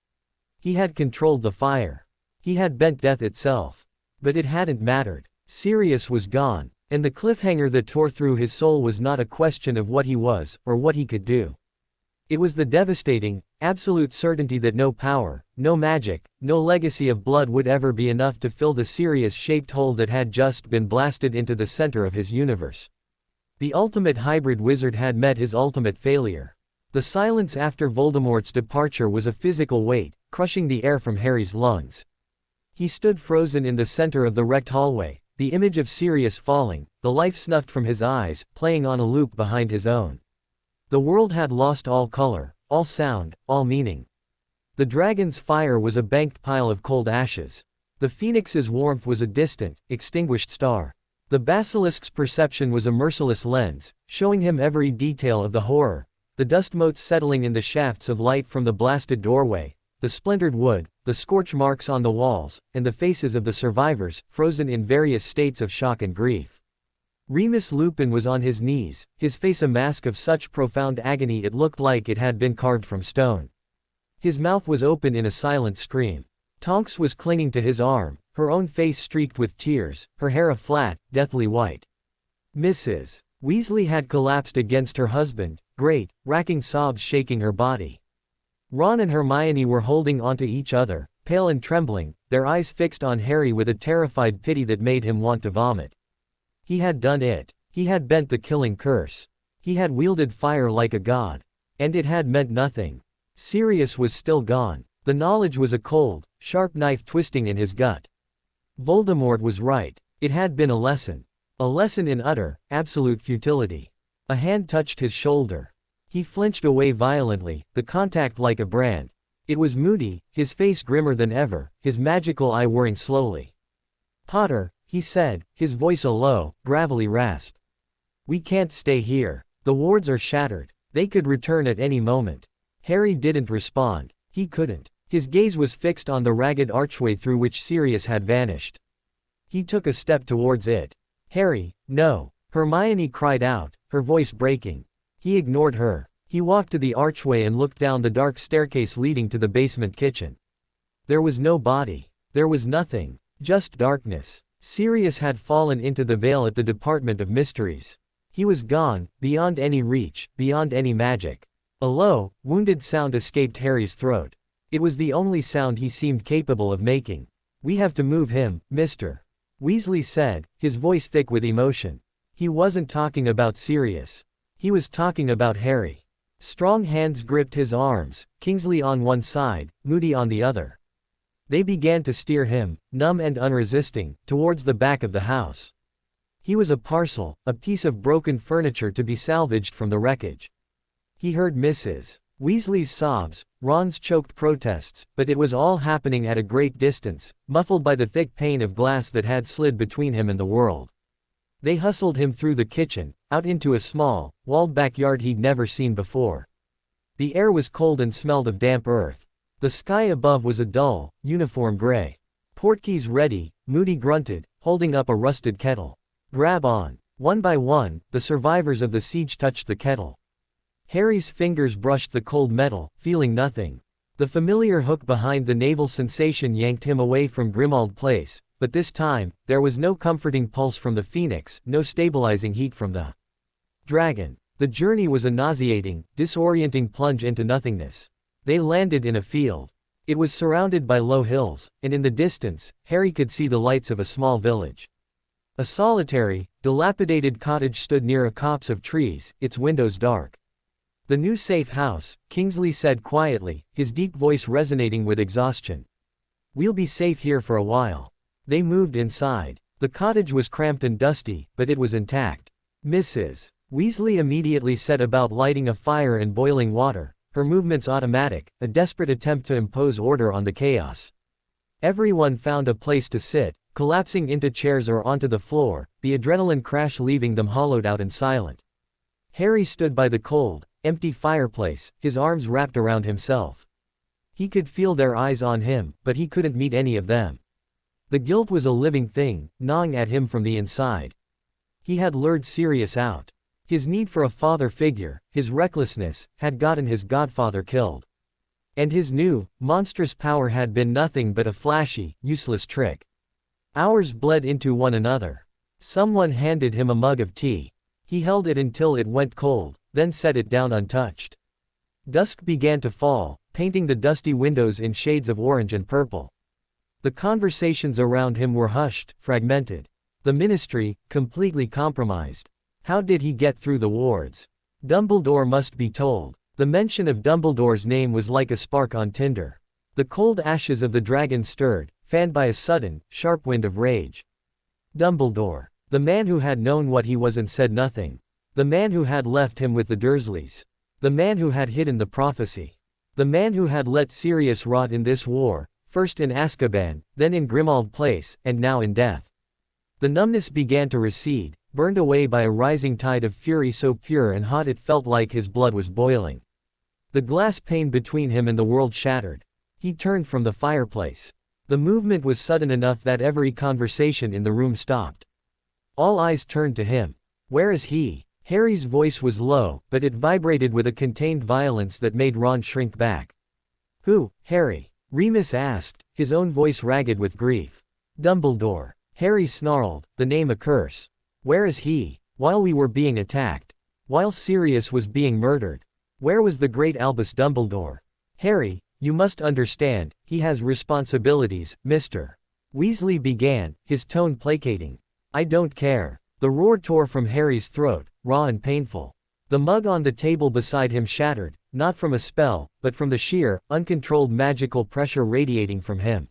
He had controlled the fire. He had bent death itself. But it hadn't mattered. Sirius was gone, and the cliffhanger that tore through his soul was not a question of what he was, or what he could do. It was the devastating, absolute certainty that no power, no magic, no legacy of blood would ever be enough to fill the Sirius-shaped hole that had just been blasted into the center of his universe. The ultimate hybrid wizard had met his ultimate failure. The silence after Voldemort's departure was a physical weight, crushing the air from Harry's lungs. He stood frozen in the center of the wrecked hallway, the image of Sirius falling, the life snuffed from his eyes, playing on a loop behind his own. The world had lost all color, all sound, all meaning. The dragon's fire was a banked pile of cold ashes. The phoenix's warmth was a distant, extinguished star. The basilisk's perception was a merciless lens, showing him every detail of the horror, the dust motes settling in the shafts of light from the blasted doorway, the splintered wood, the scorch marks on the walls, and the faces of the survivors, frozen in various states of shock and grief. Remus Lupin was on his knees, his face a mask of such profound agony it looked like it had been carved from stone. His mouth was open in a silent scream. Tonks was clinging to his arm, her own face streaked with tears, her hair a flat, deathly white. Mrs. Weasley had collapsed against her husband, great, racking sobs shaking her body. Ron and Hermione were holding onto each other, pale and trembling, their eyes fixed on Harry with a terrified pity that made him want to vomit. He had done it. He had bent the killing curse. He had wielded fire like a god. And it had meant nothing. Sirius was still gone. The knowledge was a cold, sharp knife twisting in his gut. Voldemort was right. It had been a lesson. A lesson in utter, absolute futility. A hand touched his shoulder. He flinched away violently, the contact like a brand. It was Moody, his face grimmer than ever, his magical eye whirring slowly. "Potter," he said, his voice a low, gravelly rasp. "We can't stay here. The wards are shattered. They could return at any moment." Harry didn't respond. He couldn't. His gaze was fixed on the ragged archway through which Sirius had vanished. He took a step towards it. "Harry, no!" Hermione cried out, her voice breaking. He ignored her. He walked to the archway and looked down the dark staircase leading to the basement kitchen. There was no body. There was nothing. Just darkness. Sirius had fallen into the veil at the Department of Mysteries. He was gone, beyond any reach, beyond any magic. A low, wounded sound escaped Harry's throat. It was the only sound he seemed capable of making. "We have to move him, Mr. Weasley said, his voice thick with emotion. He wasn't talking about Sirius. He was talking about Harry. Strong hands gripped his arms, Kingsley on one side, Moody on the other. They began to steer him, numb and unresisting, towards the back of the house. He was a parcel, a piece of broken furniture to be salvaged from the wreckage. He heard Mrs. Weasley's sobs, Ron's choked protests, but it was all happening at a great distance, muffled by the thick pane of glass that had slid between him and the world. They hustled him through the kitchen, out into a small, walled backyard he'd never seen before. The air was cold and smelled of damp earth. The sky above was a dull, uniform gray. "Portkeys ready," Moody grunted, holding up a rusted kettle. "Grab on." One by one, the survivors of the siege touched the kettle. Harry's fingers brushed the cold metal, feeling nothing. The familiar hook behind the navel sensation yanked him away from Grimmauld Place, but this time, there was no comforting pulse from the phoenix, no stabilizing heat from the dragon. The journey was a nauseating, disorienting plunge into nothingness. They landed in a field. It was surrounded by low hills, and in the distance, Harry could see the lights of a small village. A solitary, dilapidated cottage stood near a copse of trees, its windows dark. "The new safe house," Kingsley said quietly, his deep voice resonating with exhaustion. "We'll be safe here for a while." They moved inside. The cottage was cramped and dusty, but it was intact. Mrs. Weasley immediately set about lighting a fire and boiling water, her movements automatic, a desperate attempt to impose order on the chaos. Everyone found a place to sit, collapsing into chairs or onto the floor, the adrenaline crash leaving them hollowed out and silent. Harry stood by the cold, empty fireplace, his arms wrapped around himself. He could feel their eyes on him, but he couldn't meet any of them. The guilt was a living thing, gnawing at him from the inside. He had lured Sirius out. His need for a father figure, his recklessness, had gotten his godfather killed. And his new, monstrous power had been nothing but a flashy, useless trick. Hours bled into one another. Someone handed him a mug of tea. He held it until it went cold, then set it down untouched. Dusk began to fall, painting the dusty windows in shades of orange and purple. The conversations around him were hushed, fragmented. The Ministry, completely compromised. How did he get through the wards? Dumbledore must be told. The mention of Dumbledore's name was like a spark on tinder. The cold ashes of the dragon stirred, fanned by a sudden, sharp wind of rage. Dumbledore. The man who had known what he was and said nothing. The man who had left him with the Dursleys. The man who had hidden the prophecy. The man who had let Sirius rot in this war, first in Azkaban, then in Grimmauld Place, and now in death. The numbness began to recede, burned away by a rising tide of fury so pure and hot it felt like his blood was boiling. The glass pane between him and the world shattered. He turned from the fireplace. The movement was sudden enough that every conversation in the room stopped. All eyes turned to him. Where is he? Harry's voice was low, but it vibrated with a contained violence that made Ron shrink back. Who, Harry? Remus asked, his own voice ragged with grief. Dumbledore. Harry snarled, the name a curse. Where is he? While we were being attacked. While Sirius was being murdered. Where was the great Albus Dumbledore? Harry, you must understand, he has responsibilities, Mr. Weasley began, his tone placating. I don't care. The roar tore from Harry's throat, raw and painful. The mug on the table beside him shattered, not from a spell, but from the sheer, uncontrolled magical pressure radiating from him.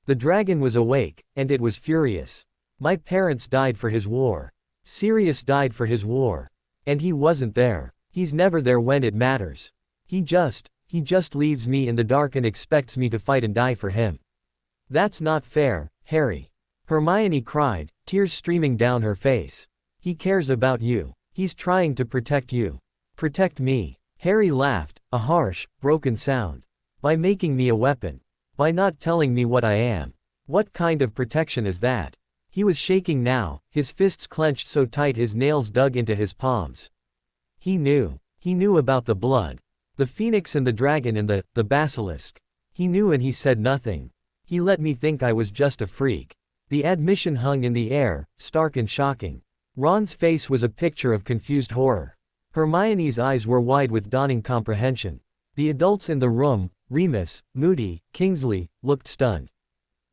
The dragon was awake, and it was furious. My parents died for his war. Sirius died for his war. And he wasn't there. He's never there when it matters. He just leaves me in the dark and expects me to fight and die for him. That's not fair, Harry. Hermione cried, tears streaming down her face. He cares about you. He's trying to protect you. Protect me. Harry laughed, a harsh, broken sound. By making me a weapon. By not telling me what I am. What kind of protection is that? He was shaking now, his fists clenched so tight his nails dug into his palms. He knew. He knew about the blood. The phoenix and the dragon and the basilisk. He knew and he said nothing. He let me think I was just a freak. The admission hung in the air, stark and shocking. Ron's face was a picture of confused horror. Hermione's eyes were wide with dawning comprehension. The adults in the room, Remus, Moody, Kingsley, looked stunned.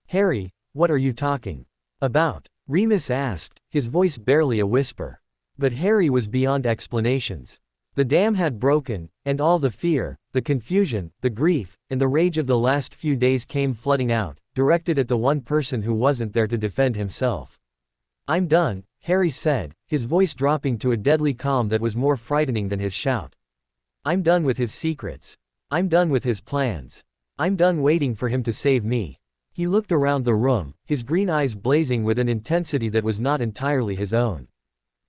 Harry, what are you talking about? Remus asked, his voice barely a whisper. But Harry was beyond explanations. The dam had broken, and all the fear, the confusion, the grief, and the rage of the last few days came flooding out, directed at the one person who wasn't there to defend himself. I'm done, Harry said, his voice dropping to a deadly calm that was more frightening than his shout. I'm done with his secrets. I'm done with his plans. I'm done waiting for him to save me. He looked around the room, his green eyes blazing with an intensity that was not entirely his own.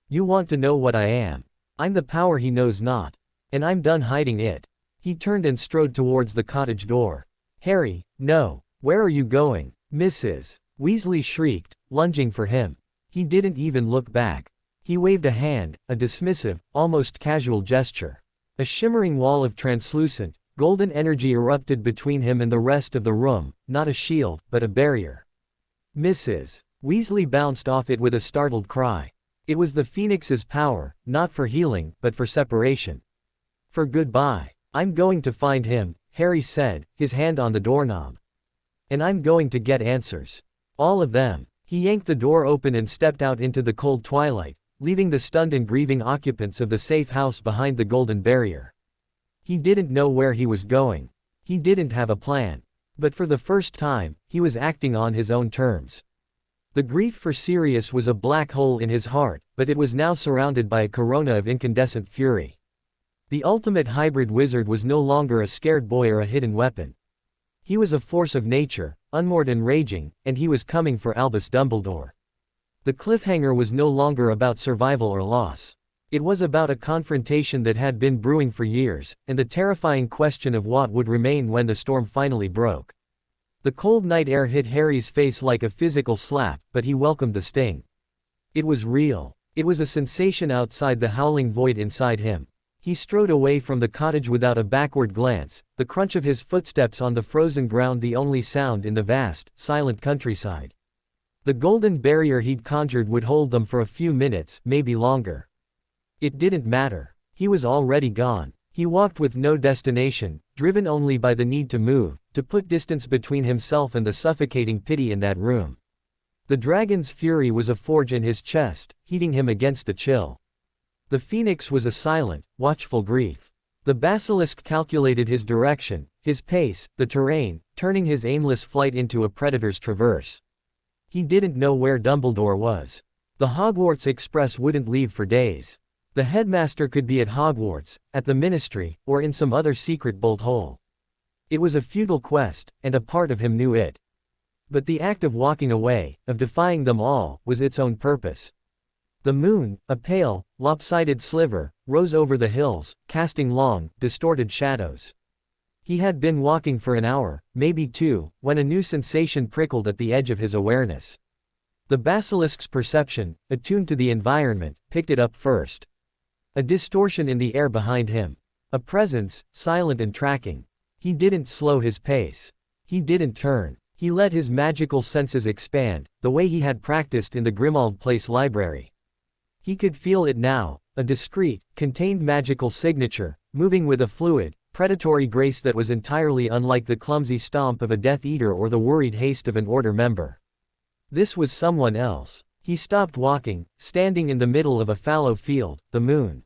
You want to know what I am? I'm the power he knows not. And I'm done hiding it. He turned and strode towards the cottage door. Harry, no. Where are you going? Mrs. Weasley shrieked, lunging for him. He didn't even look back. He waved a hand, a dismissive, almost casual gesture. A shimmering wall of translucent, golden energy erupted between him and the rest of the room, not a shield, but a barrier. Mrs. Weasley bounced off it with a startled cry. It was the Phoenix's power, not for healing, but for separation. For goodbye. I'm going to find him, Harry said, his hand on the doorknob. And I'm going to get answers. All of them. He yanked the door open and stepped out into the cold twilight, leaving the stunned and grieving occupants of the safe house behind the golden barrier. He didn't know where he was going. He didn't have a plan. But for the first time, he was acting on his own terms. The grief for Sirius was a black hole in his heart, but it was now surrounded by a corona of incandescent fury. The ultimate hybrid wizard was no longer a scared boy or a hidden weapon. He was a force of nature, unmoored and raging, and he was coming for Albus Dumbledore. The cliffhanger was no longer about survival or loss. It was about a confrontation that had been brewing for years, and the terrifying question of what would remain when the storm finally broke. The cold night air hit Harry's face like a physical slap, but he welcomed the sting. It was real. It was a sensation outside the howling void inside him. He strode away from the cottage without a backward glance, the crunch of his footsteps on the frozen ground the only sound in the vast, silent countryside. The golden barrier he'd conjured would hold them for a few minutes, maybe longer. It didn't matter. He was already gone. He walked with no destination, driven only by the need to move, to put distance between himself and the suffocating pity in that room. The dragon's fury was a forge in his chest, heating him against the chill. The phoenix was a silent, watchful grief. The basilisk calculated his direction, his pace, the terrain, turning his aimless flight into a predator's traverse. He didn't know where Dumbledore was. The Hogwarts Express wouldn't leave for days. The headmaster could be at Hogwarts, at the ministry, or in some other secret bolt hole. It was a futile quest, and a part of him knew it. But the act of walking away, of defying them all, was its own purpose. The moon, a pale, lopsided sliver, rose over the hills, casting long, distorted shadows. He had been walking for an hour, maybe two, when a new sensation prickled at the edge of his awareness. The basilisk's perception, attuned to the environment, picked it up first. A distortion in the air behind him. A presence, silent and tracking. He didn't slow his pace. He didn't turn. He let his magical senses expand, the way he had practiced in the Grimmauld Place library. He could feel it now, a discreet, contained magical signature, moving with a fluid, predatory grace that was entirely unlike the clumsy stomp of a Death Eater or the worried haste of an Order member. This was someone else. He stopped walking, standing in the middle of a fallow field, the moon.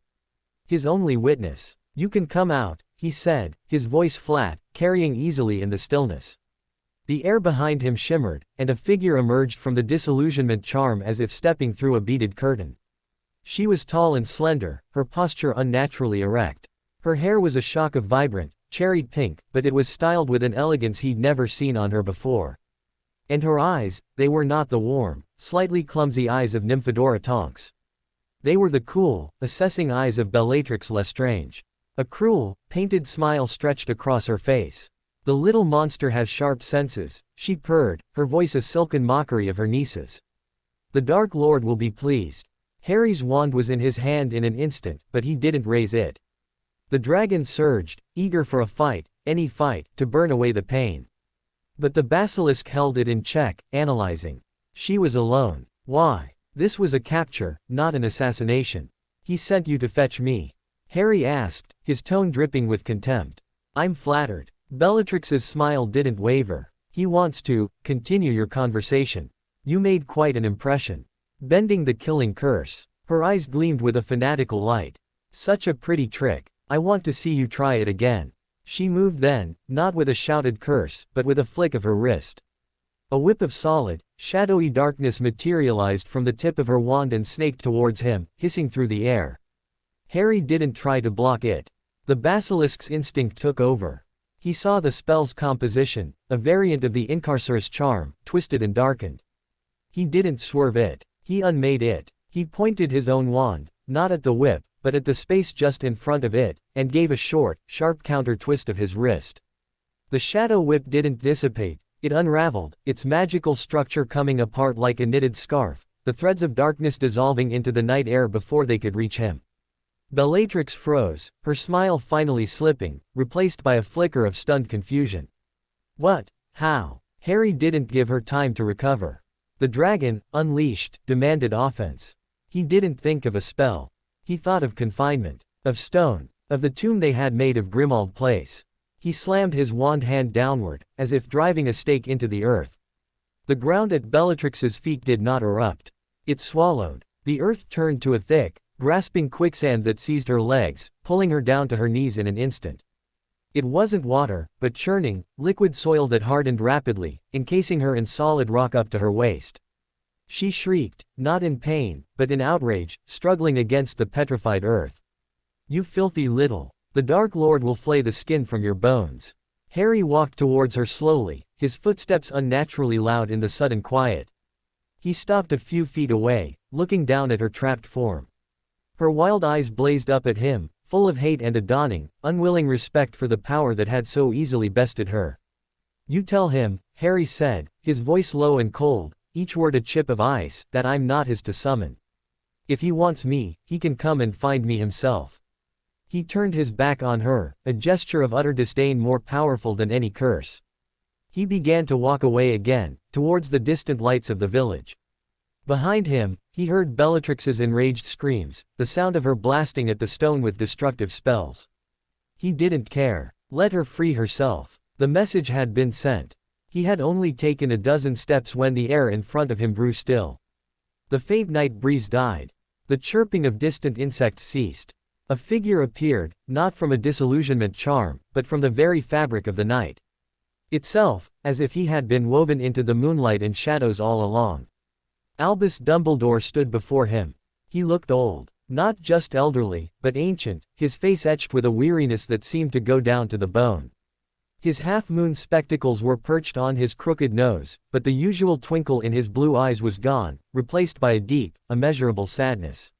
His only witness. "You can come out," he said, his voice flat, carrying easily in the stillness. The air behind him shimmered, and a figure emerged from the disillusionment charm as if stepping through a beaded curtain. She was tall and slender, her posture unnaturally erect. Her hair was a shock of vibrant, cherried pink, but it was styled with an elegance he'd never seen on her before. And her eyes, they were not the warm, slightly clumsy eyes of Nymphadora Tonks. They were the cool, assessing eyes of Bellatrix Lestrange. A cruel, painted smile stretched across her face. "The little monster has sharp senses," she purred, her voice a silken mockery of her niece's. "The Dark Lord will be pleased." Harry's wand was in his hand in an instant, but he didn't raise it. The dragon surged, eager for a fight, any fight, to burn away the pain. But the basilisk held it in check, analyzing. She was alone. Why? This was a capture, not an assassination. "He sent you to fetch me?" Harry asked, his tone dripping with contempt. "I'm flattered." Bellatrix's smile didn't waver. "He wants to continue your conversation. You made quite an impression. Bending the killing curse." Her eyes gleamed with a fanatical light. "Such a pretty trick. I want to see you try it again." She moved then, not with a shouted curse, but with a flick of her wrist. A whip of solid, shadowy darkness materialized from the tip of her wand and snaked towards him, hissing through the air. Harry didn't try to block it. The basilisk's instinct took over. He saw the spell's composition, a variant of the Incarcerous charm, twisted and darkened. He didn't swerve it. He unmade it. He pointed his own wand, not at the whip, but at the space just in front of it, and gave a short, sharp counter-twist of his wrist. The shadow whip didn't dissipate, it unraveled, its magical structure coming apart like a knitted scarf, the threads of darkness dissolving into the night air before they could reach him. Bellatrix froze, her smile finally slipping, replaced by a flicker of stunned confusion. "What? How?" Harry didn't give her time to recover. The dragon, unleashed, demanded offense. He didn't think of a spell. He thought of confinement, of stone, of the tomb they had made of Grimmauld Place. He slammed his wand hand downward, as if driving a stake into the earth. The ground at Bellatrix's feet did not erupt. It swallowed. The earth turned to a thick, grasping quicksand that seized her legs, pulling her down to her knees in an instant. It wasn't water, but churning, liquid soil that hardened rapidly, encasing her in solid rock up to her waist. She shrieked, not in pain, but in outrage, struggling against the petrified earth. You filthy little. The Dark Lord will flay the skin from your bones. Harry walked towards her slowly, his footsteps unnaturally loud in the sudden quiet. He stopped a few feet away, looking down at her trapped form. Her wild eyes blazed up at him, full of hate and a dawning, unwilling respect for the power that had so easily bested her. You tell him, Harry said, his voice low and cold, each word a chip of ice, that I'm not his to summon. If he wants me, he can come and find me himself. He turned his back on her, a gesture of utter disdain more powerful than any curse. He began to walk away again, towards the distant lights of the village. Behind him, he heard Bellatrix's enraged screams, the sound of her blasting at the stone with destructive spells. He didn't care. Let her free herself. The message had been sent. He had only taken a dozen steps when the air in front of him grew still. The faint night breeze died. The chirping of distant insects ceased. A figure appeared, not from a disillusionment charm, but from the very fabric of the night itself, as if he had been woven into the moonlight and shadows all along. Albus Dumbledore stood before him. He looked old. Not just elderly, but ancient, his face etched with a weariness that seemed to go down to the bone. His half-moon spectacles were perched on his crooked nose, but the usual twinkle in his blue eyes was gone, replaced by a deep, immeasurable sadness.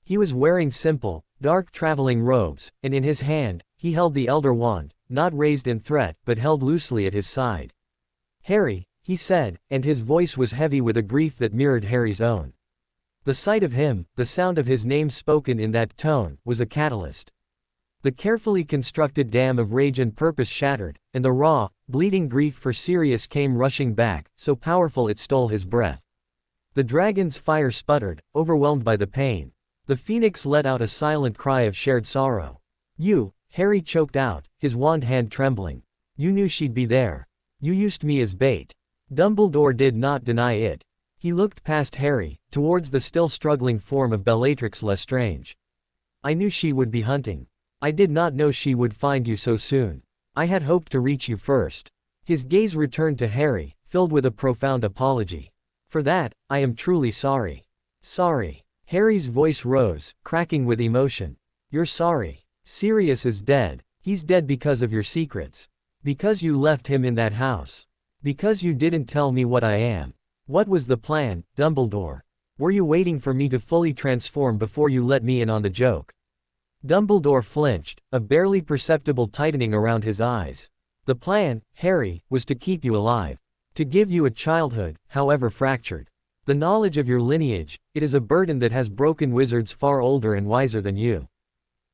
He was wearing simple, dark traveling robes, and in his hand, he held the Elder Wand, not raised in threat, but held loosely at his side. Harry, he said, and his voice was heavy with a grief that mirrored Harry's own. The sight of him, the sound of his name spoken in that tone, was a catalyst. The carefully constructed dam of rage and purpose shattered, and the raw, bleeding grief for Sirius came rushing back, so powerful it stole his breath. The dragon's fire sputtered, overwhelmed by the pain. The phoenix let out a silent cry of shared sorrow. You, Harry choked out, his wand hand trembling. You knew she'd be there. You used me as bait. Dumbledore did not deny it. He looked past Harry, towards the still struggling form of Bellatrix Lestrange. I knew she would be hunting. I did not know she would find you so soon. I had hoped to reach you first. His gaze returned to Harry, filled with a profound apology. For that, I am truly sorry. Sorry. Harry's voice rose, cracking with emotion. You're sorry. Sirius is dead. He's dead because of your secrets. Because you left him in that house. Because you didn't tell me what I am. What was the plan, Dumbledore? Were you waiting for me to fully transform before you let me in on the joke? Dumbledore flinched, a barely perceptible tightening around his eyes. The plan, Harry, was to keep you alive. To give you a childhood, however fractured. The knowledge of your lineage, it is a burden that has broken wizards far older and wiser than you.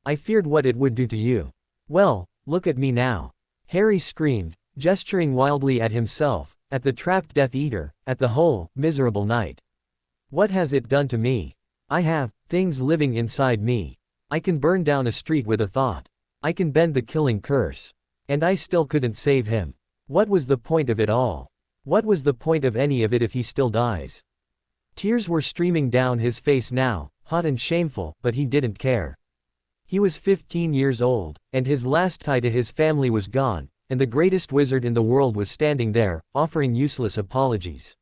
I feared what it would do to you. Well, look at me now. Harry screamed, gesturing wildly at himself, at the trapped Death Eater, at the whole, miserable night. What has it done to me? I have things living inside me. I can burn down a street with a thought. I can bend the killing curse. And I still couldn't save him. What was the point of it all? What was the point of any of it if he still dies? Tears were streaming down his face now, hot and shameful, but he didn't care. He was 15 years old, and his last tie to his family was gone, and the greatest wizard in the world was standing there, offering useless apologies.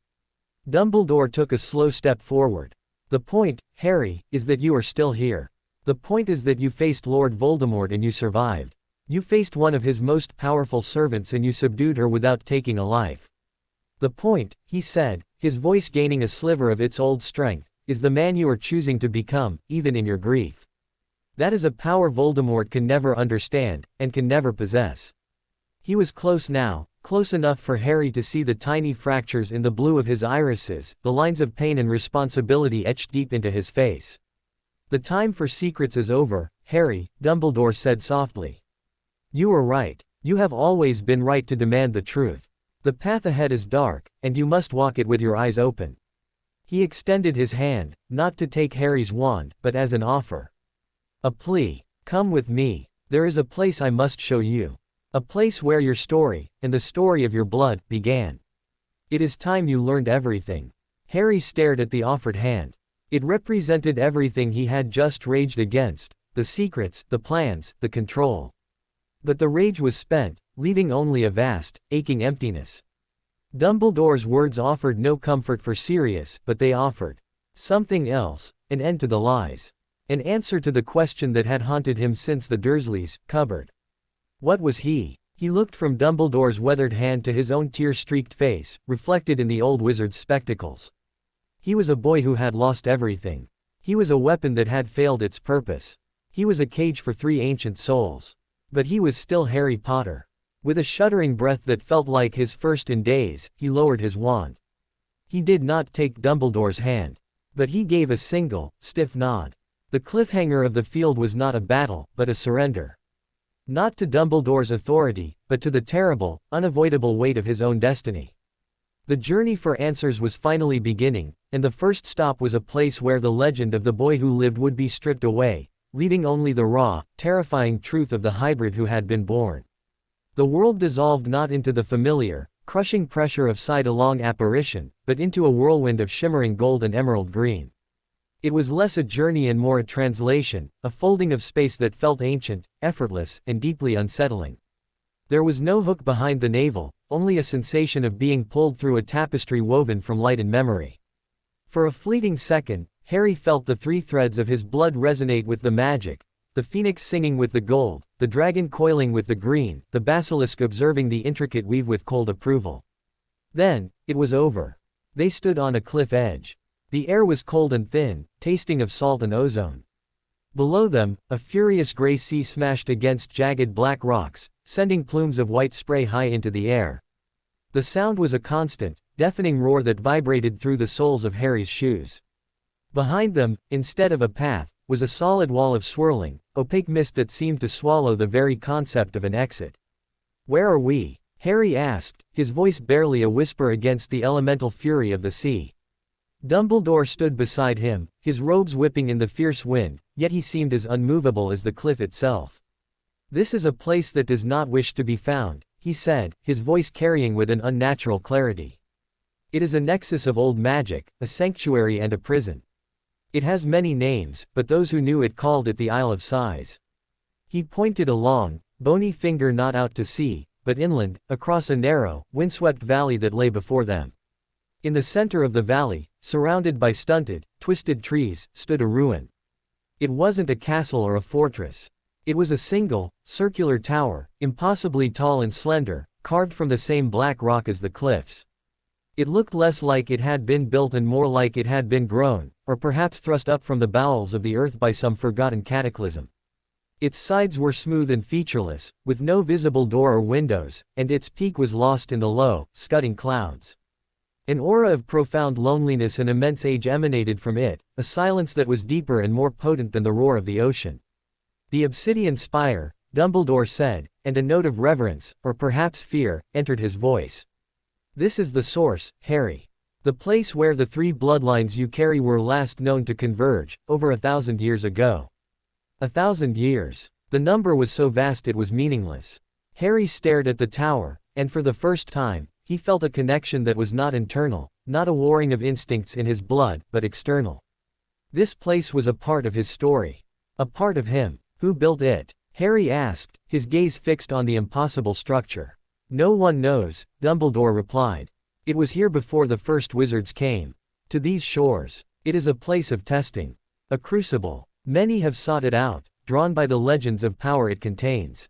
Dumbledore took a slow step forward. The point, Harry, is that you are still here. The point is that you faced Lord Voldemort and you survived. You faced one of his most powerful servants and you subdued her without taking a life. The point, he said, his voice gaining a sliver of its old strength, is the man you are choosing to become, even in your grief. That is a power Voldemort can never understand, and can never possess. He was close now, close enough for Harry to see the tiny fractures in the blue of his irises, the lines of pain and responsibility etched deep into his face. The time for secrets is over, Harry, Dumbledore said softly. You were right. You have always been right to demand the truth. The path ahead is dark, and you must walk it with your eyes open. He extended his hand, not to take Harry's wand, but as an offer. A plea. Come with me. There is a place I must show you. A place where your story, and the story of your blood, began. It is time you learned everything. Harry stared at the offered hand. It represented everything he had just raged against, the secrets, the plans, the control. But the rage was spent, leaving only a vast, aching emptiness. Dumbledore's words offered no comfort for Sirius, but they offered something else, an end to the lies. An answer to the question that had haunted him since the Dursleys' cupboard. What was he? He looked from Dumbledore's weathered hand to his own tear-streaked face, reflected in the old wizard's spectacles. He was a boy who had lost everything. He was a weapon that had failed its purpose. He was a cage for 3 ancient souls. But he was still Harry Potter. With a shuddering breath that felt like his first in days, he lowered his wand. He did not take Dumbledore's hand. But he gave a single, stiff nod. The cliffhanger of the field was not a battle, but a surrender. Not to Dumbledore's authority, but to the terrible, unavoidable weight of his own destiny. The journey for answers was finally beginning, and the first stop was a place where the legend of the boy who lived would be stripped away, leaving only the raw, terrifying truth of the hybrid who had been born. The world dissolved not into the familiar, crushing pressure of sidelong apparition, but into a whirlwind of shimmering gold and emerald green. It was less a journey and more a translation, a folding of space that felt ancient, effortless, and deeply unsettling. There was no hook behind the navel, only a sensation of being pulled through a tapestry woven from light and memory. For a fleeting second, Harry felt the 3 threads of his blood resonate with the magic, the phoenix singing with the gold, the dragon coiling with the green, the basilisk observing the intricate weave with cold approval. Then, it was over. They stood on a cliff edge. The air was cold and thin, tasting of salt and ozone. Below them, a furious gray sea smashed against jagged black rocks, sending plumes of white spray high into the air. The sound was a constant, deafening roar that vibrated through the soles of Harry's shoes. Behind them, instead of a path, was a solid wall of swirling, opaque mist that seemed to swallow the very concept of an exit. "Where are we?" Harry asked, his voice barely a whisper against the elemental fury of the sea. Dumbledore stood beside him, his robes whipping in the fierce wind, yet he seemed as unmovable as the cliff itself. "This is a place that does not wish to be found," he said, his voice carrying with an unnatural clarity. "It is a nexus of old magic, a sanctuary and a prison. It has many names, but those who knew it called it the Isle of Sighs." He pointed a long, bony finger not out to sea, but inland, across a narrow, windswept valley that lay before them. In the center of the valley, surrounded by stunted, twisted trees, stood a ruin. It wasn't a castle or a fortress. It was a single, circular tower, impossibly tall and slender, carved from the same black rock as the cliffs. It looked less like it had been built and more like it had been grown, or perhaps thrust up from the bowels of the earth by some forgotten cataclysm. Its sides were smooth and featureless, with no visible door or windows, and its peak was lost in the low, scudding clouds. An aura of profound loneliness and immense age emanated from it, a silence that was deeper and more potent than the roar of the ocean. "The obsidian spire," Dumbledore said, and a note of reverence, or perhaps fear, entered his voice. "This is the source, Harry. The place where the 3 bloodlines you carry were last known to converge, over 1,000 years ago." 1,000 years. The number was so vast it was meaningless. Harry stared at the tower, and for the first time, he felt a connection that was not internal, not a warring of instincts in his blood, but external. This place was a part of his story. A part of him. Who built it? Harry asked, his gaze fixed on the impossible structure. "No one knows," Dumbledore replied. "It was here before the first wizards came. To these shores. It is a place of testing. A crucible. Many have sought it out, drawn by the legends of power it contains.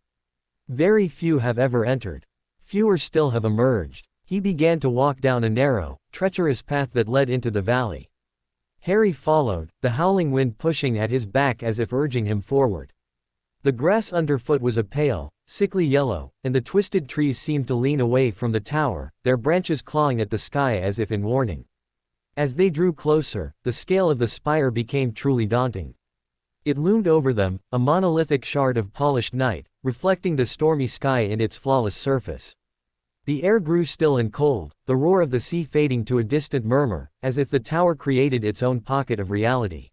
Very few have ever entered. Fewer still have emerged." He began to walk down a narrow, treacherous path that led into the valley. Harry followed, the howling wind pushing at his back as if urging him forward. The grass underfoot was a pale, sickly yellow, and the twisted trees seemed to lean away from the tower, their branches clawing at the sky as if in warning. As they drew closer, the scale of the spire became truly daunting. It loomed over them, a monolithic shard of polished night, reflecting the stormy sky in its flawless surface. The air grew still and cold, the roar of the sea fading to a distant murmur, as if the tower created its own pocket of reality.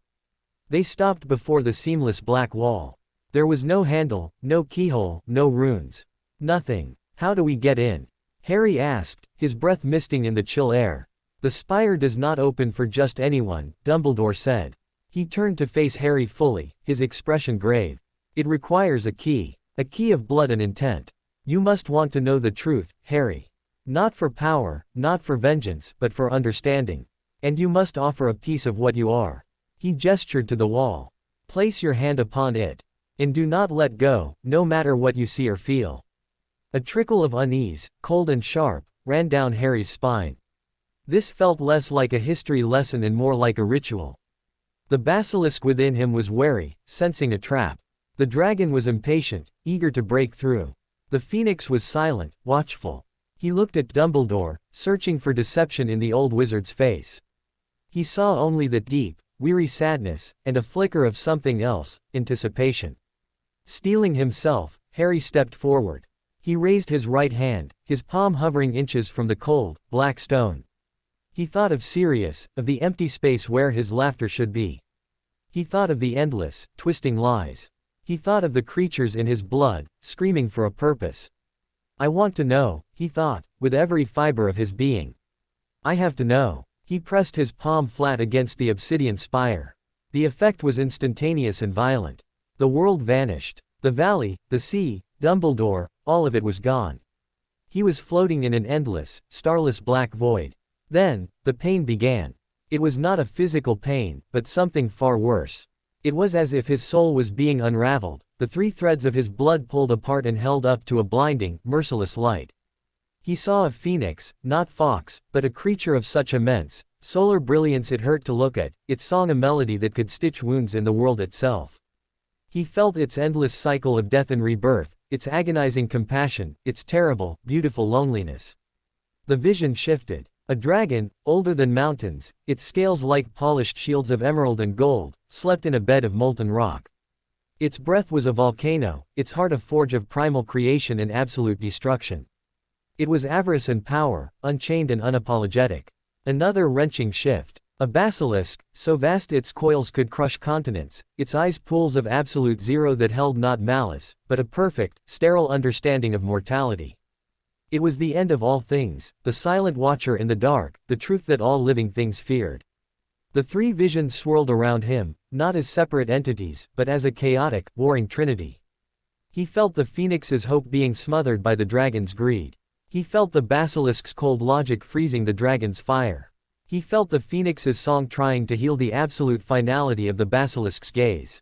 They stopped before the seamless black wall. There was no handle, no keyhole, no runes. Nothing. "How do we get in?" Harry asked, his breath misting in the chill air. "The spire does not open for just anyone," Dumbledore said. He turned to face Harry fully, his expression grave. "It requires a key of blood and intent. You must want to know the truth, Harry." Not for power, not for vengeance, but for understanding. And you must offer a piece of what you are. He gestured to the wall. Place your hand upon it. And do not let go, no matter what you see or feel. A trickle of unease, cold and sharp, ran down Harry's spine. This felt less like a history lesson and more like a ritual. The basilisk within him was wary, sensing a trap. The dragon was impatient, eager to break through. The phoenix was silent, watchful. He looked at Dumbledore, searching for deception in the old wizard's face. He saw only the deep, weary sadness, and a flicker of something else, anticipation. Steeling himself, Harry stepped forward. He raised his right hand, his palm hovering inches from the cold, black stone. He thought of Sirius, of the empty space where his laughter should be. He thought of the endless, twisting lies. He thought of the creatures in his blood, screaming for a purpose. I want to know, he thought, with every fiber of his being. I have to know. He pressed his palm flat against the obsidian spire. The effect was instantaneous and violent. The world vanished. The valley, the sea, Dumbledore, all of it was gone. He was floating in an endless, starless black void. Then, the pain began. It was not a physical pain, but something far worse. It was as if his soul was being unraveled, the three threads of his blood pulled apart and held up to a blinding, merciless light. He saw a phoenix, not Fox, but a creature of such immense, solar brilliance it hurt to look at, its song a melody that could stitch wounds in the world itself. He felt its endless cycle of death and rebirth, its agonizing compassion, its terrible, beautiful loneliness. The vision shifted. A dragon, older than mountains, its scales like polished shields of emerald and gold, slept in a bed of molten rock. Its breath was a volcano, its heart a forge of primal creation and absolute destruction. It was avarice and power, unchained and unapologetic. Another wrenching shift. A basilisk, so vast its coils could crush continents, its eyes pools of absolute zero that held not malice, but a perfect, sterile understanding of mortality. It was the end of all things, the silent watcher in the dark, the truth that all living things feared. The three visions swirled around him, not as separate entities, but as a chaotic, warring trinity. He felt the phoenix's hope being smothered by the dragon's greed. He felt the basilisk's cold logic freezing the dragon's fire. He felt the phoenix's song trying to heal the absolute finality of the basilisk's gaze.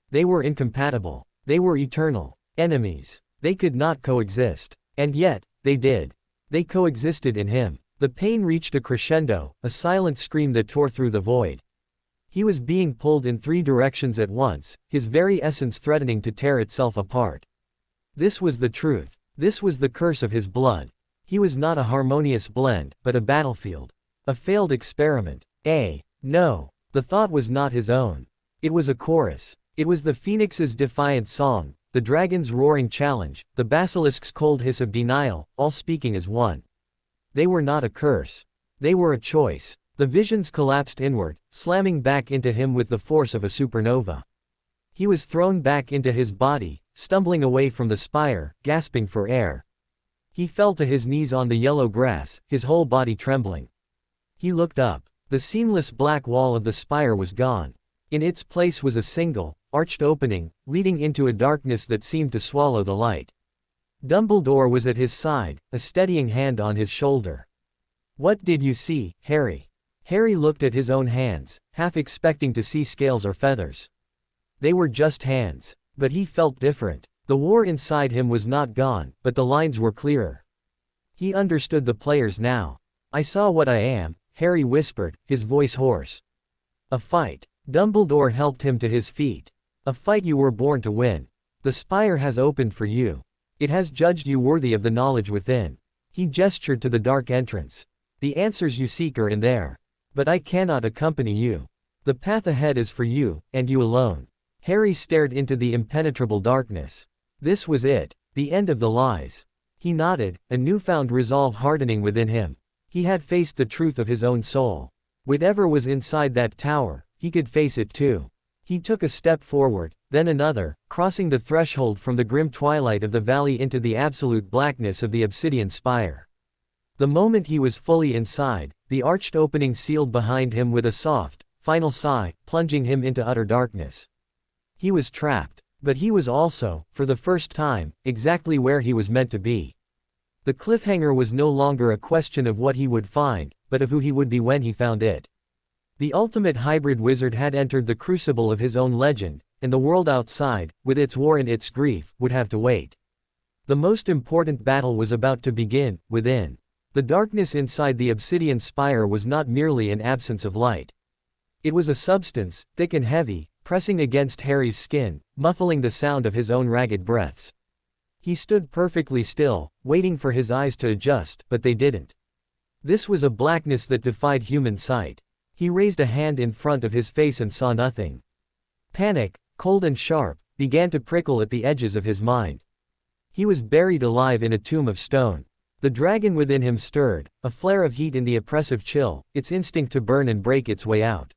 They were incompatible. They were eternal. Enemies. They could not coexist. And yet, they did. They coexisted in him. The pain reached a crescendo, a silent scream that tore through the void. He was being pulled in three directions at once, his very essence threatening to tear itself apart. This was the truth. This was the curse of his blood. He was not a harmonious blend, but a battlefield. A failed experiment. No. The thought was not his own. It was a chorus. It was the phoenix's defiant song, the dragon's roaring challenge, the basilisk's cold hiss of denial, all speaking as one. They were not a curse. They were a choice. The visions collapsed inward, slamming back into him with the force of a supernova. He was thrown back into his body, stumbling away from the spire, gasping for air. He fell to his knees on the yellow grass, his whole body trembling. He looked up. The seamless black wall of the spire was gone. In its place was a single, arched opening, leading into a darkness that seemed to swallow the light. Dumbledore was at his side, a steadying hand on his shoulder. What did you see, Harry? Harry looked at his own hands, half expecting to see scales or feathers. They were just hands. But he felt different. The war inside him was not gone, but the lines were clearer. He understood the players now. I saw what I am, Harry whispered, his voice hoarse. A fight. Dumbledore helped him to his feet. A fight you were born to win. The spire has opened for you. It has judged you worthy of the knowledge within. He gestured to the dark entrance. The answers you seek are in there. But I cannot accompany you. The path ahead is for you, and you alone. Harry stared into the impenetrable darkness. This was it, the end of the lies. He nodded, a newfound resolve hardening within him. He had faced the truth of his own soul. Whatever was inside that tower, he could face it too. He took a step forward, then another, crossing the threshold from the grim twilight of the valley into the absolute blackness of the obsidian spire. The moment he was fully inside, the arched opening sealed behind him with a soft, final sigh, plunging him into utter darkness. He was trapped, but he was also, for the first time, exactly where he was meant to be. The cliffhanger was no longer a question of what he would find, but of who he would be when he found it. The ultimate hybrid wizard had entered the crucible of his own legend, and the world outside, with its war and its grief, would have to wait. The most important battle was about to begin, within. The darkness inside the obsidian spire was not merely an absence of light. It was a substance, thick and heavy, pressing against Harry's skin, muffling the sound of his own ragged breaths. He stood perfectly still, waiting for his eyes to adjust, but they didn't. This was a blackness that defied human sight. He raised a hand in front of his face and saw nothing. Panic, cold and sharp, began to prickle at the edges of his mind. He was buried alive in a tomb of stone. The dragon within him stirred, a flare of heat in the oppressive chill, its instinct to burn and break its way out.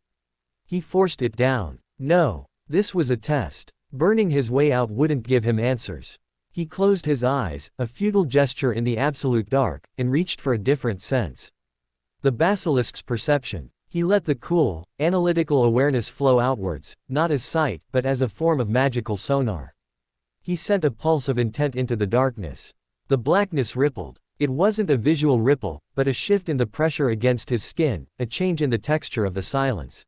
He forced it down. No. This was a test. Burning his way out wouldn't give him answers. He closed his eyes, a futile gesture in the absolute dark, and reached for a different sense. The basilisk's perception. He let the cool, analytical awareness flow outwards, not as sight, but as a form of magical sonar. He sent a pulse of intent into the darkness. The blackness rippled. It wasn't a visual ripple, but a shift in the pressure against his skin, a change in the texture of the silence.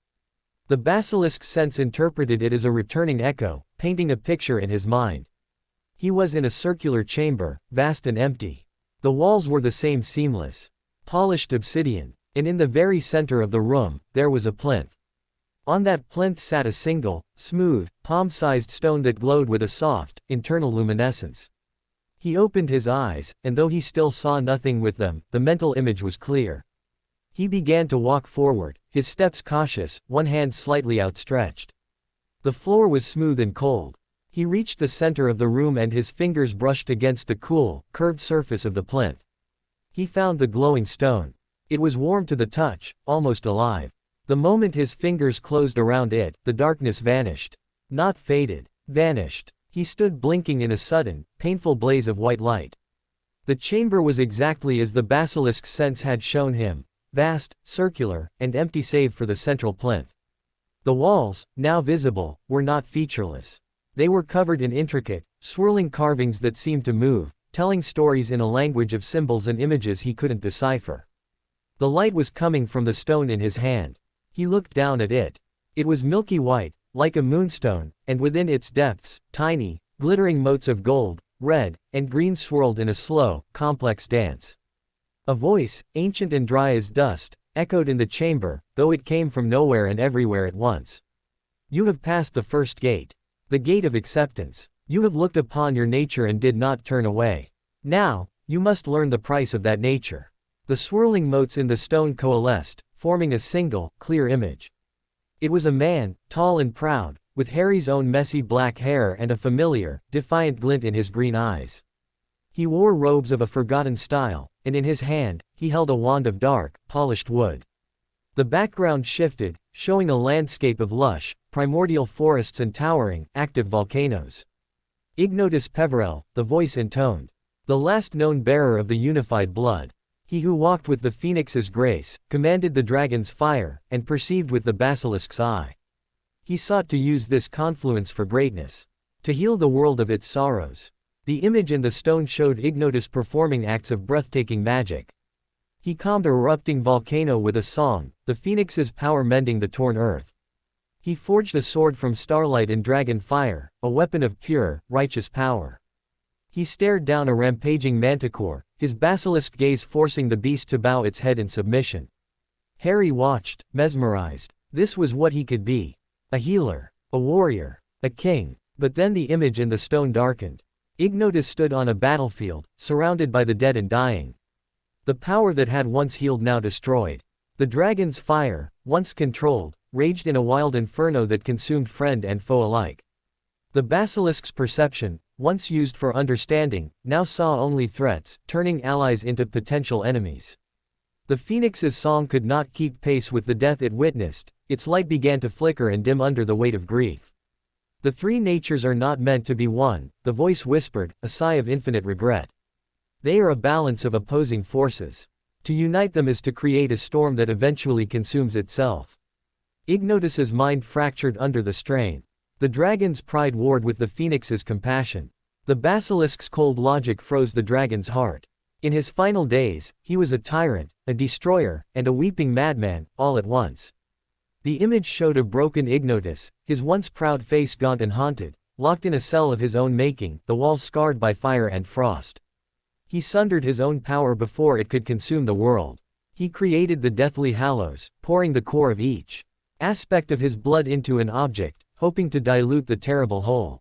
The basilisk's sense interpreted it as a returning echo, painting a picture in his mind. He was in a circular chamber, vast and empty. The walls were the same seamless, polished obsidian, and in the very center of the room, there was a plinth. On that plinth sat a single, smooth, palm-sized stone that glowed with a soft, internal luminescence. He opened his eyes, and though he still saw nothing with them, the mental image was clear. He began to walk forward, his steps cautious, one hand slightly outstretched. The floor was smooth and cold. He reached the center of the room and his fingers brushed against the cool, curved surface of the plinth. He found the glowing stone. It was warm to the touch, almost alive. The moment his fingers closed around it, the darkness vanished. Not faded. Vanished. He stood blinking in a sudden, painful blaze of white light. The chamber was exactly as the basilisk's sense had shown him. Vast, circular, and empty save for the central plinth. The walls, now visible, were not featureless. They were covered in intricate, swirling carvings that seemed to move, telling stories in a language of symbols and images he couldn't decipher. The light was coming from the stone in his hand. He looked down at it. It was milky white, like a moonstone, and within its depths, tiny, glittering motes of gold, red, and green swirled in a slow, complex dance. A voice, ancient and dry as dust, echoed in the chamber, though it came from nowhere and everywhere at once. You have passed the first gate. The gate of acceptance. You have looked upon your nature and did not turn away. Now, you must learn the price of that nature. The swirling motes in the stone coalesced, forming a single, clear image. It was a man, tall and proud, with Harry's own messy black hair and a familiar, defiant glint in his green eyes. He wore robes of a forgotten style, and in his hand, he held a wand of dark, polished wood. The background shifted, showing a landscape of lush, primordial forests and towering, active volcanoes. Ignotus Peverell, the voice intoned. The last known bearer of the unified blood. He who walked with the phoenix's grace, commanded the dragon's fire, and perceived with the basilisk's eye. He sought to use this confluence for greatness. To heal the world of its sorrows. The image in the stone showed Ignotus performing acts of breathtaking magic. He calmed a erupting volcano with a song, the phoenix's power mending the torn earth. He forged a sword from starlight and dragon fire, a weapon of pure, righteous power. He stared down a rampaging manticore, his basilisk gaze forcing the beast to bow its head in submission. Harry watched, mesmerized. This was what he could be. A healer, a warrior, a king. But then the image in the stone darkened. Ignotus stood on a battlefield, surrounded by the dead and dying. The power that had once healed now destroyed. The dragon's fire, once controlled, raged in a wild inferno that consumed friend and foe alike. The basilisk's perception, once used for understanding, now saw only threats, turning allies into potential enemies. The phoenix's song could not keep pace with the death it witnessed, its light began to flicker and dim under the weight of grief. The three natures are not meant to be one, the voice whispered, a sigh of infinite regret. They are a balance of opposing forces. To unite them is to create a storm that eventually consumes itself. Ignotus's mind fractured under the strain. The dragon's pride warred with the phoenix's compassion. The basilisk's cold logic froze the dragon's heart. In his final days, he was a tyrant, a destroyer, and a weeping madman, all at once. The image showed a broken Ignotus, his once proud face gaunt and haunted, locked in a cell of his own making, the walls scarred by fire and frost. He sundered his own power before it could consume the world. He created the deathly hallows, pouring the core of each aspect of his blood into an object, hoping to dilute the terrible whole.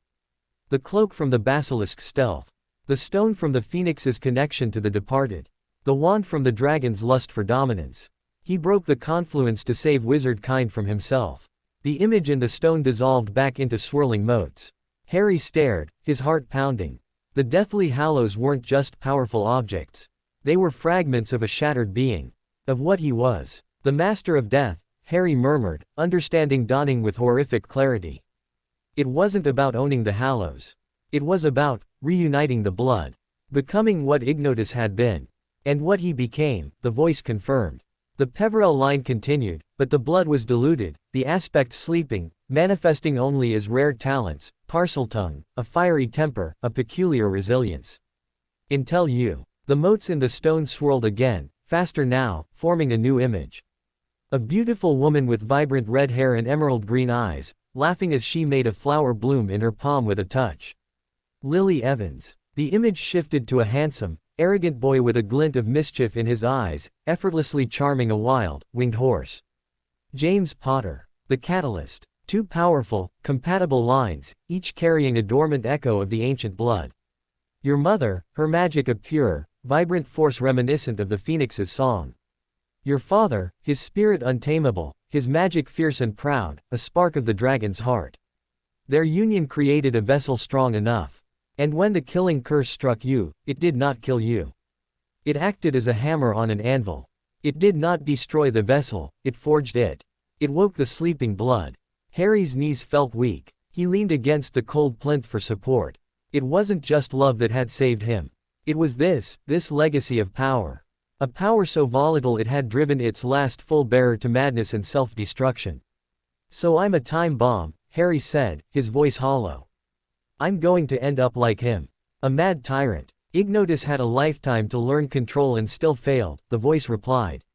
The cloak from the basilisk's stealth. The stone from the phoenix's connection to the departed. The wand from the dragon's lust for dominance. He broke the confluence to save wizard kind from himself. The image and the stone dissolved back into swirling motes. Harry stared, his heart pounding. The deathly hallows weren't just powerful objects. They were fragments of a shattered being. Of what he was. The master of death, Harry murmured, understanding dawning with horrific clarity. It wasn't about owning the hallows. It was about reuniting the blood. Becoming what Ignotus had been. And what he became, the voice confirmed. The Peverell line continued, but the blood was diluted, the aspects sleeping, manifesting only as rare talents, Parseltongue, a fiery temper, a peculiar resilience. Until you. The motes in the stone swirled again, faster now, forming a new image. A beautiful woman with vibrant red hair and emerald green eyes, laughing as she made a flower bloom in her palm with a touch. Lily Evans. The image shifted to a handsome, arrogant boy with a glint of mischief in his eyes, effortlessly charming a wild, winged horse. James Potter. The catalyst. Two powerful, compatible lines, each carrying a dormant echo of the ancient blood. Your mother, her magic a pure, vibrant force reminiscent of the phoenix's song. Your father, his spirit untamable, his magic fierce and proud, a spark of the dragon's heart. Their union created a vessel strong enough. And when the killing curse struck you, it did not kill you. It acted as a hammer on an anvil. It did not destroy the vessel, it forged it. It woke the sleeping blood. Harry's knees felt weak. He leaned against the cold plinth for support. It wasn't just love that had saved him. It was this legacy of power. A power so volatile it had driven its last full bearer to madness and self-destruction. So I'm a time bomb, Harry said, his voice hollow. I'm going to end up like him. A mad tyrant. Ignotus had a lifetime to learn control and still failed, the voice replied.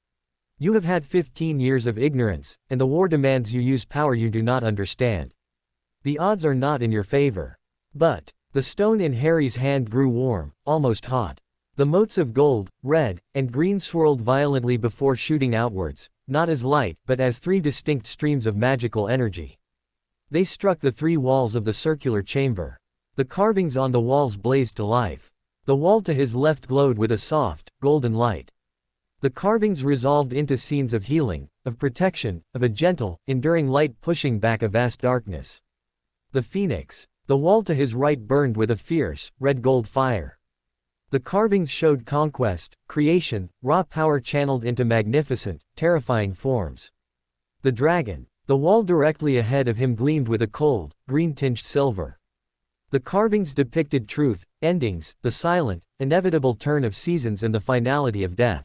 You have had 15 years of ignorance, and the war demands you use power you do not understand. The odds are not in your favor. But, the stone in Harry's hand grew warm, almost hot. The motes of gold, red, and green swirled violently before shooting outwards, not as light but as three distinct streams of magical energy. They struck the three walls of the circular chamber. The carvings on the walls blazed to life. The wall to his left glowed with a soft, golden light. The carvings resolved into scenes of healing, of protection, of a gentle, enduring light pushing back a vast darkness. The phoenix. The wall to his right burned with a fierce, red-gold fire. The carvings showed conquest, creation, raw power channeled into magnificent, terrifying forms. The dragon. The wall directly ahead of him gleamed with a cold, green-tinged silver. The carvings depicted truth, endings, the silent, inevitable turn of seasons and the finality of death.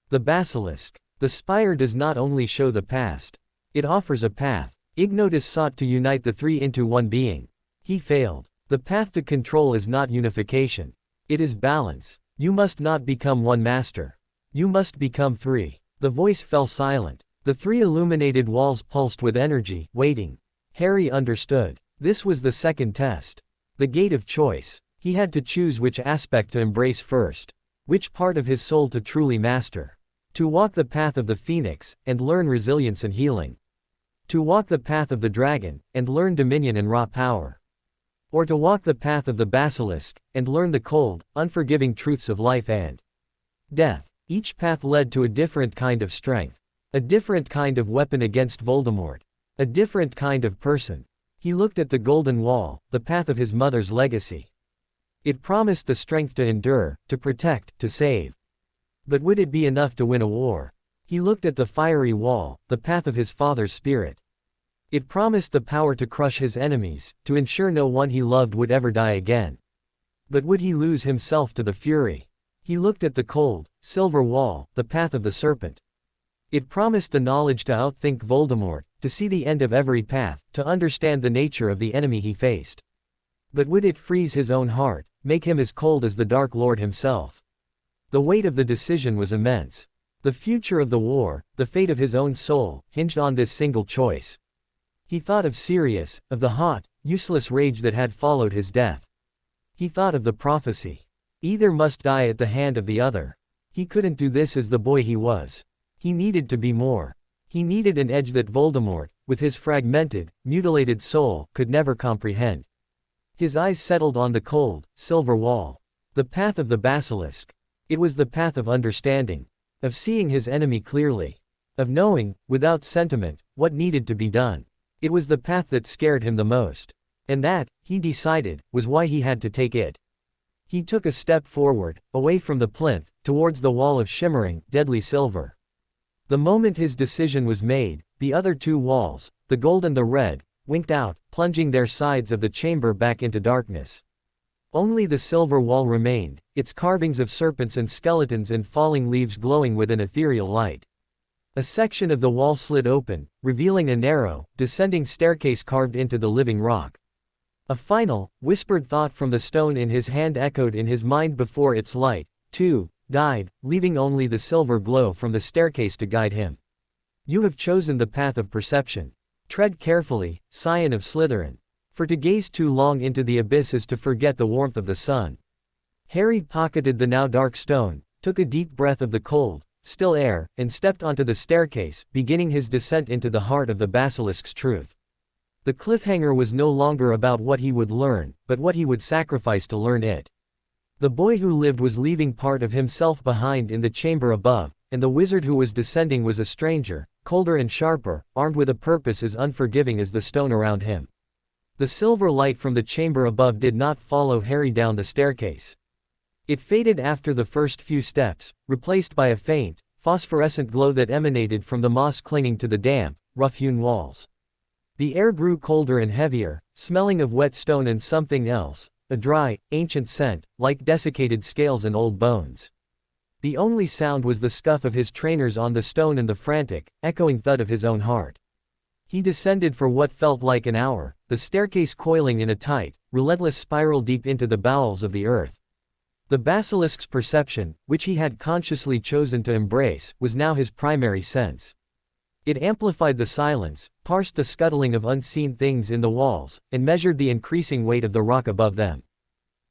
The basilisk. The spire does not only show the past. It offers a path. Ignotus sought to unite the three into one being. He failed. The path to control is not unification. It is balance. You must not become one master. You must become three. The voice fell silent. The three illuminated walls pulsed with energy, waiting. Harry understood. This was the second test. The gate of choice. He had to choose which aspect to embrace first. Which part of his soul to truly master. To walk the path of the phoenix, and learn resilience and healing. To walk the path of the dragon, and learn dominion and raw power. Or to walk the path of the basilisk, and learn the cold, unforgiving truths of life and death. Each path led to a different kind of strength. A different kind of weapon against Voldemort. A different kind of person. He looked at the golden wall, the path of his mother's legacy. It promised the strength to endure, to protect, to save. But would it be enough to win a war? He looked at the fiery wall, the path of his father's spirit. It promised the power to crush his enemies, to ensure no one he loved would ever die again. But would he lose himself to the fury? He looked at the cold, silver wall, the path of the serpent. It promised the knowledge to outthink Voldemort, to see the end of every path, to understand the nature of the enemy he faced. But would it freeze his own heart, make him as cold as the Dark Lord himself? The weight of the decision was immense. The future of the war, the fate of his own soul, hinged on this single choice. He thought of Sirius, of the hot, useless rage that had followed his death. He thought of the prophecy. Either must die at the hand of the other. He couldn't do this as the boy he was. He needed to be more. He needed an edge that Voldemort, with his fragmented, mutilated soul, could never comprehend. His eyes settled on the cold, silver wall. The path of the basilisk. It was the path of understanding. Of seeing his enemy clearly. Of knowing, without sentiment, what needed to be done. It was the path that scared him the most. And that, he decided, was why he had to take it. He took a step forward, away from the plinth, towards the wall of shimmering, deadly silver. The moment his decision was made, the other two walls, the gold and the red, winked out, plunging their sides of the chamber back into darkness. Only the silver wall remained, its carvings of serpents and skeletons and falling leaves glowing with an ethereal light. A section of the wall slid open, revealing a narrow, descending staircase carved into the living rock. A final, whispered thought from the stone in his hand echoed in his mind before its light, too, died, leaving only the silver glow from the staircase to guide him. You have chosen the path of perception. Tread carefully, scion of Slytherin. For to gaze too long into the abyss is to forget the warmth of the sun. Harry pocketed the now dark stone, took a deep breath of the cold, still air, and stepped onto the staircase, beginning his descent into the heart of the basilisk's truth. The cliffhanger was no longer about what he would learn, but what he would sacrifice to learn it. The boy who lived was leaving part of himself behind in the chamber above, and the wizard who was descending was a stranger, colder and sharper, armed with a purpose as unforgiving as the stone around him. The silver light from the chamber above did not follow Harry down the staircase. It faded after the first few steps, replaced by a faint, phosphorescent glow that emanated from the moss clinging to the damp, rough-hewn walls. The air grew colder and heavier, smelling of wet stone and something else, a dry, ancient scent, like desiccated scales and old bones. The only sound was the scuff of his trainers on the stone and the frantic, echoing thud of his own heart. He descended for what felt like an hour, the staircase coiling in a tight, relentless spiral deep into the bowels of the earth. The basilisk's perception, which he had consciously chosen to embrace, was now his primary sense. It amplified the silence, parsed the scuttling of unseen things in the walls, and measured the increasing weight of the rock above them.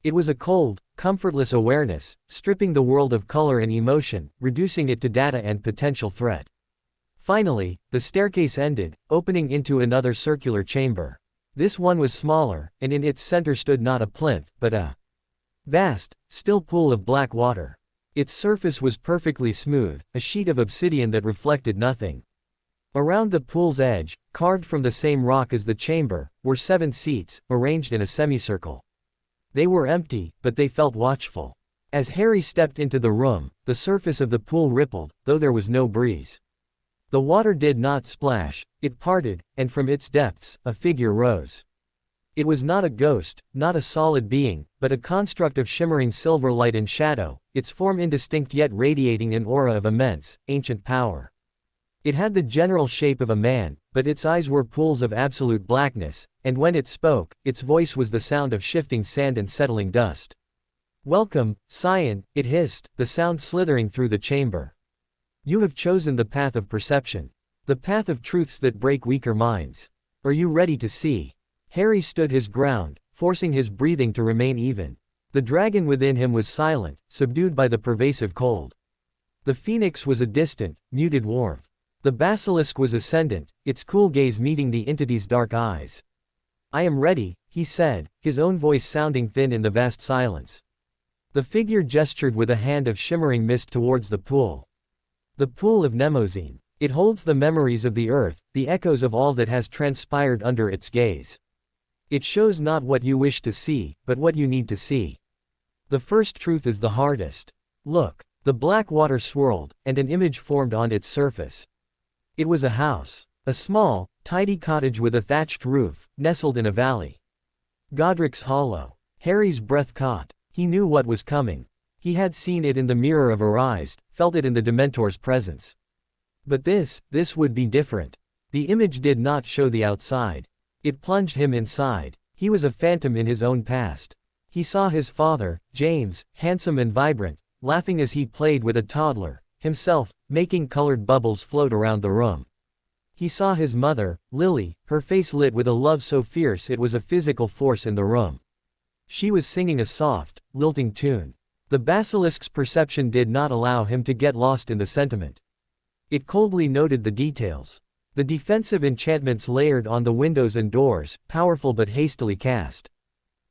It was a cold, comfortless awareness, stripping the world of color and emotion, reducing it to data and potential threat. Finally, the staircase ended, opening into another circular chamber. This one was smaller, and in its center stood not a plinth, but a vast, still pool of black water. Its surface was perfectly smooth, a sheet of obsidian that reflected nothing. Around the pool's edge, carved from the same rock as the chamber, were 7 seats, arranged in a semicircle. They were empty, but they felt watchful. As Harry stepped into the room, the surface of the pool rippled, though there was no breeze. The water did not splash, it parted, and from its depths, a figure rose. It was not a ghost, not a solid being, but a construct of shimmering silver light and shadow, its form indistinct yet radiating an aura of immense, ancient power. It had the general shape of a man, but its eyes were pools of absolute blackness, and when it spoke, its voice was the sound of shifting sand and settling dust. "Welcome, Scion," it hissed, the sound slithering through the chamber. "You have chosen the path of perception. The path of truths that break weaker minds. Are you ready to see?" Harry stood his ground, forcing his breathing to remain even. The dragon within him was silent, subdued by the pervasive cold. The phoenix was a distant, muted warmth. The basilisk was ascendant, its cool gaze meeting the entity's dark eyes. "I am ready," he said, his own voice sounding thin in the vast silence. The figure gestured with a hand of shimmering mist towards the pool. "The pool of Mnemosyne. It holds the memories of the earth, the echoes of all that has transpired under its gaze. It shows not what you wish to see, but what you need to see. The first truth is the hardest. Look." The black water swirled, and an image formed on its surface. It was a house. A small, tidy cottage with a thatched roof, nestled in a valley. Godric's Hollow. Harry's breath caught. He knew what was coming. He had seen it in the mirror of her eyes, felt it in the Dementor's presence. But this would be different. The image did not show the outside. It plunged him inside. He was a phantom in his own past. He saw his father, James, handsome and vibrant, laughing as he played with a toddler, himself, making colored bubbles float around the room. He saw his mother, Lily, her face lit with a love so fierce it was a physical force in the room. She was singing a soft, lilting tune. The basilisk's perception did not allow him to get lost in the sentiment. It coldly noted the details. The defensive enchantments layered on the windows and doors, powerful but hastily cast.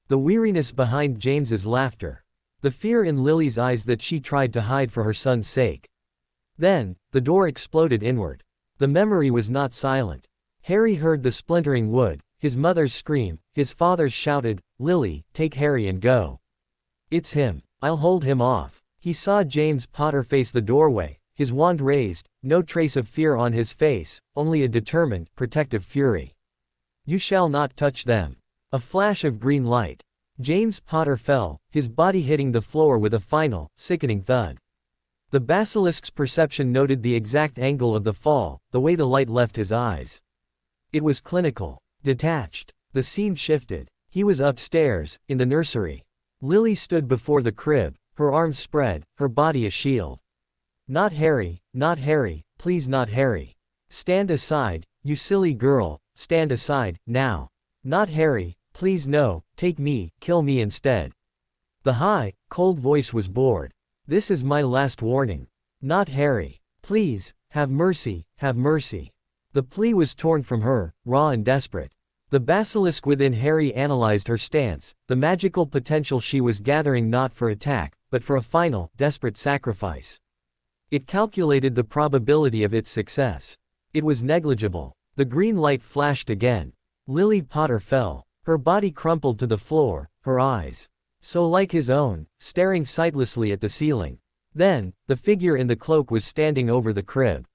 The weariness behind James's laughter. The fear in Lily's eyes that she tried to hide for her son's sake. Then, the door exploded inward. The memory was not silent. Harry heard the splintering wood, his mother's scream, his father's shouted, "Lily, take Harry and go. It's him. I'll hold him off." He saw James Potter face the doorway, his wand raised, no trace of fear on his face, only a determined, protective fury. "You shall not touch them." A flash of green light. James Potter fell, his body hitting the floor with a final, sickening thud. The basilisk's perception noted the exact angle of the fall, the way the light left his eyes. It was clinical, detached. The scene shifted. He was upstairs, in the nursery. Lily stood before the crib, her arms spread, her body a shield. "Not Harry, please not Harry. Stand aside, you silly girl, stand aside, now. Not Harry, please no, take me, kill me instead." The high, cold voice was bored. "This is my last warning. Not Harry. Please, have mercy, have mercy." The plea was torn from her, raw and desperate. The basilisk within Harry analyzed her stance, the magical potential she was gathering not for attack, but for a final, desperate sacrifice. It calculated the probability of its success. It was negligible. The green light flashed again. Lily Potter fell. Her body crumpled to the floor, her eyes, so like his own, staring sightlessly at the ceiling. Then, the figure in the cloak was standing over the crib.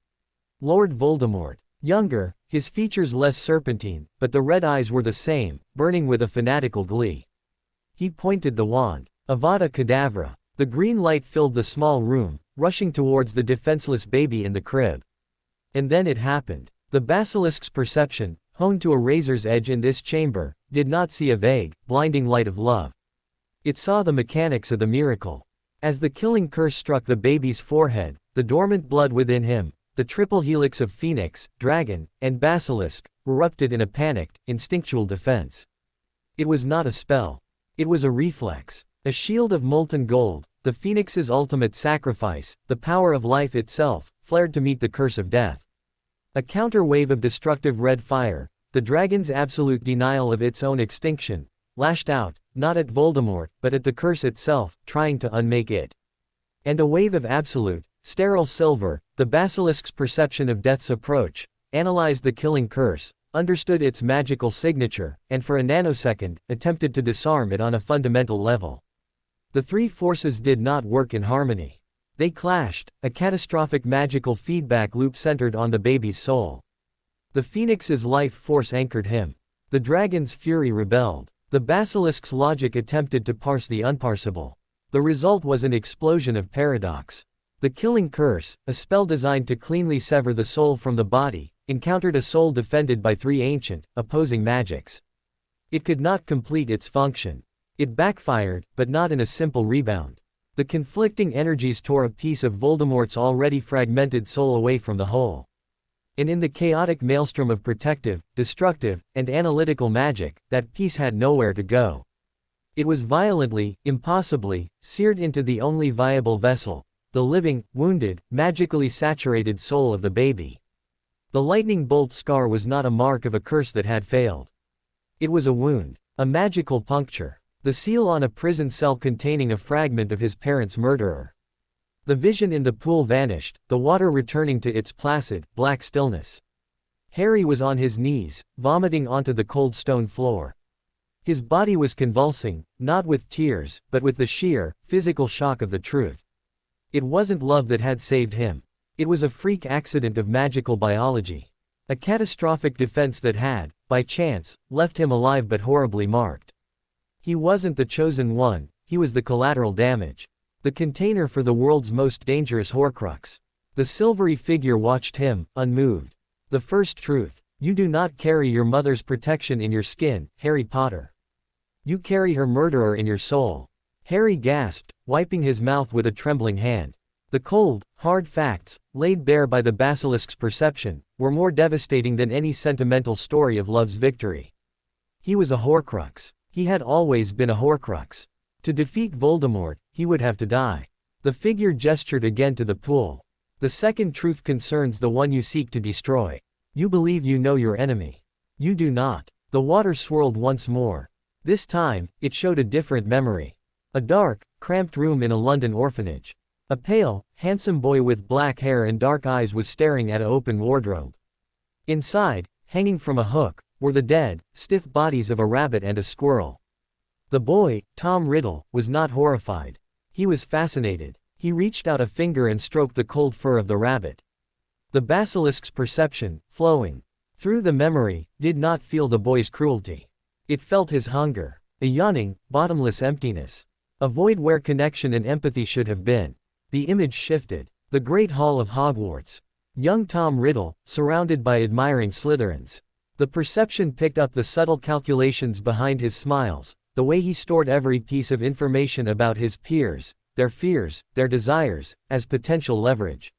Lord Voldemort. Younger, his features less serpentine, but the red eyes were the same, burning with a fanatical glee. He pointed the wand. Avada Kedavra. The green light filled the small room, rushing towards the defenseless baby in the crib. And then it happened. The basilisk's perception, honed to a razor's edge in this chamber, did not see a vague, blinding light of love. It saw the mechanics of the miracle. As the killing curse struck the baby's forehead, the dormant blood within him, the triple helix of phoenix, dragon, and basilisk, erupted in a panicked, instinctual defense. It was not a spell. It was a reflex. A shield of molten gold, the phoenix's ultimate sacrifice, the power of life itself, flared to meet the curse of death. A counter-wave of destructive red fire, the dragon's absolute denial of its own extinction, lashed out, not at Voldemort, but at the curse itself, trying to unmake it. And a wave of absolute, sterile silver, the basilisk's perception of death's approach, analyzed the killing curse, understood its magical signature, and for a nanosecond, attempted to disarm it on a fundamental level. The three forces did not work in harmony. They clashed, a catastrophic magical feedback loop centered on the baby's soul. The phoenix's life force anchored him. The dragon's fury rebelled. The basilisk's logic attempted to parse the unparsable. The result was an explosion of paradox. The killing curse, a spell designed to cleanly sever the soul from the body, encountered a soul defended by three ancient, opposing magics. It could not complete its function. It backfired, but not in a simple rebound. The conflicting energies tore a piece of Voldemort's already fragmented soul away from the whole. And in the chaotic maelstrom of protective, destructive, and analytical magic, that piece had nowhere to go. It was violently, impossibly, seared into the only viable vessel, the living, wounded, magically saturated soul of the baby. The lightning bolt scar was not a mark of a curse that had failed. It was a wound, a magical puncture. The seal on a prison cell containing a fragment of his parents' murderer. The vision in the pool vanished, the water returning to its placid, black stillness. Harry was on his knees, vomiting onto the cold stone floor. His body was convulsing, not with tears, but with the sheer, physical shock of the truth. It wasn't love that had saved him. It was a freak accident of magical biology. A catastrophic defense that had, by chance, left him alive but horribly marked. He wasn't the chosen one, he was the collateral damage. The container for the world's most dangerous Horcrux. The silvery figure watched him, unmoved. The first truth. You do not carry your mother's protection in your skin, Harry Potter. You carry her murderer in your soul. Harry gasped, wiping his mouth with a trembling hand. The cold, hard facts, laid bare by the basilisk's perception, were more devastating than any sentimental story of love's victory. He was a Horcrux. He had always been a Horcrux. To defeat Voldemort, he would have to die. The figure gestured again to the pool. The second truth concerns the one you seek to destroy. You believe you know your enemy. You do not. The water swirled once more. This time, it showed a different memory. A dark, cramped room in a London orphanage. A pale, handsome boy with black hair and dark eyes was staring at an open wardrobe. Inside, hanging from a hook, were the dead, stiff bodies of a rabbit and a squirrel. The boy, Tom Riddle, was not horrified. He was fascinated. He reached out a finger and stroked the cold fur of the rabbit. The basilisk's perception, flowing through the memory, did not feel the boy's cruelty. It felt his hunger. A yawning, bottomless emptiness. A void where connection and empathy should have been. The image shifted. The Great Hall of Hogwarts. Young Tom Riddle, surrounded by admiring Slytherins. The perception picked up the subtle calculations behind his smiles, the way he stored every piece of information about his peers, their fears, their desires, as potential leverage.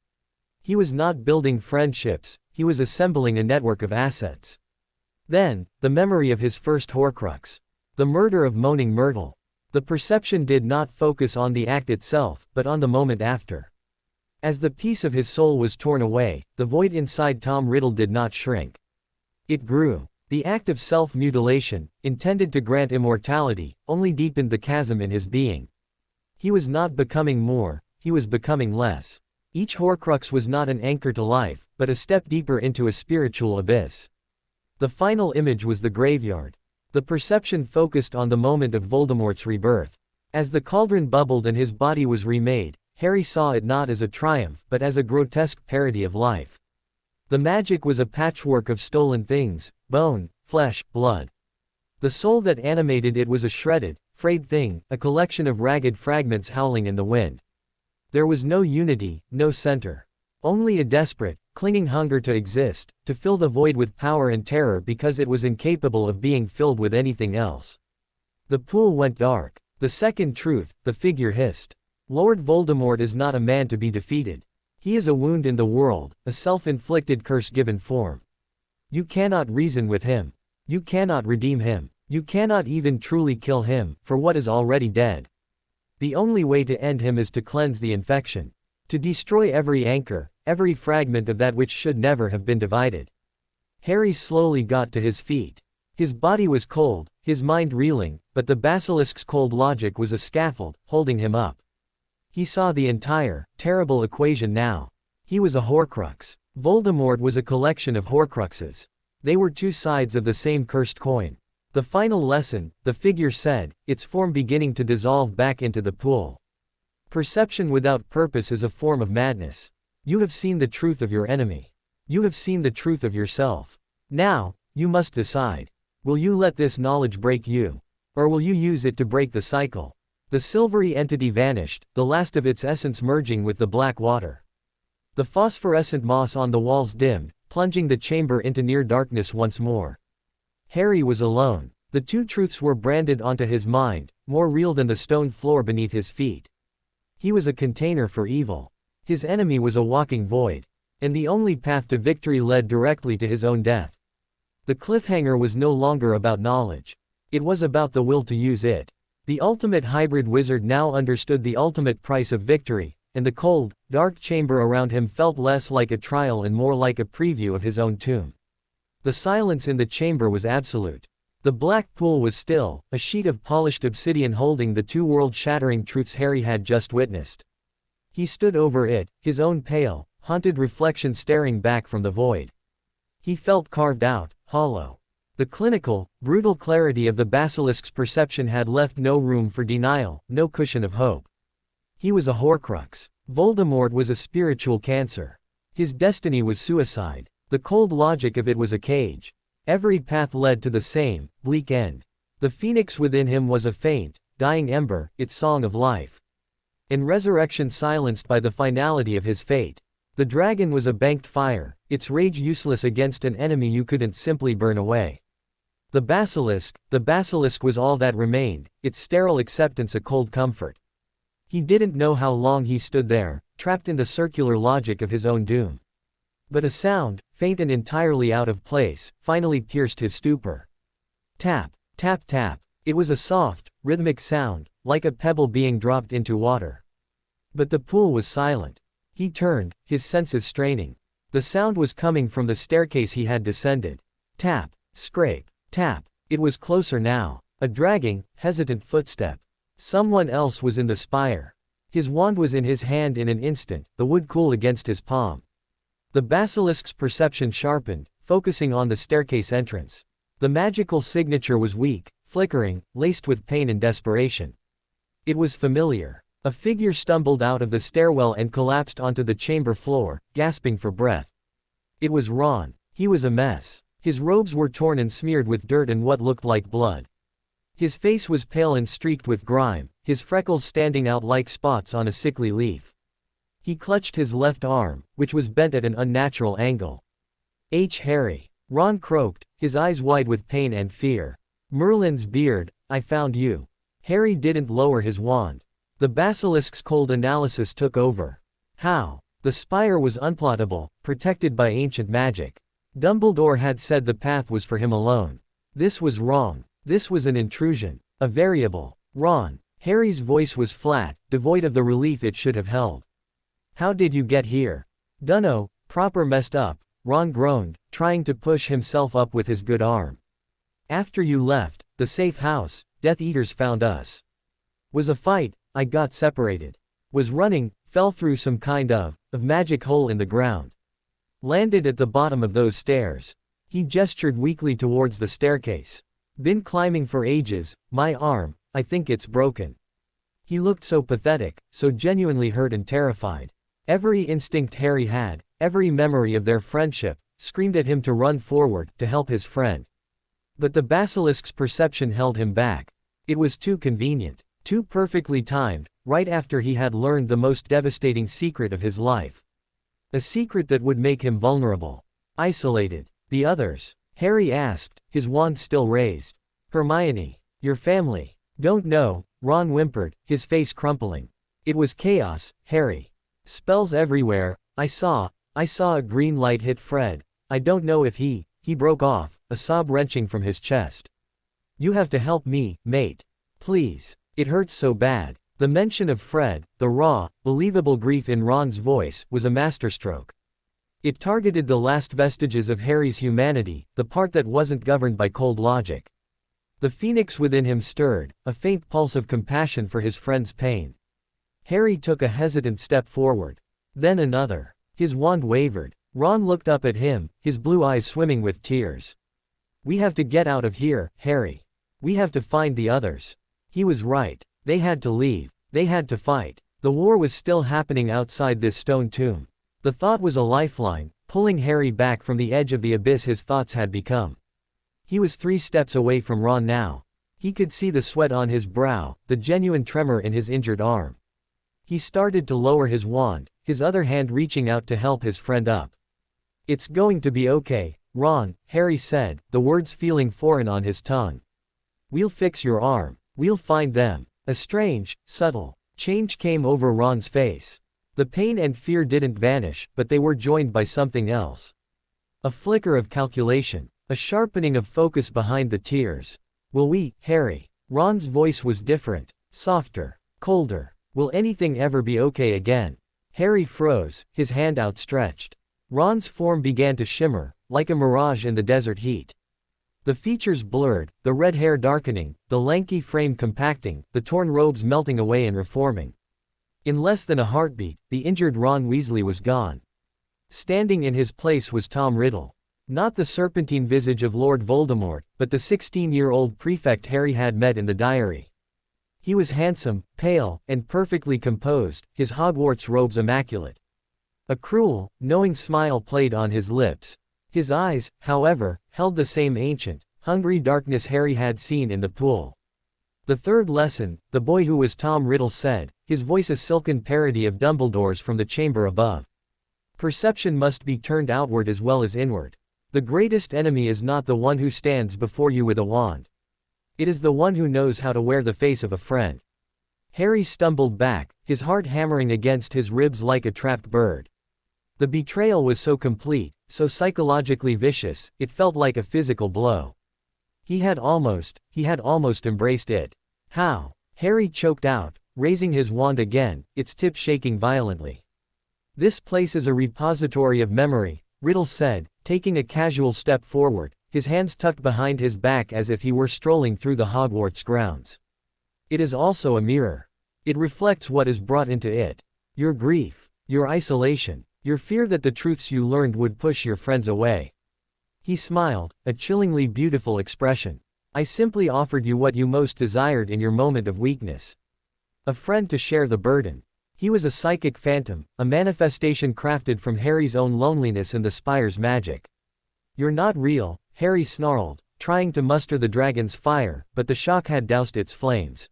He was not building friendships, he was assembling a network of assets. Then, the memory of his first Horcrux. The murder of Moaning Myrtle. The perception did not focus on the act itself, but on the moment after. As the piece of his soul was torn away, the void inside Tom Riddle did not shrink. It grew. The act of self-mutilation, intended to grant immortality, only deepened the chasm in his being. He was not becoming more, he was becoming less. Each Horcrux was not an anchor to life, but a step deeper into a spiritual abyss. The final image was the graveyard. The perception focused on the moment of Voldemort's rebirth. As the cauldron bubbled and his body was remade, Harry saw it not as a triumph but as a grotesque parody of life. The magic was a patchwork of stolen things, bone, flesh, blood. The soul that animated it was a shredded, frayed thing, a collection of ragged fragments howling in the wind. There was no unity, no center. Only a desperate, clinging hunger to exist, to fill the void with power and terror because it was incapable of being filled with anything else. The pool went dark. The second truth, the figure hissed. Lord Voldemort is not a man to be defeated. He is a wound in the world, a self-inflicted curse given form. You cannot reason with him. You cannot redeem him. You cannot even truly kill him, for what is already dead. The only way to end him is to cleanse the infection. To destroy every anchor, every fragment of that which should never have been divided. Harry slowly got to his feet. His body was cold, his mind reeling, but the basilisk's cold logic was a scaffold, holding him up. He saw the entire, terrible equation now. He was a Horcrux. Voldemort was a collection of Horcruxes. They were two sides of the same cursed coin. The final lesson, the figure said, its form beginning to dissolve back into the pool. Perception without purpose is a form of madness. You have seen the truth of your enemy. You have seen the truth of yourself. Now, you must decide. Will you let this knowledge break you? Or will you use it to break the cycle? The silvery entity vanished, the last of its essence merging with the black water. The phosphorescent moss on the walls dimmed, plunging the chamber into near darkness once more. Harry was alone. The two truths were branded onto his mind, more real than the stone floor beneath his feet. He was a container for evil. His enemy was a walking void. And the only path to victory led directly to his own death. The cliffhanger was no longer about knowledge. It was about the will to use it. The ultimate hybrid wizard now understood the ultimate price of victory, and the cold, dark chamber around him felt less like a trial and more like a preview of his own tomb. The silence in the chamber was absolute. The black pool was still, a sheet of polished obsidian holding the two world-shattering truths Harry had just witnessed. He stood over it, his own pale, haunted reflection staring back from the void. He felt carved out, hollow. The clinical, brutal clarity of the basilisk's perception had left no room for denial, no cushion of hope. He was a Horcrux. Voldemort was a spiritual cancer. His destiny was suicide. The cold logic of it was a cage. Every path led to the same, bleak end. The phoenix within him was a faint, dying ember, its song of life. In resurrection silenced by the finality of his fate. The dragon was a banked fire, its rage useless against an enemy you couldn't simply burn away. The basilisk was all that remained, its sterile acceptance a cold comfort. He didn't know how long he stood there, trapped in the circular logic of his own doom. But a sound, faint and entirely out of place, finally pierced his stupor. Tap, tap, tap. It was a soft, rhythmic sound, like a pebble being dropped into water. But the pool was silent. He turned, his senses straining. The sound was coming from the staircase he had descended. Tap, scrape, tap. It was closer now. A dragging, hesitant footstep. Someone else was in the spire. His wand was in his hand in an instant, the wood cool against his palm. The basilisk's perception sharpened, focusing on the staircase entrance. The magical signature was weak, flickering, laced with pain and desperation. It was familiar. A figure stumbled out of the stairwell and collapsed onto the chamber floor, gasping for breath. It was Ron. He was a mess. His robes were torn and smeared with dirt and what looked like blood. His face was pale and streaked with grime, his freckles standing out like spots on a sickly leaf. He clutched his left arm, which was bent at an unnatural angle. Harry. Ron croaked, his eyes wide with pain and fear. Merlin's beard, I found you. Harry didn't lower his wand. The basilisk's cold analysis took over. How? The spire was unplottable, protected by ancient magic. Dumbledore had said the path was for him alone. This was wrong. This was an intrusion. A variable. Ron. Harry's voice was flat, devoid of the relief it should have held. How did you get here? Dunno, proper messed up, Ron groaned, trying to push himself up with his good arm. After you left, the safe house, Death Eaters found us. Was a fight, I got separated. Was running, fell through some kind of magic hole in the ground. Landed at the bottom of those stairs. He gestured weakly towards the staircase. Been climbing for ages, my arm, I think it's broken. He looked so pathetic, so genuinely hurt and terrified. Every instinct Harry had, every memory of their friendship, screamed at him to run forward, to help his friend. But the basilisk's perception held him back. It was too convenient, too perfectly timed, right after he had learned the most devastating secret of his life. A secret that would make him vulnerable. Isolated. The others? Harry asked, his wand still raised. Hermione. Your family. Don't know, Ron whimpered, his face crumpling. It was chaos, Harry. Spells everywhere. I saw a green light hit Fred. I don't know if he broke off, a sob wrenching from his chest. You have to help me, mate. Please. It hurts so bad. The mention of Fred, the raw, believable grief in Ron's voice, was a masterstroke. It targeted the last vestiges of Harry's humanity, the part that wasn't governed by cold logic. The phoenix within him stirred, a faint pulse of compassion for his friend's pain. Harry took a hesitant step forward. Then another. His wand wavered. Ron looked up at him, his blue eyes swimming with tears. We have to get out of here, Harry. We have to find the others. He was right. They had to leave. They had to fight. The war was still happening outside this stone tomb. The thought was a lifeline, pulling Harry back from the edge of the abyss his thoughts had become. He was 3 steps away from Ron now. He could see the sweat on his brow, the genuine tremor in his injured arm. He started to lower his wand, his other hand reaching out to help his friend up. It's going to be okay, Ron, Harry said, the words feeling foreign on his tongue. We'll fix your arm. We'll find them. A strange, subtle change came over Ron's face. The pain and fear didn't vanish, but they were joined by something else. A flicker of calculation, a sharpening of focus behind the tears. Will we, Harry? Ron's voice was different, softer, colder. Will anything ever be okay again? Harry froze, his hand outstretched. Ron's form began to shimmer, like a mirage in the desert heat. The features blurred, the red hair darkening, the lanky frame compacting, the torn robes melting away and reforming. In less than a heartbeat, the injured Ron Weasley was gone. Standing in his place was Tom Riddle. Not the serpentine visage of Lord Voldemort, but the 16-year-old prefect Harry had met in the diary. He was handsome, pale, and perfectly composed, his Hogwarts robes immaculate. A cruel, knowing smile played on his lips. His eyes, however, held the same ancient, hungry darkness Harry had seen in the pool. The third lesson, the boy who was Tom Riddle said, his voice a silken parody of Dumbledore's from the chamber above. Perception must be turned outward as well as inward. The greatest enemy is not the one who stands before you with a wand. It is the one who knows how to wear the face of a friend. Harry stumbled back, his heart hammering against his ribs like a trapped bird. The betrayal was so complete, so psychologically vicious, it felt like a physical blow. He had almost embraced it. How? Harry choked out, raising his wand again, its tip shaking violently. This place is a repository of memory, Riddle said, taking a casual step forward, his hands tucked behind his back as if he were strolling through the Hogwarts grounds. It is also a mirror. It reflects what is brought into it. Your grief, your isolation, your fear that the truths you learned would push your friends away. He smiled, a chillingly beautiful expression. I simply offered you what you most desired in your moment of weakness. A friend to share the burden. He was a psychic phantom, a manifestation crafted from Harry's own loneliness and the spire's magic. You're not real, Harry snarled, trying to muster the dragon's fire, but the shock had doused its flames.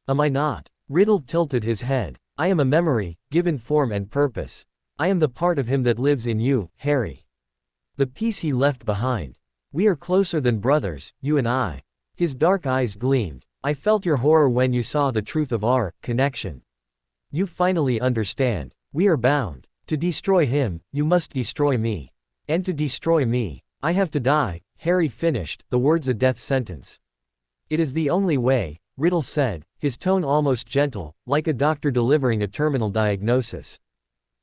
Am I not? Riddle tilted his head. I am a memory, given form and purpose. I am the part of him that lives in you, Harry. The piece he left behind. We are closer than brothers, you and I. His dark eyes gleamed. I felt your horror when you saw the truth of our connection. You finally understand. We are bound. To destroy him, you must destroy me. And to destroy me, I have to die, Harry finished, the words a death sentence. It is the only way, Riddle said, his tone almost gentle, like a doctor delivering a terminal diagnosis.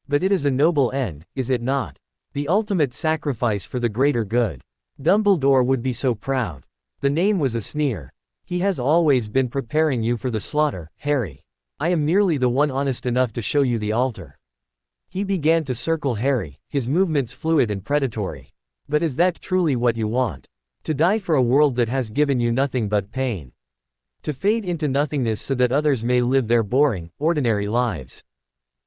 But it is a noble end, is it not? The ultimate sacrifice for the greater good. Dumbledore would be so proud. The name was a sneer. He has always been preparing you for the slaughter, Harry. I am merely the one honest enough to show you the altar. He began to circle Harry, his movements fluid and predatory. But is that truly what you want? To die for a world that has given you nothing but pain? To fade into nothingness so that others may live their boring, ordinary lives?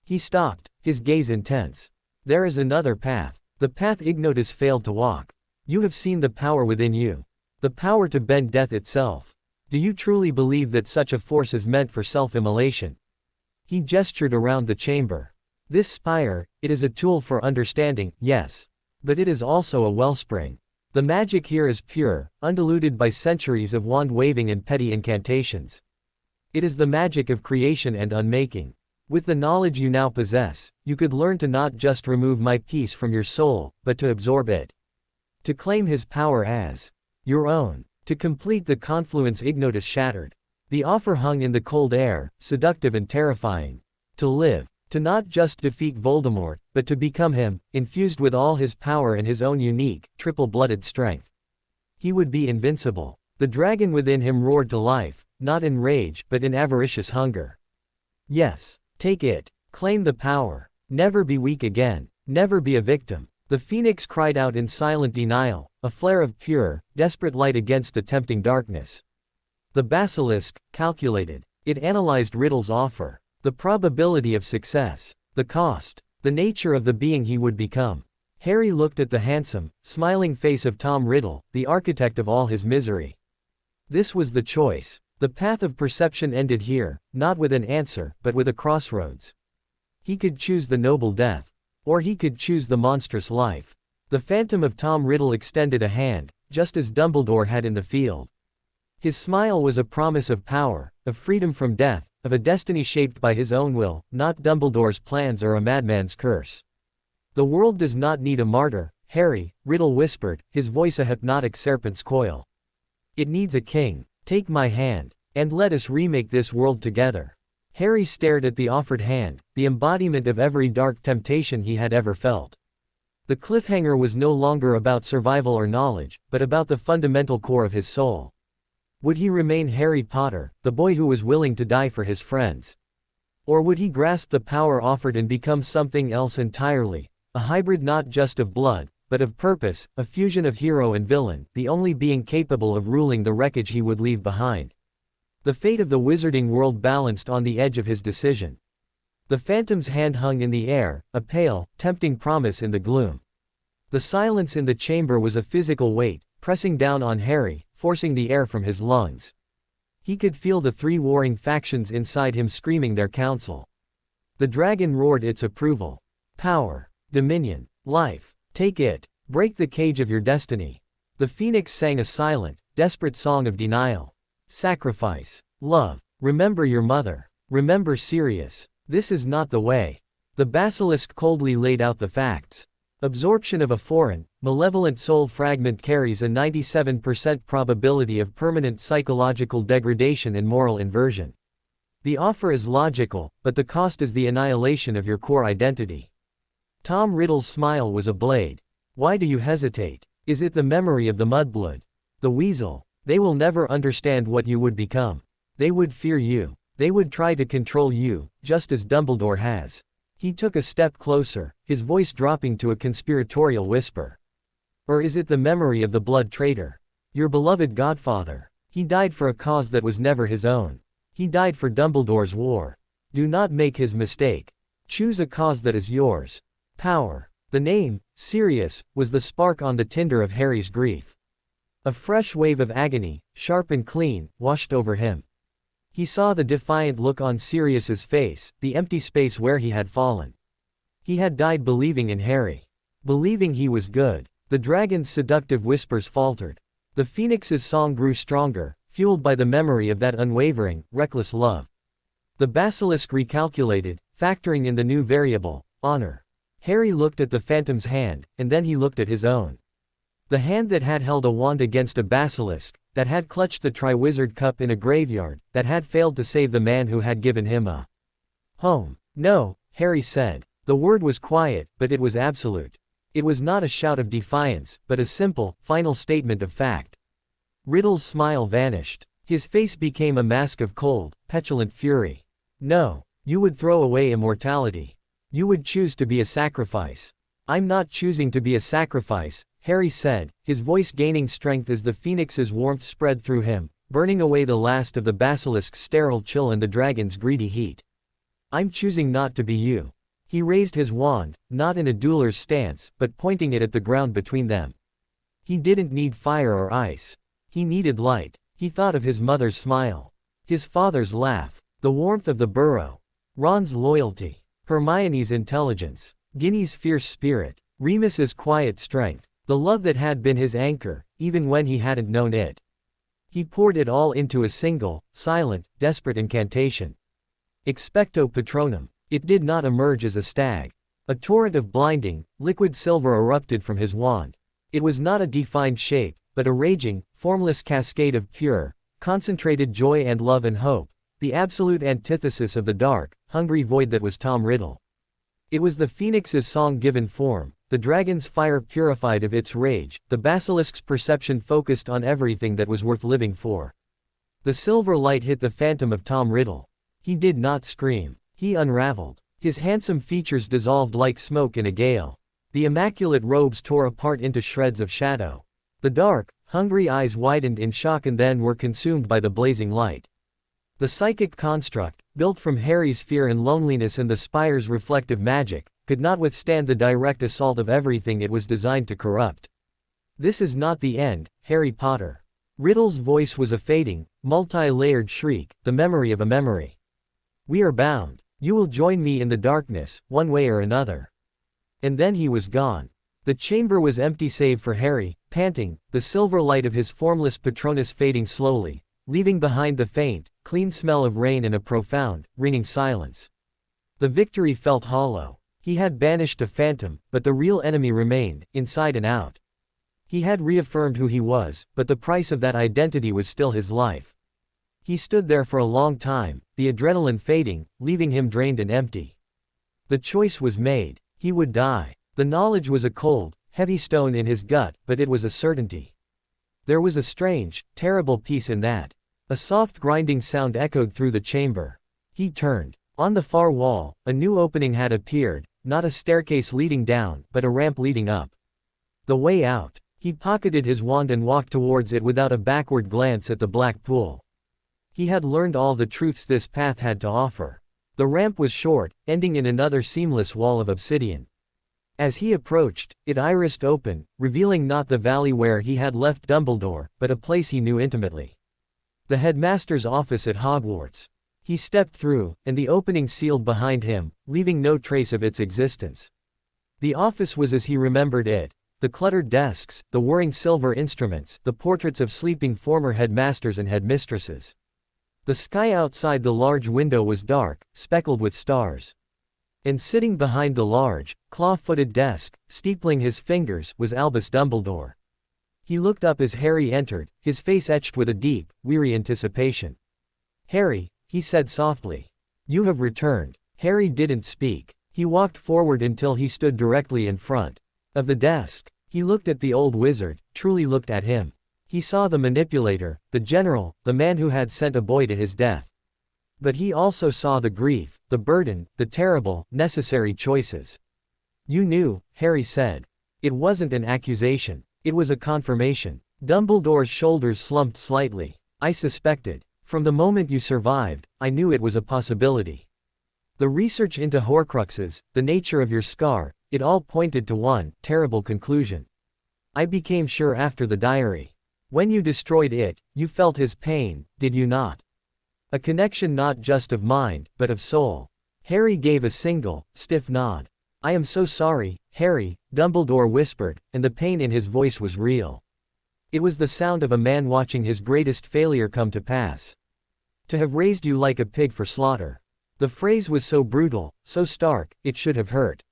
He stopped, his gaze intense. There is another path. The path Ignotus failed to walk. You have seen the power within you. The power to bend death itself. Do you truly believe that such a force is meant for self-immolation? He gestured around the chamber. This spire, it is a tool for understanding, yes. But it is also a wellspring. The magic here is pure, undiluted by centuries of wand-waving and petty incantations. It is the magic of creation and unmaking. With the knowledge you now possess, you could learn to not just remove my peace from your soul, but to absorb it. To claim his power as your own. To complete the confluence Ignotus shattered. The offer hung in the cold air, seductive and terrifying. To live. To not just defeat Voldemort, but to become him, infused with all his power and his own unique, triple-blooded strength. He would be invincible. The dragon within him roared to life, not in rage, but in avaricious hunger. Yes. Take it. Claim the power. Never be weak again. Never be a victim. The phoenix cried out in silent denial, a flare of pure, desperate light against the tempting darkness. The basilisk calculated. It analyzed Riddle's offer. The probability of success. The cost. The nature of the being he would become. Harry looked at the handsome, smiling face of Tom Riddle, the architect of all his misery. This was the choice. The path of perception ended here, not with an answer, but with a crossroads. He could choose the noble death. Or he could choose the monstrous life. The phantom of Tom Riddle extended a hand, just as Dumbledore had in the field. His smile was a promise of power, of freedom from death, of a destiny shaped by his own will, not Dumbledore's plans or a madman's curse. The world does not need a martyr, Harry, Riddle whispered, his voice a hypnotic serpent's coil. It needs a king. Take my hand, and let us remake this world together. Harry stared at the offered hand, the embodiment of every dark temptation he had ever felt. The cliffhanger was no longer about survival or knowledge, but about the fundamental core of his soul. Would he remain Harry Potter, the boy who was willing to die for his friends? Or would he grasp the power offered and become something else entirely, a hybrid not just of blood, but of purpose, a fusion of hero and villain, the only being capable of ruling the wreckage he would leave behind? The fate of the wizarding world balanced on the edge of his decision. The phantom's hand hung in the air, a pale, tempting promise in the gloom. The silence in the chamber was a physical weight, pressing down on Harry, forcing the air from his lungs. He could feel the three warring factions inside him screaming their counsel. The dragon roared its approval. Power. Dominion. Life. Take it. Break the cage of your destiny. The phoenix sang a silent, desperate song of denial. Sacrifice. Love. Remember your mother. Remember Sirius. This is not the way. The basilisk coldly laid out the facts. Absorption of a foreign, malevolent soul fragment carries a 97% probability of permanent psychological degradation and moral inversion. The offer is logical, but the cost is the annihilation of your core identity. Tom Riddle's smile was a blade. Why do you hesitate? Is it the memory of the mudblood? The weasel? They will never understand what you would become. They would fear you. They would try to control you, just as Dumbledore has. He took a step closer, his voice dropping to a conspiratorial whisper. Or is it the memory of the blood traitor? Your beloved godfather. He died for a cause that was never his own. He died for Dumbledore's war. Do not make his mistake. Choose a cause that is yours. Power. The name, Sirius, was the spark on the tinder of Harry's grief. A fresh wave of agony, sharp and clean, washed over him. He saw the defiant look on Sirius's face, the empty space where he had fallen. He had died believing in Harry. Believing he was good. The dragon's seductive whispers faltered. The phoenix's song grew stronger, fueled by the memory of that unwavering, reckless love. The basilisk recalculated, factoring in the new variable, honor. Harry looked at the phantom's hand, and then he looked at his own. The hand that had held a wand against a basilisk, that had clutched the Triwizard Cup in a graveyard, that had failed to save the man who had given him a home. No, Harry said. The word was quiet, but it was absolute. It was not a shout of defiance, but a simple, final statement of fact. Riddle's smile vanished. His face became a mask of cold, petulant fury. No, you would throw away immortality. You would choose to be a sacrifice. I'm not choosing to be a sacrifice, Harry said, his voice gaining strength as the phoenix's warmth spread through him, burning away the last of the basilisk's sterile chill and the dragon's greedy heat. I'm choosing not to be you. He raised his wand, not in a dueler's stance, but pointing it at the ground between them. He didn't need fire or ice. He needed light. He thought of his mother's smile. His father's laugh. The warmth of the burrow. Ron's loyalty. Hermione's intelligence. Ginny's fierce spirit. Remus's quiet strength. The love that had been his anchor, even when he hadn't known it. He poured it all into a single, silent, desperate incantation. Expecto Patronum. It did not emerge as a stag. A torrent of blinding, liquid silver erupted from his wand. It was not a defined shape, but a raging, formless cascade of pure, concentrated joy and love and hope, the absolute antithesis of the dark, hungry void that was Tom Riddle. It was the phoenix's song given form, the dragon's fire purified of its rage, the basilisk's perception focused on everything that was worth living for. The silver light hit the phantom of Tom Riddle. He did not scream. He unraveled. His handsome features dissolved like smoke in a gale. The immaculate robes tore apart into shreds of shadow. The dark, hungry eyes widened in shock and then were consumed by the blazing light. The psychic construct, built from Harry's fear and loneliness and the spire's reflective magic, could not withstand the direct assault of everything it was designed to corrupt. This is not the end, Harry Potter. Riddle's voice was a fading, multi-layered shriek, the memory of a memory. We are bound. You will join me in the darkness, one way or another. And then he was gone. The chamber was empty save for Harry, panting, the silver light of his formless Patronus fading slowly, leaving behind the faint, clean smell of rain and a profound, ringing silence. The victory felt hollow. He had banished a phantom, but the real enemy remained, inside and out. He had reaffirmed who he was, but the price of that identity was still his life. He stood there for a long time, the adrenaline fading, leaving him drained and empty. The choice was made. He would die. The knowledge was a cold, heavy stone in his gut, but it was a certainty. There was a strange, terrible peace in that. A soft grinding sound echoed through the chamber. He turned. On the far wall, a new opening had appeared, not a staircase leading down, but a ramp leading up. The way out. He pocketed his wand and walked towards it without a backward glance at the black pool. He had learned all the truths this path had to offer. The ramp was short, ending in another seamless wall of obsidian. As he approached, it irised open, revealing not the valley where he had left Dumbledore, but a place he knew intimately. The headmaster's office at Hogwarts. He stepped through, and the opening sealed behind him, leaving no trace of its existence. The office was as he remembered it, The cluttered desks, the whirring silver instruments, the portraits of sleeping former headmasters and headmistresses. The sky outside the large window was dark, speckled with stars. And sitting behind the large, claw-footed desk, steepling his fingers, was Albus Dumbledore. He looked up as Harry entered, his face etched with a deep, weary anticipation. "Harry," he said softly. "You have returned." Harry didn't speak. He walked forward until he stood directly in front of the desk. He looked at the old wizard, truly looked at him. He saw the manipulator, the general, the man who had sent a boy to his death. But he also saw the grief, the burden, the terrible, necessary choices. "You knew," Harry said. It wasn't an accusation. It was a confirmation. Dumbledore's shoulders slumped slightly. "I suspected. From the moment you survived, I knew it was a possibility. The research into Horcruxes, the nature of your scar, it all pointed to one terrible conclusion. I became sure after the diary. When you destroyed it, you felt his pain, did you not? A connection not just of mind, but of soul." Harry gave a single, stiff nod. "I am so sorry, Harry," Dumbledore whispered, and the pain in his voice was real. It was the sound of a man watching his greatest failure come to pass. "To have raised you like a pig for slaughter." The phrase was so brutal, so stark, it should have hurt.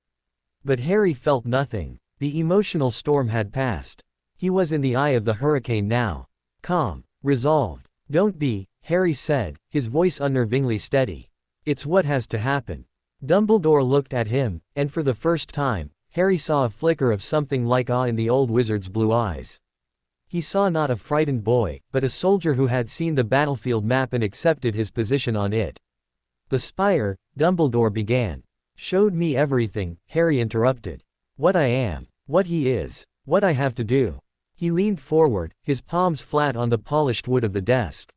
But Harry felt nothing. The emotional storm had passed. He was in the eye of the hurricane now. Calm, resolved. "Don't be," Harry said, his voice unnervingly steady. "It's what has to happen." Dumbledore looked at him, and for the first time, Harry saw a flicker of something like awe in the old wizard's blue eyes. He saw not a frightened boy, but a soldier who had seen the battlefield map and accepted his position on it. "The spire," Dumbledore began. "Showed me everything," Harry interrupted. "What I am, what he is, what I have to do." He leaned forward, his palms flat on the polished wood of the desk.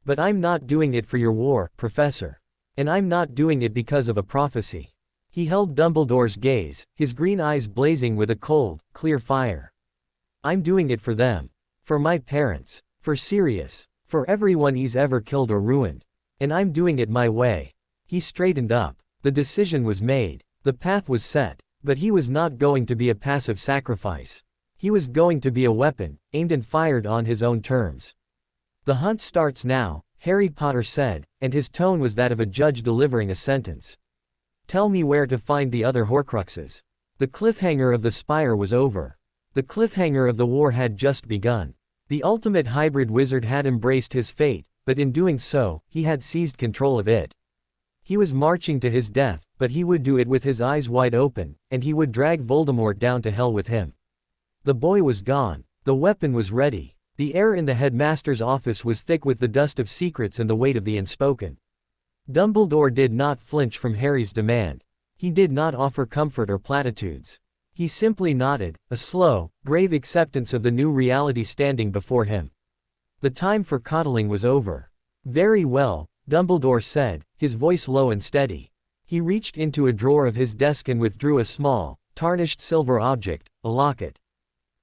"But I'm not doing it for your war, Professor. And I'm not doing it because of a prophecy." He held Dumbledore's gaze, his green eyes blazing with a cold, clear fire. "I'm doing it for them. For my parents. For Sirius. For everyone he's ever killed or ruined. And I'm doing it my way." He straightened up. The decision was made. The path was set. But he was not going to be a passive sacrifice. He was going to be a weapon, aimed and fired on his own terms. "The hunt starts now," Harry Potter said, and his tone was that of a judge delivering a sentence. "Tell me where to find the other Horcruxes." The cliffhanger of the spire was over. The cliffhanger of the war had just begun. The ultimate hybrid wizard had embraced his fate, but in doing so, he had seized control of it. He was marching to his death, but he would do it with his eyes wide open, and he would drag Voldemort down to hell with him. The boy was gone. The weapon was ready. The air in the headmaster's office was thick with the dust of secrets and the weight of the unspoken. Dumbledore did not flinch from Harry's demand. He did not offer comfort or platitudes. He simply nodded, a slow, grave acceptance of the new reality standing before him. The time for coddling was over. "Very well," Dumbledore said, his voice low and steady. He reached into a drawer of his desk and withdrew a small, tarnished silver object, a locket.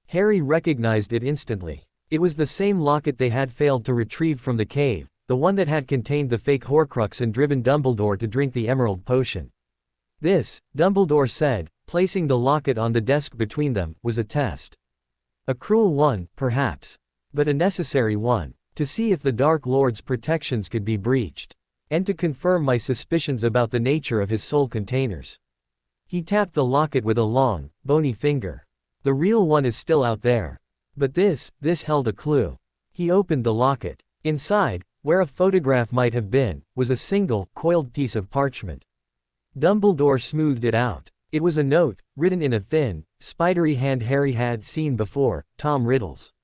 Harry recognized it instantly. It was the same locket they had failed to retrieve from the cave, the one that had contained the fake Horcrux and driven Dumbledore to drink the emerald potion. This, Dumbledore said, placing the locket on the desk between them, was a test. A cruel one, perhaps. But a necessary one, to see if the Dark Lord's protections could be breached. And to confirm my suspicions about the nature of his soul containers. He tapped the locket with a long, bony finger. "The real one is still out there. But this held a clue." He opened the locket. Inside, where a photograph might have been, was a single, coiled piece of parchment. Dumbledore smoothed it out. It was a note, written in a thin, spidery hand Harry had seen before, Tom Riddle's.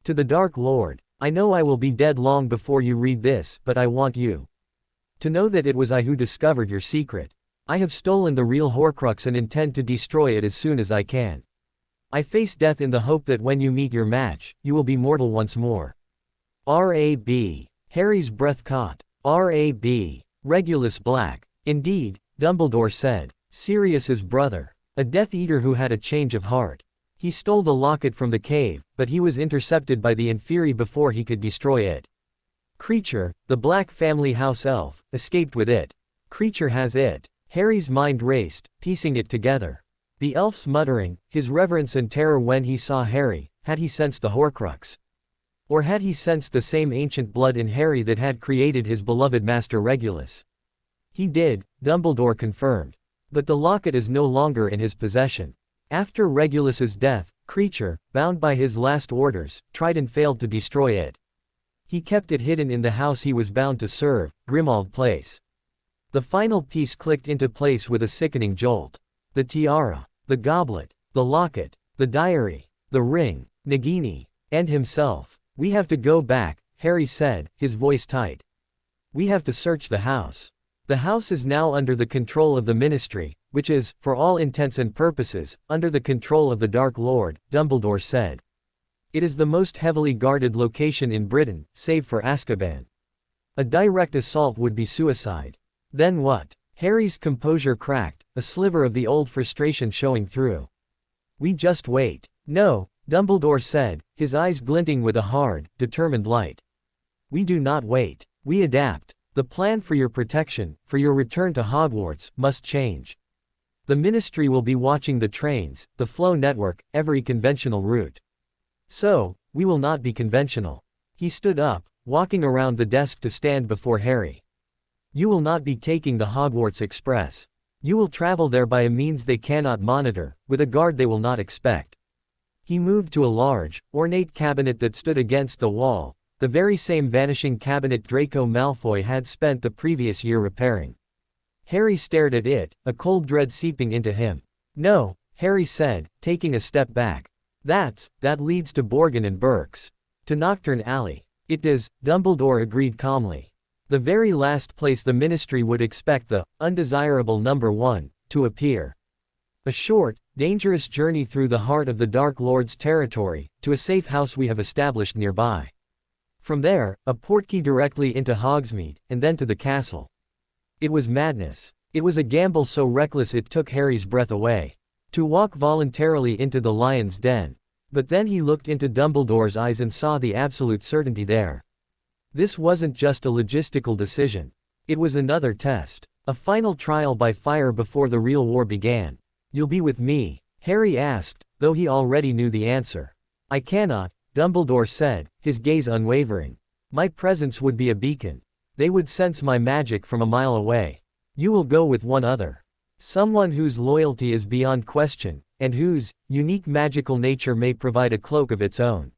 "To the Dark Lord, I know I will be dead long before you read this, but I want you to know that it was I who discovered your secret. I have stolen the real Horcrux and intend to destroy it as soon as I can. I face death in the hope that when you meet your match, you will be mortal once more. R.A.B. Harry's breath caught. R.A.B. Regulus Black. Indeed, Dumbledore said. Sirius's brother. A Death Eater who had a change of heart. He stole the locket from the cave, but he was intercepted by the Inferi before he could destroy it. Creature, the Black family house elf, escaped with it. Creature has it. Harry's mind raced, piecing it together. The elf's muttering, his reverence and terror when he saw Harry, had he sensed the Horcrux? Or had he sensed the same ancient blood in Harry that had created his beloved Master Regulus? He did, Dumbledore confirmed. But the locket is no longer in his possession. After Regulus's death, Creature, bound by his last orders, tried and failed to destroy it. He kept it hidden in the house he was bound to serve, Grimmauld Place. The final piece clicked into place with a sickening jolt. The tiara, the goblet, the locket, the diary, the ring, Nagini, and himself. "We have to go back," Harry said, his voice tight. "We have to search the house. The house is now under the control of the Ministry, which is, for all intents and purposes, under the control of the Dark Lord," Dumbledore said. "It is the most heavily guarded location in Britain, save for Azkaban. A direct assault would be suicide." "Then what?" Harry's composure cracked, a sliver of the old frustration showing through. "We just wait." "No," Dumbledore said, his eyes glinting with a hard, determined light. "We do not wait. We adapt. The plan for your protection, for your return to Hogwarts, must change. The Ministry will be watching the trains, the flow network, every conventional route. So, we will not be conventional." He stood up, walking around the desk to stand before Harry. "You will not be taking the Hogwarts Express. You will travel there by a means they cannot monitor, with a guard they will not expect." He moved to a large, ornate cabinet that stood against the wall, the very same vanishing cabinet Draco Malfoy had spent the previous year repairing. Harry stared at it, a cold dread seeping into him. "No," Harry said, taking a step back. That leads to Borgin and Burke's. To Nocturne Alley." "It does," Dumbledore agreed calmly. "The very last place the Ministry would expect the undesirable number one to appear. A short, dangerous journey through the heart of the Dark Lord's territory, to a safe house we have established nearby. From there, a portkey directly into Hogsmeade, and then to the castle." It was madness. It was a gamble so reckless it took Harry's breath away. To walk voluntarily into the lion's den. But then he looked into Dumbledore's eyes and saw the absolute certainty there. This wasn't just a logistical decision. It was another test. A final trial by fire before the real war began. "You'll be with me?" Harry asked, though he already knew the answer. "I cannot," Dumbledore said, his gaze unwavering. "My presence would be a beacon. They would sense my magic from a mile away. You will go with one other. Someone whose loyalty is beyond question, and whose unique magical nature may provide a cloak of its own."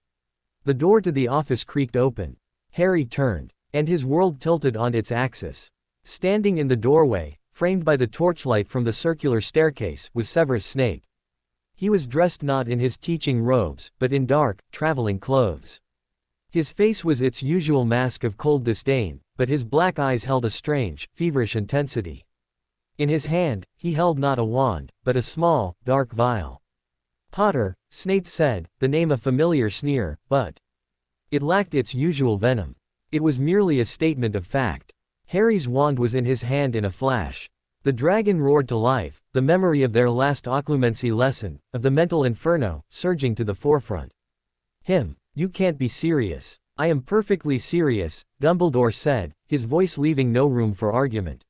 The door to the office creaked open. Harry turned, and his world tilted on its axis. Standing in the doorway, framed by the torchlight from the circular staircase, was Severus Snape. He was dressed not in his teaching robes, but in dark, traveling clothes. His face was its usual mask of cold disdain, but his black eyes held a strange, feverish intensity. In his hand, he held not a wand, but a small, dark vial. "Potter," Snape said, the name a familiar sneer, but it lacked its usual venom. It was merely a statement of fact. Harry's wand was in his hand in a flash. The dragon roared to life, the memory of their last Occlumency lesson, of the mental inferno, surging to the forefront. "You can't be serious." "I am perfectly serious," Dumbledore said, his voice leaving no room for argument.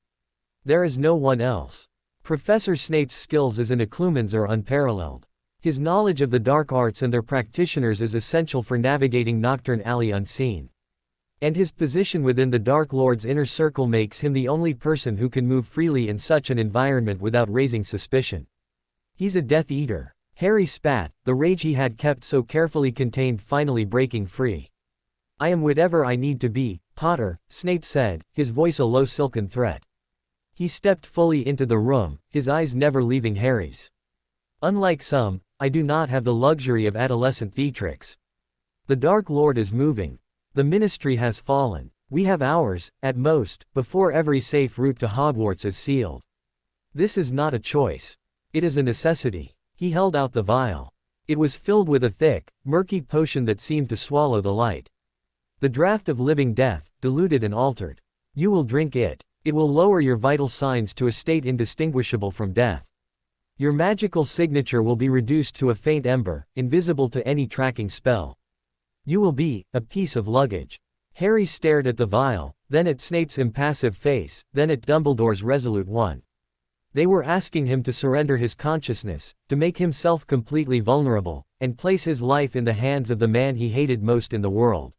"There is no one else. Professor Snape's skills as an Occlumency are unparalleled. His knowledge of the dark arts and their practitioners is essential for navigating Nocturne Alley unseen. And his position within the Dark Lord's inner circle makes him the only person who can move freely in such an environment without raising suspicion. He's a Death Eater." Harry spat, the rage he had kept so carefully contained finally breaking free. "I am whatever I need to be, Potter," Snape said, his voice a low silken threat. He stepped fully into the room, his eyes never leaving Harry's. "Unlike some, I do not have the luxury of adolescent theatrics. The Dark Lord is moving. The Ministry has fallen. We have hours, at most, before every safe route to Hogwarts is sealed. This is not a choice. It is a necessity." He held out the vial. It was filled with a thick, murky potion that seemed to swallow the light. "The draught of living death, diluted and altered. You will drink it. It will lower your vital signs to a state indistinguishable from death. Your magical signature will be reduced to a faint ember, invisible to any tracking spell. You will be a piece of luggage." Harry stared at the vial, then at Snape's impassive face, then at Dumbledore's resolute one. They were asking him to surrender his consciousness, to make himself completely vulnerable, and place his life in the hands of the man he hated most in the world.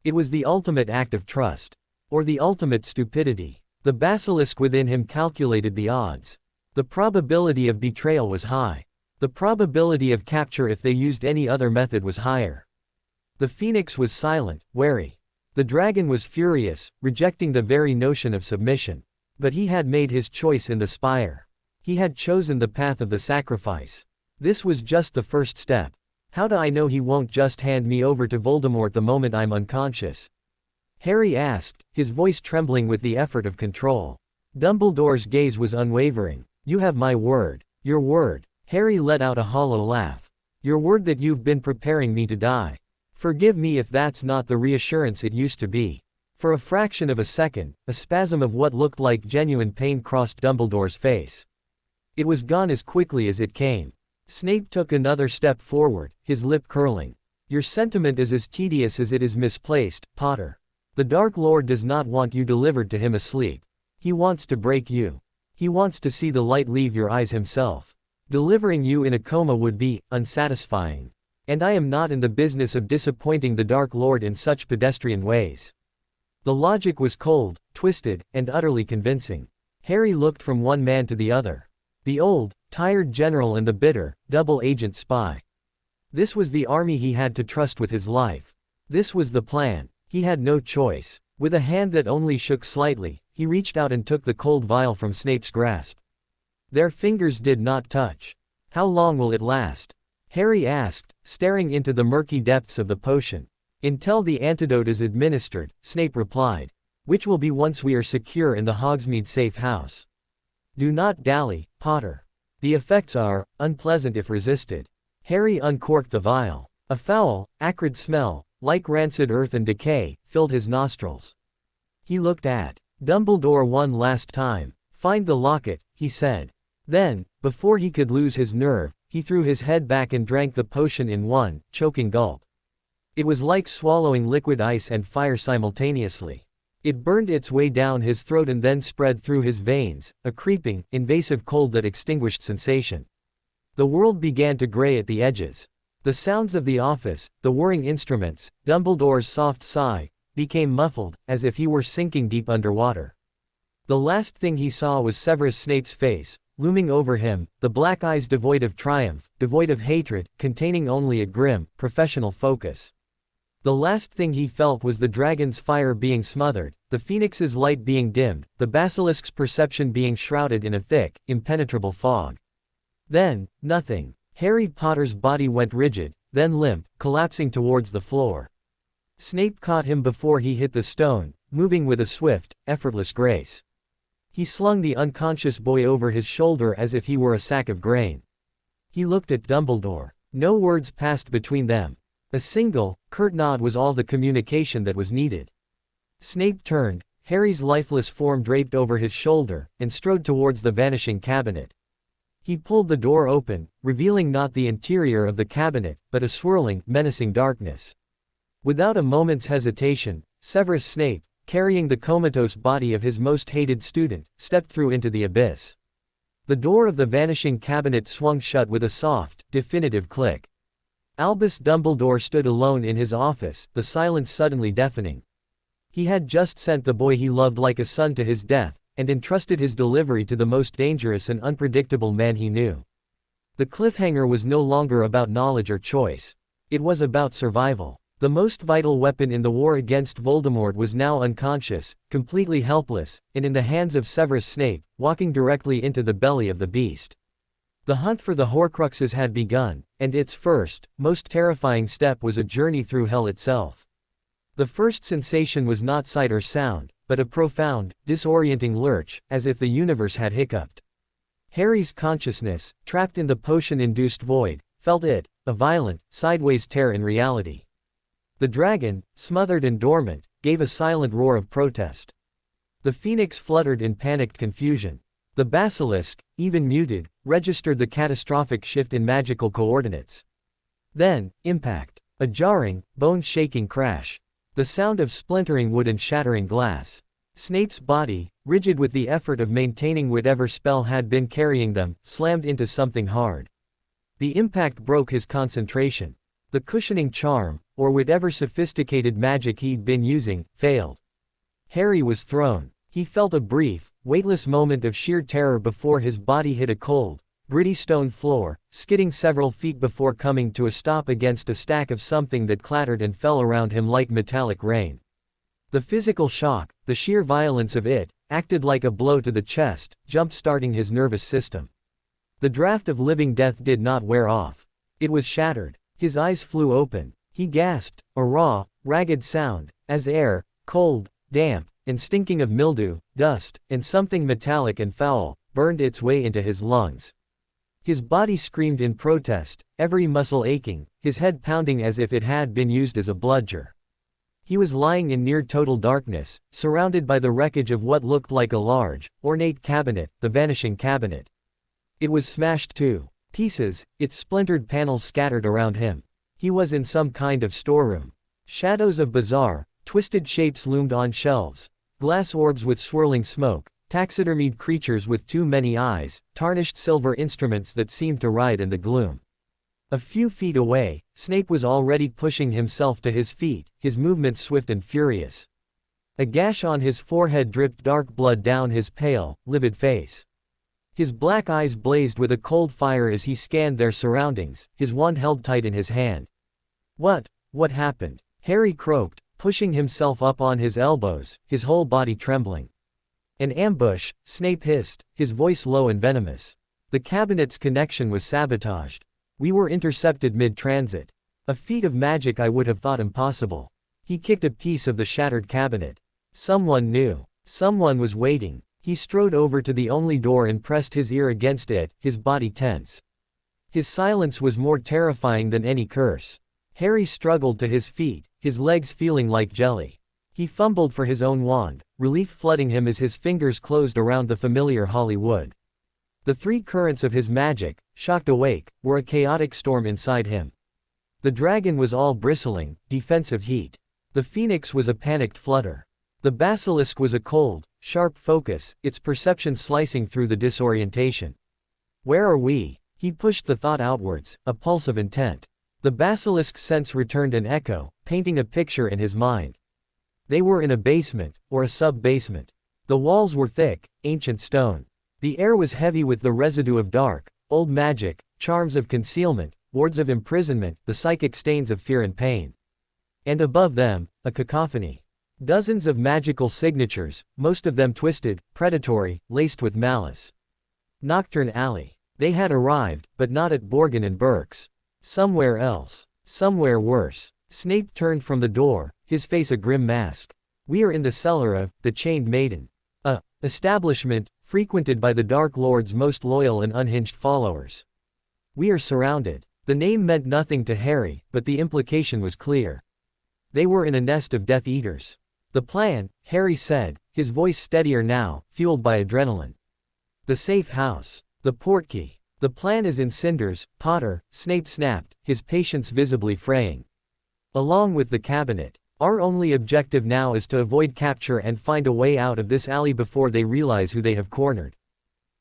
It was the ultimate act of trust. Or the ultimate stupidity. The basilisk within him calculated the odds. The probability of betrayal was high. The probability of capture if they used any other method was higher. The phoenix was silent, wary. The dragon was furious, rejecting the very notion of submission. But he had made his choice in the spire. He had chosen the path of the sacrifice. This was just the first step. How do I know he won't just hand me over to Voldemort the moment I'm unconscious? Harry asked, his voice trembling with the effort of control. Dumbledore's gaze was unwavering. You have my word. Your word. Harry let out a hollow laugh. Your word that you've been preparing me to die. Forgive me if that's not the reassurance it used to be. For a fraction of a second, a spasm of what looked like genuine pain crossed Dumbledore's face. It was gone as quickly as it came. Snape took another step forward, his lip curling. Your sentiment is as tedious as it is misplaced, Potter. The Dark Lord does not want you delivered to him asleep. He wants to break you. He wants to see the light leave your eyes himself. Delivering you in a coma would be unsatisfying. And I am not in the business of disappointing the Dark Lord in such pedestrian ways. The logic was cold, twisted, and utterly convincing. Harry looked from one man to the other. The old, tired general and the bitter, double-agent spy. This was the army he had to trust with his life. This was the plan. He had no choice. With a hand that only shook slightly, he reached out and took the cold vial from Snape's grasp. Their fingers did not touch. How long will it last? Harry asked, staring into the murky depths of the potion. Until the antidote is administered, Snape replied. Which will be once we are secure in the Hogsmeade safe house. Do not dally, Potter. The effects are unpleasant if resisted. Harry uncorked the vial. A foul, acrid smell, like rancid earth and decay, filled his nostrils. He looked at Dumbledore one last time. Find the locket, he said. Then, before he could lose his nerve, he threw his head back and drank the potion in one choking gulp. It was like swallowing liquid ice and fire simultaneously. It burned its way down his throat and then spread through his veins, a creeping, invasive cold that extinguished sensation. The world began to gray at the edges. The sounds of the office, the whirring instruments, Dumbledore's soft sigh, became muffled, as if he were sinking deep underwater. The last thing he saw was Severus Snape's face, looming over him, the black eyes devoid of triumph, devoid of hatred, containing only a grim, professional focus. The last thing he felt was the dragon's fire being smothered, the phoenix's light being dimmed, the basilisk's perception being shrouded in a thick, impenetrable fog. Then, nothing. Harry Potter's body went rigid, then limp, collapsing towards the floor. Snape caught him before he hit the stone, moving with a swift, effortless grace. He slung the unconscious boy over his shoulder as if he were a sack of grain. He looked at Dumbledore. No words passed between them. A single, curt nod was all the communication that was needed. Snape turned, Harry's lifeless form draped over his shoulder, and strode towards the vanishing cabinet. He pulled the door open, revealing not the interior of the cabinet, but a swirling, menacing darkness. Without a moment's hesitation, Severus Snape, carrying the comatose body of his most hated student, stepped through into the abyss. The door of the vanishing cabinet swung shut with a soft, definitive click. Albus Dumbledore stood alone in his office, the silence suddenly deafening. He had just sent the boy he loved like a son to his death, and entrusted his delivery to the most dangerous and unpredictable man he knew. The cliffhanger was no longer about knowledge or choice. It was about survival. The most vital weapon in the war against Voldemort was now unconscious, completely helpless, and in the hands of Severus Snape, walking directly into the belly of the beast. The hunt for the Horcruxes had begun, and its first, most terrifying step was a journey through hell itself. The first sensation was not sight or sound, but a profound, disorienting lurch, as if the universe had hiccuped. Harry's consciousness, trapped in the potion-induced void, felt it, a violent, sideways tear in reality. The dragon, smothered and dormant, gave a silent roar of protest. The phoenix fluttered in panicked confusion. The basilisk, even muted, registered the catastrophic shift in magical coordinates. Then, impact. A jarring, bone-shaking crash. The sound of splintering wood and shattering glass. Snape's body, rigid with the effort of maintaining whatever spell had been carrying them, slammed into something hard. The impact broke his concentration. The cushioning charm, or whatever sophisticated magic he'd been using, failed. Harry was thrown. He felt a brief, weightless moment of sheer terror before his body hit a cold, gritty stone floor, skidding several feet before coming to a stop against a stack of something that clattered and fell around him like metallic rain. The physical shock, the sheer violence of it, acted like a blow to the chest, jump-starting his nervous system. The draft of living death did not wear off. It was shattered. His eyes flew open. He gasped, a raw, ragged sound, as air, cold, damp, and stinking of mildew, dust, and something metallic and foul, burned its way into his lungs. His body screamed in protest, every muscle aching, his head pounding as if it had been used as a bludger. He was lying in near total darkness, surrounded by the wreckage of what looked like a large, ornate cabinet, the Vanishing Cabinet. It was smashed to pieces, its splintered panels scattered around him. He was in some kind of storeroom. Shadows of bizarre, twisted shapes loomed on shelves. Glass orbs with swirling smoke, taxidermied creatures with too many eyes, tarnished silver instruments that seemed to writhe in the gloom. A few feet away, Snape was already pushing himself to his feet, his movements swift and furious. A gash on his forehead dripped dark blood down his pale, livid face. His black eyes blazed with a cold fire as he scanned their surroundings, his wand held tight in his hand. What happened? Harry croaked, pushing himself up on his elbows, his whole body trembling. An ambush, Snape hissed, his voice low and venomous. The cabinet's connection was sabotaged. We were intercepted mid-transit. A feat of magic I would have thought impossible. He kicked a piece of the shattered cabinet. Someone knew. Someone was waiting. He strode over to the only door and pressed his ear against it, his body tense. His silence was more terrifying than any curse. Harry struggled to his feet, his legs feeling like jelly. He fumbled for his own wand, relief flooding him as his fingers closed around the familiar holly wood. The three currents of his magic, shocked awake, were a chaotic storm inside him. The dragon was all bristling, defensive heat. The phoenix was a panicked flutter. The basilisk was a cold, sharp focus, its perception slicing through the disorientation. Where are we? He pushed the thought outwards, a pulse of intent. The basilisk's sense returned an echo, painting a picture in his mind. They were in a basement, or a sub-basement. The walls were thick, ancient stone. The air was heavy with the residue of dark, old magic, charms of concealment, wards of imprisonment, the psychic stains of fear and pain. And above them, a cacophony. Dozens of magical signatures, most of them twisted, predatory, laced with malice. Nocturne Alley. They had arrived, but not at Borgin and Burke's. Somewhere else. Somewhere worse. Snape turned from the door, his face a grim mask. We are in the cellar of the Chained Maiden. A establishment, frequented by the Dark Lord's most loyal and unhinged followers. We are surrounded. The name meant nothing to Harry, but the implication was clear. They were in a nest of Death Eaters. The plan, Harry said, his voice steadier now, fueled by adrenaline. The safe house. The portkey. The plan is in cinders, Potter, Snape snapped, his patience visibly fraying. Along with the cabinet. Our only objective now is to avoid capture and find a way out of this alley before they realize who they have cornered.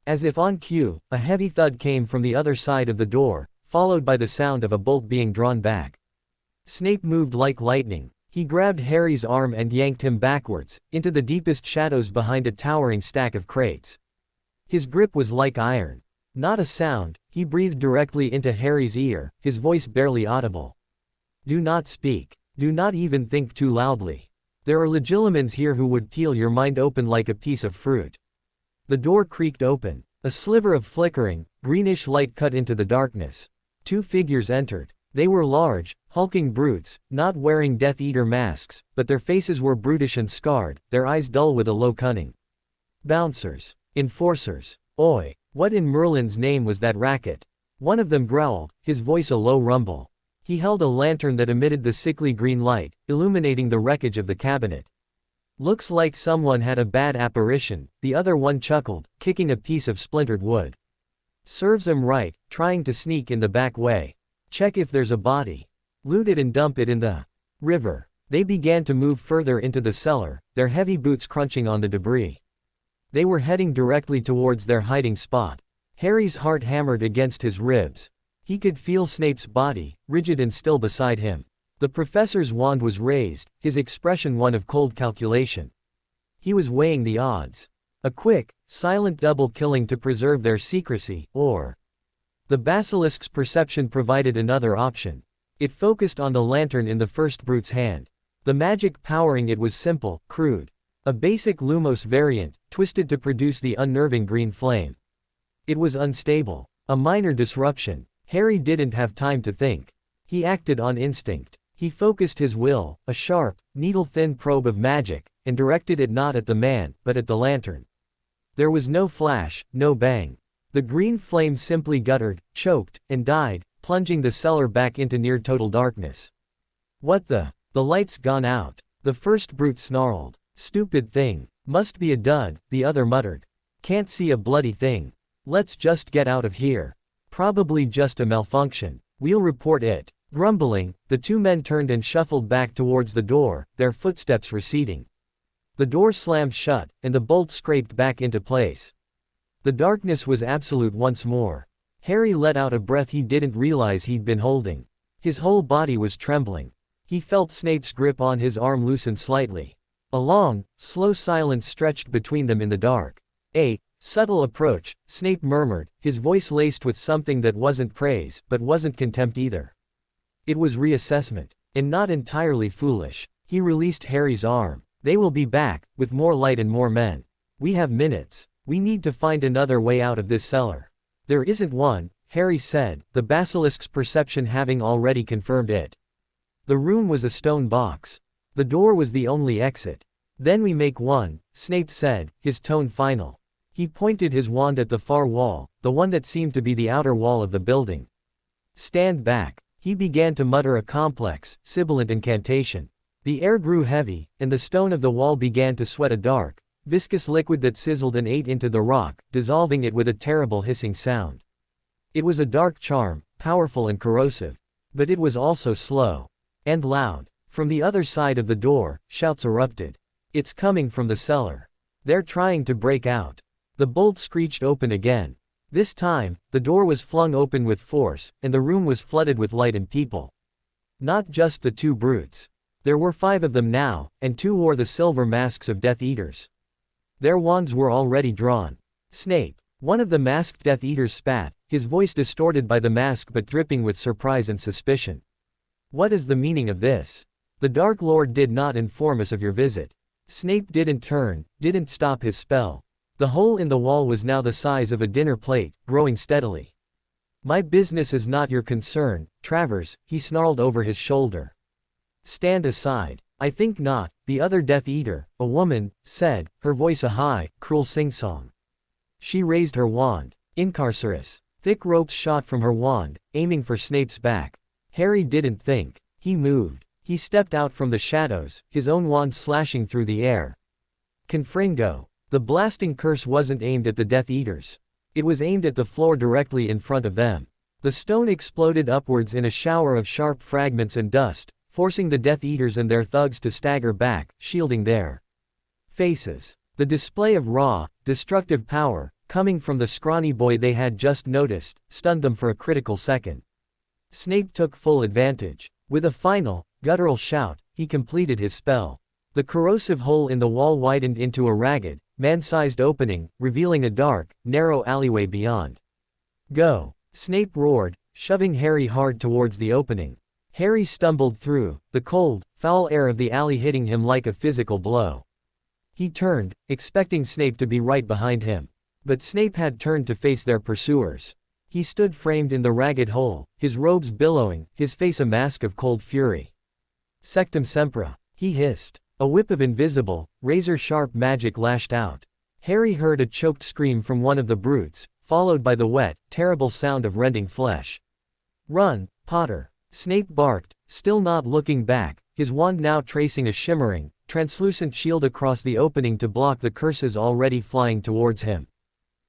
As if on cue, a heavy thud came from the other side of the door, followed by the sound of a bolt being drawn back. Snape moved like lightning. He grabbed Harry's arm and yanked him backwards, into the deepest shadows behind a towering stack of crates. His grip was like iron. Not a sound, he breathed directly into Harry's ear, his voice barely audible. Do not speak. Do not even think too loudly. There are legilimens here who would peel your mind open like a piece of fruit. The door creaked open. A sliver of flickering, greenish light cut into the darkness. Two figures entered. They were large, hulking brutes, not wearing Death Eater masks, but their faces were brutish and scarred, their eyes dull with a low cunning. Bouncers. Enforcers. Oi, what in Merlin's name was that racket? One of them growled, his voice a low rumble. He held a lantern that emitted the sickly green light, illuminating the wreckage of the cabinet. Looks like someone had a bad apparition, the other one chuckled, kicking a piece of splintered wood. Serves 'em right, trying to sneak in the back way. Check if there's a body. Loot it and dump it in the river. They began to move further into the cellar, their heavy boots crunching on the debris. They were heading directly towards their hiding spot. Harry's heart hammered against his ribs. He could feel Snape's body, rigid and still beside him. The professor's wand was raised, his expression one of cold calculation. He was weighing the odds. A quick, silent double killing to preserve their secrecy, or... The basilisk's perception provided another option. It focused on the lantern in the first brute's hand. The magic powering it was simple, crude. A basic Lumos variant, twisted to produce the unnerving green flame. It was unstable. A minor disruption. Harry didn't have time to think. He acted on instinct. He focused his will, a sharp, needle-thin probe of magic, and directed it not at the man, but at the lantern. There was no flash, no bang. The green flame simply guttered, choked, and died, plunging the cellar back into near-total darkness. What the? The light's gone out. The first brute snarled. Stupid thing. Must be a dud, the other muttered. Can't see a bloody thing. Let's just get out of here. Probably just a malfunction. We'll report it. Grumbling, the two men turned and shuffled back towards the door, their footsteps receding. The door slammed shut, and the bolt scraped back into place. The darkness was absolute once more. Harry let out a breath he didn't realize he'd been holding. His whole body was trembling. He felt Snape's grip on his arm loosen slightly. A long, slow silence stretched between them in the dark. "A subtle approach," Snape murmured, his voice laced with something that wasn't praise, but wasn't contempt either. It was reassessment. And not entirely foolish. He released Harry's arm. "They will be back, with more light and more men. We have minutes. We need to find another way out of this cellar." "There isn't one," Harry said, the basilisk's perception having already confirmed it. The room was a stone box. The door was the only exit. "Then we make one," Snape said, his tone final. He pointed his wand at the far wall, the one that seemed to be the outer wall of the building. "Stand back." He began to mutter a complex, sibilant incantation. The air grew heavy, and the stone of the wall began to sweat a dark, viscous liquid that sizzled and ate into the rock, dissolving it with a terrible hissing sound. It was a dark charm, powerful and corrosive. But it was also slow. And loud. From the other side of the door, shouts erupted. "It's coming from the cellar. They're trying to break out." The bolt screeched open again. This time, the door was flung open with force, and the room was flooded with light and people. Not just the two brutes. There were 5 of them now, and 2 wore the silver masks of Death Eaters. Their wands were already drawn. "Snape." One of the masked Death Eaters spat, his voice distorted by the mask but dripping with surprise and suspicion. "What is the meaning of this? The Dark Lord did not inform us of your visit." Snape didn't turn, didn't stop his spell. The hole in the wall was now the size of a dinner plate, growing steadily. "My business is not your concern, Travers," he snarled over his shoulder. "Stand aside." "I think not," the other Death Eater, a woman, said, her voice a high, cruel sing-song. She raised her wand. Incarcerus. Thick ropes shot from her wand, aiming for Snape's back. Harry didn't think. He moved. He stepped out from the shadows, his own wand slashing through the air. Confringo. The blasting curse wasn't aimed at the Death Eaters. It was aimed at the floor directly in front of them. The stone exploded upwards in a shower of sharp fragments and dust, forcing the Death Eaters and their thugs to stagger back, shielding their faces. The display of raw, destructive power, coming from the scrawny boy they had just noticed, stunned them for a critical second. Snape took full advantage. With a final, guttural shout, he completed his spell. The corrosive hole in the wall widened into a ragged, man-sized opening, revealing a dark, narrow alleyway beyond. "Go!" Snape roared, shoving Harry hard towards the opening. Harry stumbled through, the cold, foul air of the alley hitting him like a physical blow. He turned, expecting Snape to be right behind him. But Snape had turned to face their pursuers. He stood framed in the ragged hole, his robes billowing, his face a mask of cold fury. "Sectum Sempra," he hissed. A whip of invisible, razor-sharp magic lashed out. Harry heard a choked scream from one of the brutes, followed by the wet, terrible sound of rending flesh. "Run, Potter!" Snape barked, still not looking back, his wand now tracing a shimmering, translucent shield across the opening to block the curses already flying towards him.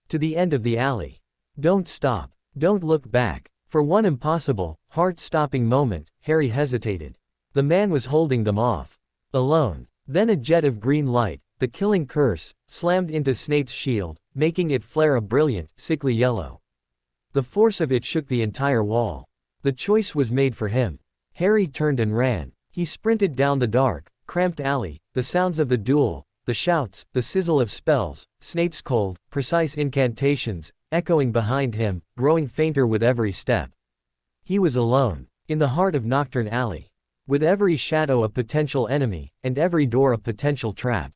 To the end of the alley. "Don't stop. Don't look back." For one impossible, heart-stopping moment, Harry hesitated. The man was holding them off. Alone. Then a jet of green light, the killing curse, slammed into Snape's shield, making it flare a brilliant, sickly yellow. The force of it shook the entire wall. The choice was made for him. Harry turned and ran. He sprinted down the dark, cramped alley, the sounds of the duel, the shouts, the sizzle of spells, Snape's cold, precise incantations, echoing behind him, growing fainter with every step. He was alone, in the heart of Nocturne Alley, with every shadow a potential enemy, and every door a potential trap.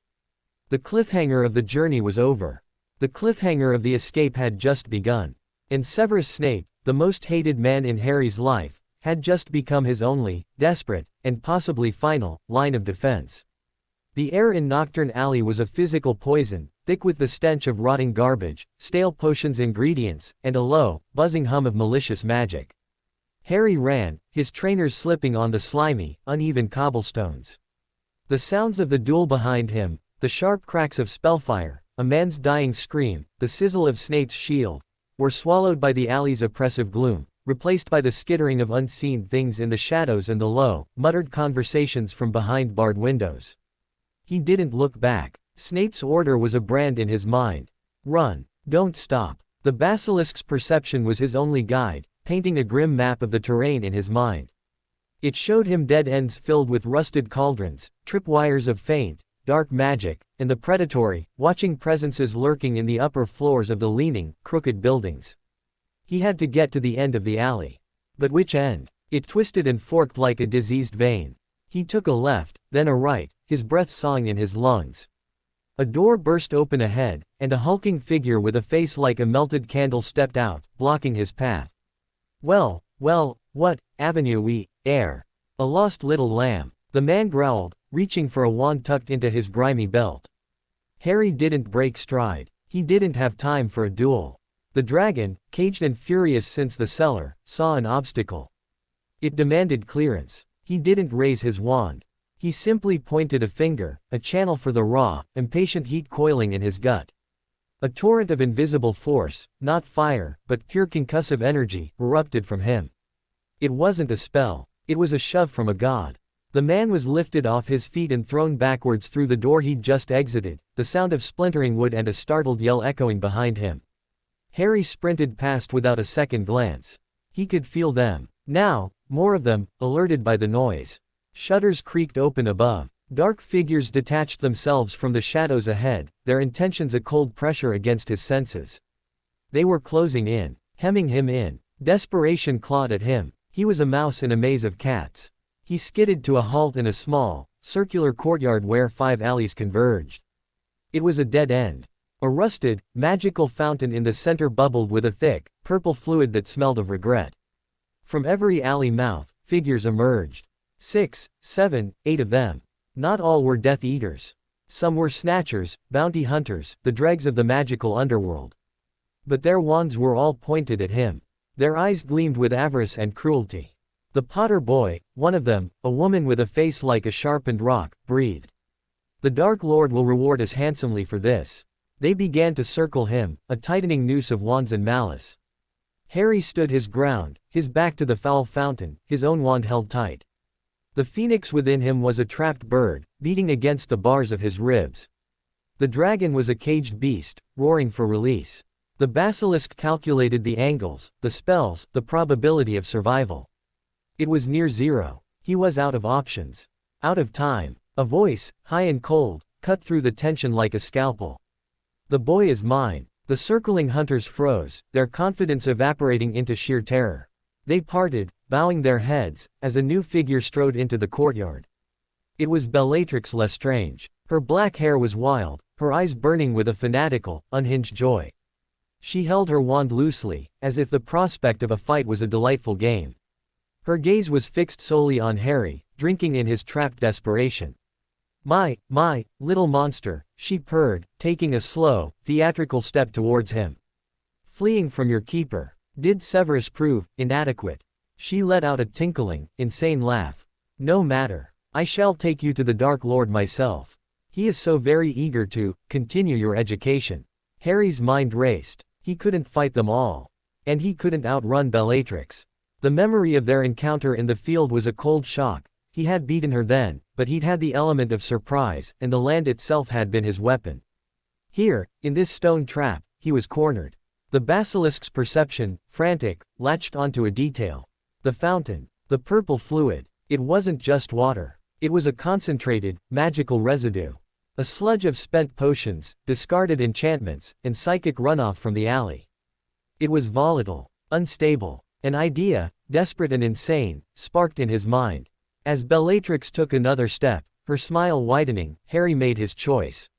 The cliffhanger of the journey was over. The cliffhanger of the escape had just begun. And Severus Snape, the most hated man in Harry's life, had just become his only, desperate, and possibly final, line of defense. The air in Nocturne Alley was a physical poison, thick with the stench of rotting garbage, stale potions ingredients, and a low, buzzing hum of malicious magic. Harry ran, his trainers slipping on the slimy, uneven cobblestones. The sounds of the duel behind him, the sharp cracks of spellfire, a man's dying scream, the sizzle of Snape's shield, were swallowed by the alley's oppressive gloom, replaced by the skittering of unseen things in the shadows and the low, muttered conversations from behind barred windows. He didn't look back. Snape's order was a brand in his mind. Run. Don't stop. The basilisk's perception was his only guide, painting a grim map of the terrain in his mind. It showed him dead ends filled with rusted cauldrons, tripwires of faint, dark magic, and the predatory, watching presences lurking in the upper floors of the leaning, crooked buildings. He had to get to the end of the alley. But which end? It twisted and forked like a diseased vein. He took a left, then a right, his breath sawing in his lungs. A door burst open ahead, and a hulking figure with a face like a melted candle stepped out, blocking his path. Well, what avenue we air? A lost little lamb, the man growled, reaching for a wand tucked into his grimy belt. Harry didn't break stride. He didn't have time for a duel. The dragon, caged and furious since the cellar, saw an obstacle. It demanded clearance. He didn't raise his wand. He simply pointed a finger, a channel for the raw, impatient heat coiling in his gut. A torrent of invisible force, not fire, but pure concussive energy, erupted from him. It wasn't a spell. It was a shove from a god. The man was lifted off his feet and thrown backwards through the door he'd just exited, the sound of splintering wood and a startled yell echoing behind him. Harry sprinted past without a second glance. He could feel them. Now, more of them, alerted by the noise. Shutters creaked open above. Dark figures detached themselves from the shadows ahead, their intentions a cold pressure against his senses. They were closing in, hemming him in. Desperation clawed at him. He was a mouse in a maze of cats. He skidded to a halt in a small, circular courtyard where 5 alleys converged. It was a dead end. A rusted, magical fountain in the center bubbled with a thick, purple fluid that smelled of regret. From every alley mouth, figures emerged. 6, 7, 8 of them. Not all were Death Eaters. Some were Snatchers, Bounty Hunters, the dregs of the magical underworld. But their wands were all pointed at him. Their eyes gleamed with avarice and cruelty. The Potter boy, one of them, a woman with a face like a sharpened rock, breathed. The Dark Lord will reward us handsomely for this. They began to circle him, a tightening noose of wands and malice. Harry stood his ground, his back to the foul fountain, his own wand held tight. The phoenix within him was a trapped bird, beating against the bars of his ribs. The dragon was a caged beast, roaring for release. The basilisk calculated the angles, the spells, the probability of survival. It was near zero. He was out of options. Out of time. A voice, high and cold, cut through the tension like a scalpel. The boy is mine. The circling hunters froze, their confidence evaporating into sheer terror. They parted, bowing their heads, as a new figure strode into the courtyard. It was Bellatrix Lestrange. Her black hair was wild, her eyes burning with a fanatical, unhinged joy. She held her wand loosely, as if the prospect of a fight was a delightful game. Her gaze was fixed solely on Harry, drinking in his trapped desperation. My, little monster, she purred, taking a slow, theatrical step towards him. Fleeing from your keeper. Did Severus prove inadequate? She let out a tinkling, insane laugh. No matter. I shall take you to the Dark Lord myself. He is so very eager to continue your education. Harry's mind raced. He couldn't fight them all. And he couldn't outrun Bellatrix. The memory of their encounter in the field was a cold shock, He had beaten her then, but he'd had the element of surprise, and the land itself had been his weapon. Here, in this stone trap, he was cornered. The basilisk's perception, frantic, latched onto a detail. The fountain. The purple fluid. It wasn't just water. It was a concentrated, magical residue. A sludge of spent potions, discarded enchantments, and psychic runoff from the alley. It was volatile, unstable. An idea, desperate and insane, sparked in his mind. As Bellatrix took another step, her smile widening, Harry made his choice.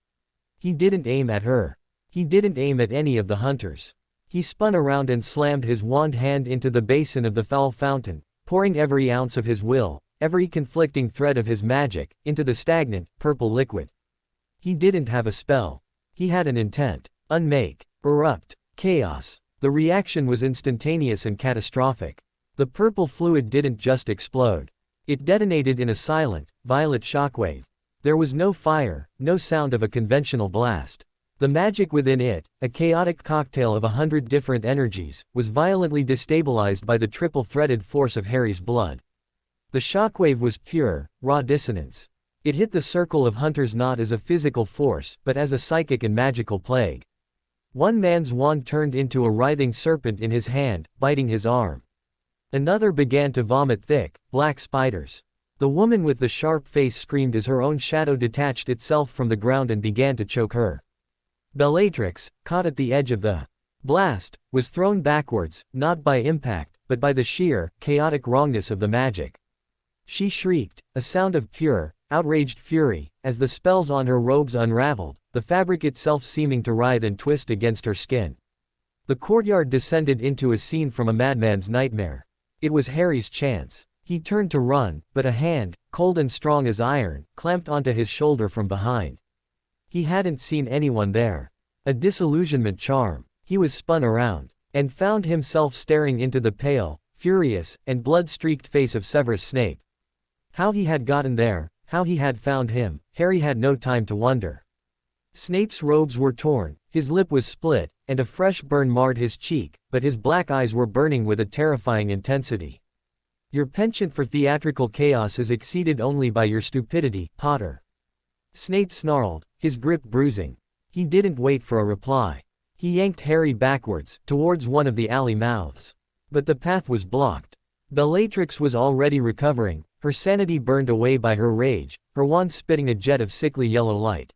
He didn't aim at her. He didn't aim at any of the hunters. He spun around and slammed his wand hand into the basin of the foul fountain, pouring every ounce of his will, every conflicting thread of his magic, into the stagnant, purple liquid. He didn't have a spell. He had an intent. Unmake. Erupt. Chaos. The reaction was instantaneous and catastrophic. The purple fluid didn't just explode. It detonated in a silent, violet shockwave. There was no fire, no sound of a conventional blast. The magic within it, a chaotic cocktail of 100 different energies, was violently destabilized by the triple-threaded force of Harry's blood. The shockwave was pure, raw dissonance. It hit the circle of hunters not as a physical force, but as a psychic and magical plague. One man's wand turned into a writhing serpent in his hand, biting his arm. Another began to vomit thick, black spiders. The woman with the sharp face screamed as her own shadow detached itself from the ground and began to choke her. Bellatrix, caught at the edge of the blast, was thrown backwards, not by impact, but by the sheer, chaotic wrongness of the magic. She shrieked, a sound of pure, outraged fury, as the spells on her robes unraveled, the fabric itself seeming to writhe and twist against her skin. The courtyard descended into a scene from a madman's nightmare. It was Harry's chance. He turned to run, but a hand, cold and strong as iron, clamped onto his shoulder from behind. He hadn't seen anyone there. A disillusionment charm. He was spun around, and found himself staring into the pale, furious, and blood-streaked face of Severus Snape. How he had gotten there, how he had found him, Harry had no time to wonder. Snape's robes were torn, his lip was split, and a fresh burn marred his cheek, but his black eyes were burning with a terrifying intensity. Your penchant for theatrical chaos is exceeded only by your stupidity, Potter. Snape snarled, his grip bruising. He didn't wait for a reply. He yanked Harry backwards, towards one of the alley mouths. But the path was blocked. Bellatrix was already recovering, her sanity burned away by her rage, her wand spitting a jet of sickly yellow light.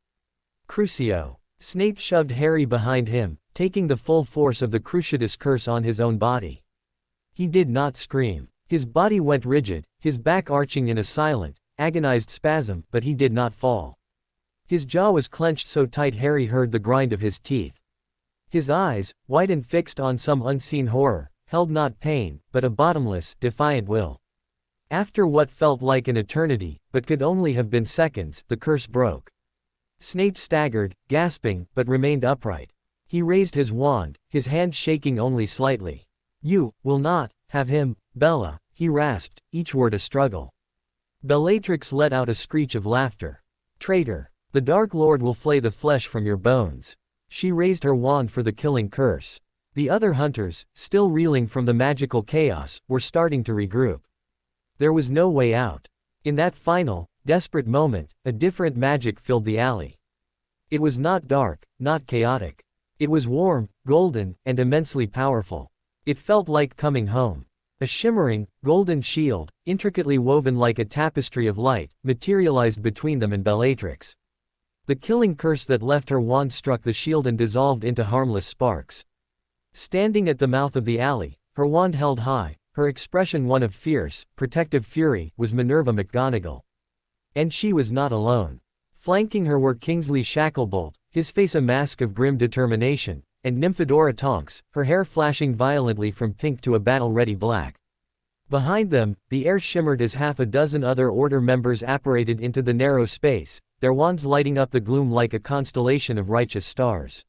Crucio. Snape shoved Harry behind him, taking the full force of the Cruciatus curse on his own body. He did not scream. His body went rigid, his back arching in a silent, agonized spasm, but he did not fall. His jaw was clenched so tight Harry heard the grind of his teeth. His eyes, white and fixed on some unseen horror, held not pain, but a bottomless, defiant will. After what felt like an eternity, but could only have been seconds, the curse broke. Snape staggered, gasping, but remained upright. He raised his wand, his hand shaking only slightly. "You will not have him, Bella," he rasped, each word a struggle. Bellatrix let out a screech of laughter. "Traitor! The Dark Lord will flay the flesh from your bones." She raised her wand for the killing curse. The other hunters, still reeling from the magical chaos, were starting to regroup. There was no way out. In that final, desperate moment, a different magic filled the alley. It was not dark, not chaotic. It was warm, golden, and immensely powerful. It felt like coming home. A shimmering, golden shield, intricately woven like a tapestry of light, materialized between them and Bellatrix. The killing curse that left her wand struck the shield and dissolved into harmless sparks. Standing at the mouth of the alley, her wand held high, her expression one of fierce, protective fury, was Minerva McGonagall. And she was not alone. Flanking her were Kingsley Shacklebolt, his face a mask of grim determination, and Nymphadora Tonks, her hair flashing violently from pink to a battle-ready black. Behind them, the air shimmered as half a dozen other Order members apparated into the narrow space, their wands lighting up the gloom like a constellation of righteous stars.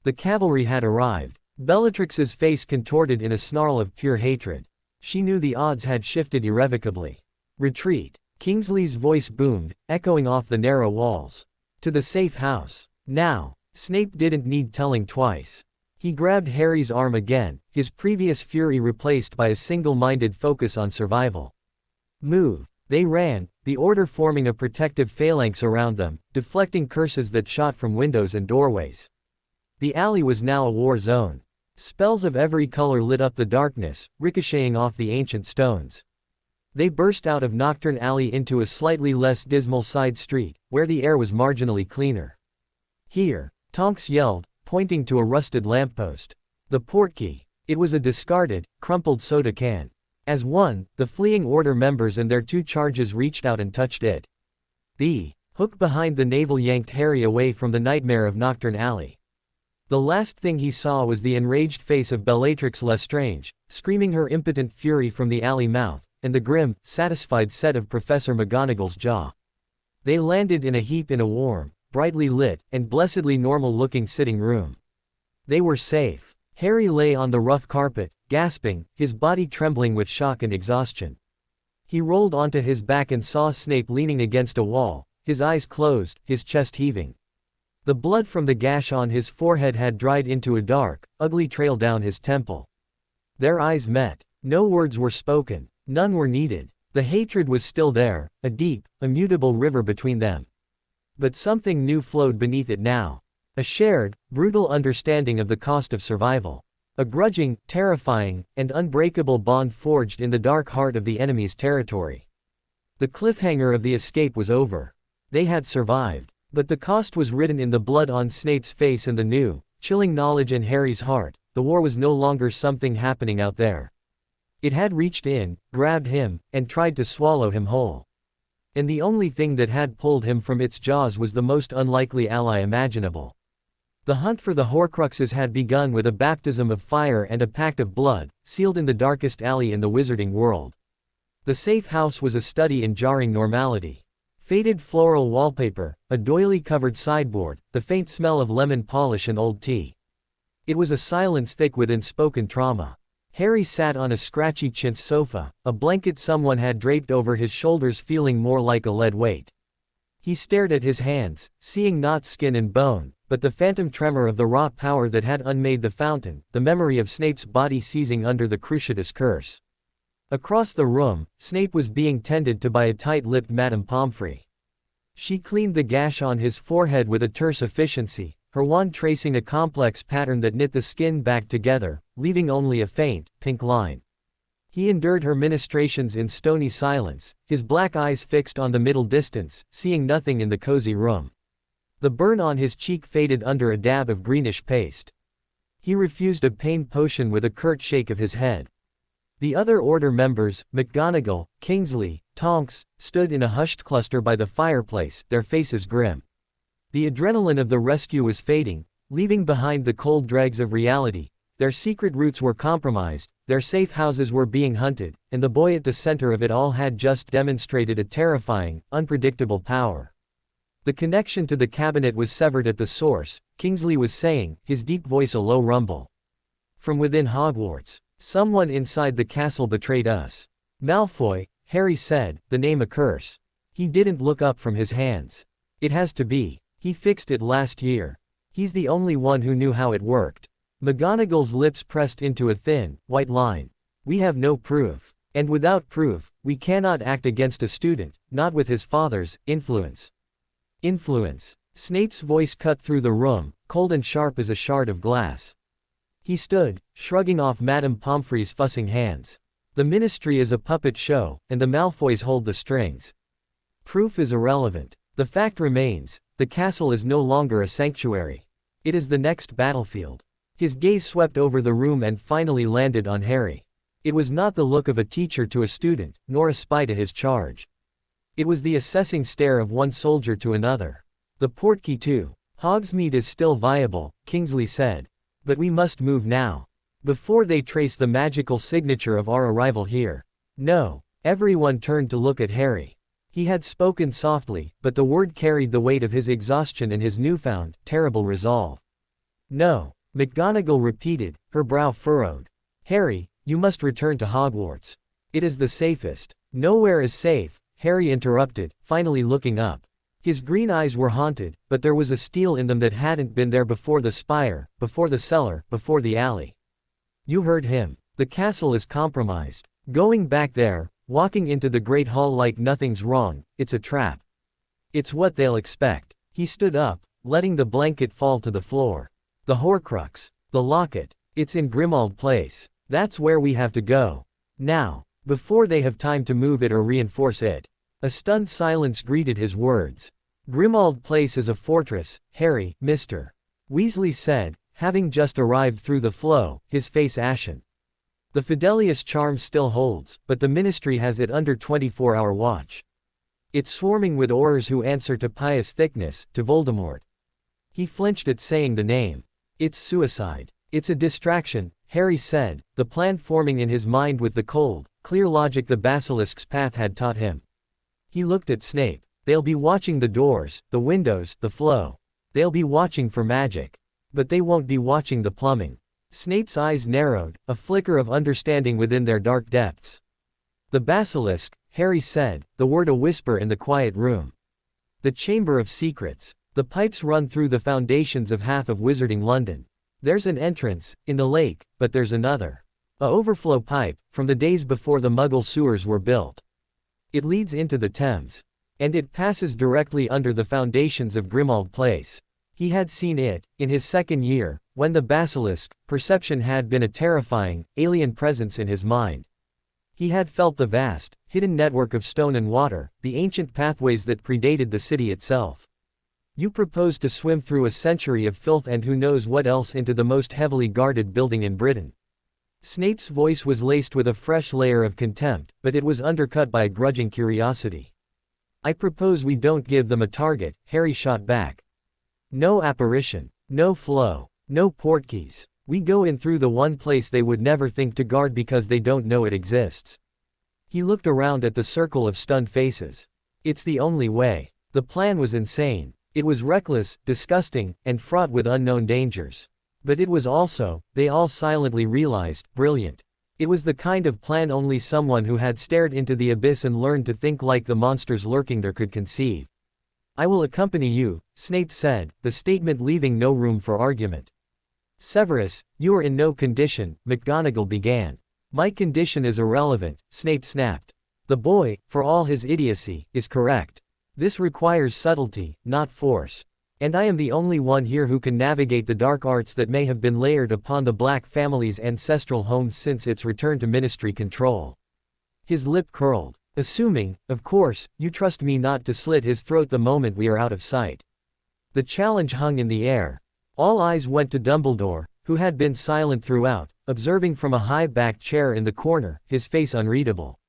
The cavalry had arrived. Bellatrix's face contorted in a snarl of pure hatred. She knew the odds had shifted irrevocably. "Retreat." Kingsley's voice boomed, echoing off the narrow walls. "To the safe house. Now." Snape didn't need telling twice. He grabbed Harry's arm again, his previous fury replaced by a single-minded focus on survival. "Move." They ran, the order forming a protective phalanx around them, deflecting curses that shot from windows and doorways. The alley was now a war zone. Spells of every color lit up the darkness, ricocheting off the ancient stones. They burst out of Nocturne Alley into a slightly less dismal side street, where the air was marginally cleaner. "Here!" Tonks yelled, pointing to a rusted lamppost. The portkey. It was a discarded, crumpled soda can. As one, the fleeing Order members and their 2 charges reached out and touched it. The hook behind the navel yanked Harry away from the nightmare of Nocturne Alley. The last thing he saw was the enraged face of Bellatrix Lestrange, screaming her impotent fury from the alley mouth, and the grim, satisfied set of Professor McGonagall's jaw. They landed in a heap in a warm, brightly lit, and blessedly normal-looking sitting room. They were safe. Harry lay on the rough carpet, gasping, his body trembling with shock and exhaustion. He rolled onto his back and saw Snape leaning against a wall, his eyes closed, his chest heaving. The blood from the gash on his forehead had dried into a dark, ugly trail down his temple. Their eyes met. No words were spoken. None were needed. The hatred was still there, a deep, immutable river between them. But something new flowed beneath it now. A shared, brutal understanding of the cost of survival. A grudging, terrifying, and unbreakable bond forged in the dark heart of the enemy's territory. The cliffhanger of the escape was over. They had survived. But the cost was written in the blood on Snape's face and the new, chilling knowledge in Harry's heart: the war was no longer something happening out there. It had reached in, grabbed him, and tried to swallow him whole. And the only thing that had pulled him from its jaws was the most unlikely ally imaginable. The hunt for the Horcruxes had begun with a baptism of fire and a pact of blood, sealed in the darkest alley in the wizarding world. The safe house was a study in jarring normality. Faded floral wallpaper, a doily-covered sideboard, the faint smell of lemon polish and old tea. It was a silence thick with unspoken trauma. Harry sat on a scratchy chintz sofa, a blanket someone had draped over his shoulders feeling more like a lead weight. He stared at his hands, seeing not skin and bone, but the phantom tremor of the raw power that had unmade the fountain, the memory of Snape's body seizing under the Cruciatus curse. Across the room, Snape was being tended to by a tight-lipped Madame Pomfrey. She cleaned the gash on his forehead with a terse efficiency, her wand tracing a complex pattern that knit the skin back together, leaving only a faint, pink line. He endured her ministrations in stony silence, his black eyes fixed on the middle distance, seeing nothing in the cozy room. The burn on his cheek faded under a dab of greenish paste. He refused a pain potion with a curt shake of his head. The other Order members, McGonagall, Kingsley, Tonks, stood in a hushed cluster by the fireplace, their faces grim. The adrenaline of the rescue was fading, leaving behind the cold dregs of reality. Their secret routes were compromised, their safe houses were being hunted, and the boy at the center of it all had just demonstrated a terrifying, unpredictable power. The connection to the cabinet was severed at the source, Kingsley was saying, his deep voice a low rumble. From within Hogwarts. Someone inside the castle betrayed us. Malfoy, Harry said, the name a curse. He didn't look up from his hands. It has to be. He fixed it last year. He's the only one who knew how it worked. McGonagall's lips pressed into a thin, white line. We have no proof. And without proof, we cannot act against a student, not with his father's influence. Influence. Snape's voice cut through the room, cold and sharp as a shard of glass. He stood, shrugging off Madame Pomfrey's fussing hands. The ministry is a puppet show, and the Malfoys hold the strings. Proof is irrelevant. The fact remains, the castle is no longer a sanctuary. It is the next battlefield. His gaze swept over the room and finally landed on Harry. It was not the look of a teacher to a student, nor a spy to his charge. It was the assessing stare of one soldier to another. The portkey too. Hogsmeade is still viable, Kingsley said. But we must move now. Before they trace the magical signature of our arrival here. No. Everyone turned to look at Harry. He had spoken softly, but the word carried the weight of his exhaustion and his newfound, terrible resolve. No. McGonagall repeated, her brow furrowed. Harry, you must return to Hogwarts. It is the safest. Nowhere is safe, Harry interrupted, finally looking up. His green eyes were haunted, but there was a steel in them that hadn't been there before the spire, before the cellar, before the alley. You heard him. The castle is compromised. Going back there, walking into the great hall like nothing's wrong. It's a trap. It's what they'll expect. He stood up, letting the blanket fall to the floor. The Horcrux. The locket. It's in Grimmauld Place. That's where we have to go. Now. Before they have time to move it or reinforce it. A stunned silence greeted his words. Grimmauld Place is a fortress, Harry, Mr. Weasley said, having just arrived through the flow, his face ashen. The Fidelius charm still holds, but the Ministry has it under 24-hour watch. It's swarming with Aurors who answer to pious thickness, to Voldemort. He flinched at saying the name. It's suicide. It's a distraction, Harry said, the plan forming in his mind with the cold, clear logic the Basilisk's path had taught him. He looked at Snape. They'll be watching the doors, the windows, the flow. They'll be watching for magic. But they won't be watching the plumbing. Snape's eyes narrowed, a flicker of understanding within their dark depths. The Basilisk, Harry said, the word a whisper in the quiet room. The Chamber of Secrets. The pipes run through the foundations of half of Wizarding London. There's an entrance, in the lake, but there's another. A overflow pipe, from the days before the Muggle sewers were built. It leads into the Thames. And it passes directly under the foundations of Grimmauld Place. He had seen it, in his second year, when the Basilisk, perception had been a terrifying, alien presence in his mind. He had felt the vast, hidden network of stone and water, the ancient pathways that predated the city itself. You propose to swim through a century of filth and who knows what else into the most heavily guarded building in Britain. Snape's voice was laced with a fresh layer of contempt, but it was undercut by a grudging curiosity. I propose we don't give them a target, Harry shot back. No apparition. No flow. No portkeys. We go in through the one place they would never think to guard because they don't know it exists. He looked around at the circle of stunned faces. It's the only way. The plan was insane. It was reckless, disgusting, and fraught with unknown dangers. But it was also, they all silently realized, brilliant. It was the kind of plan only someone who had stared into the abyss and learned to think like the monsters lurking there could conceive. I will accompany you, Snape said, the statement leaving no room for argument. Severus, you are in no condition, McGonagall began. My condition is irrelevant, Snape snapped. The boy, for all his idiocy, is correct. This requires subtlety, not force. And I am the only one here who can navigate the dark arts that may have been layered upon the Black family's ancestral home since its return to Ministry control. His lip curled. Assuming, of course, you trust me not to slit his throat the moment we are out of sight. The challenge hung in the air. All eyes went to Dumbledore, who had been silent throughout, observing from a high-backed chair in the corner, his face unreadable.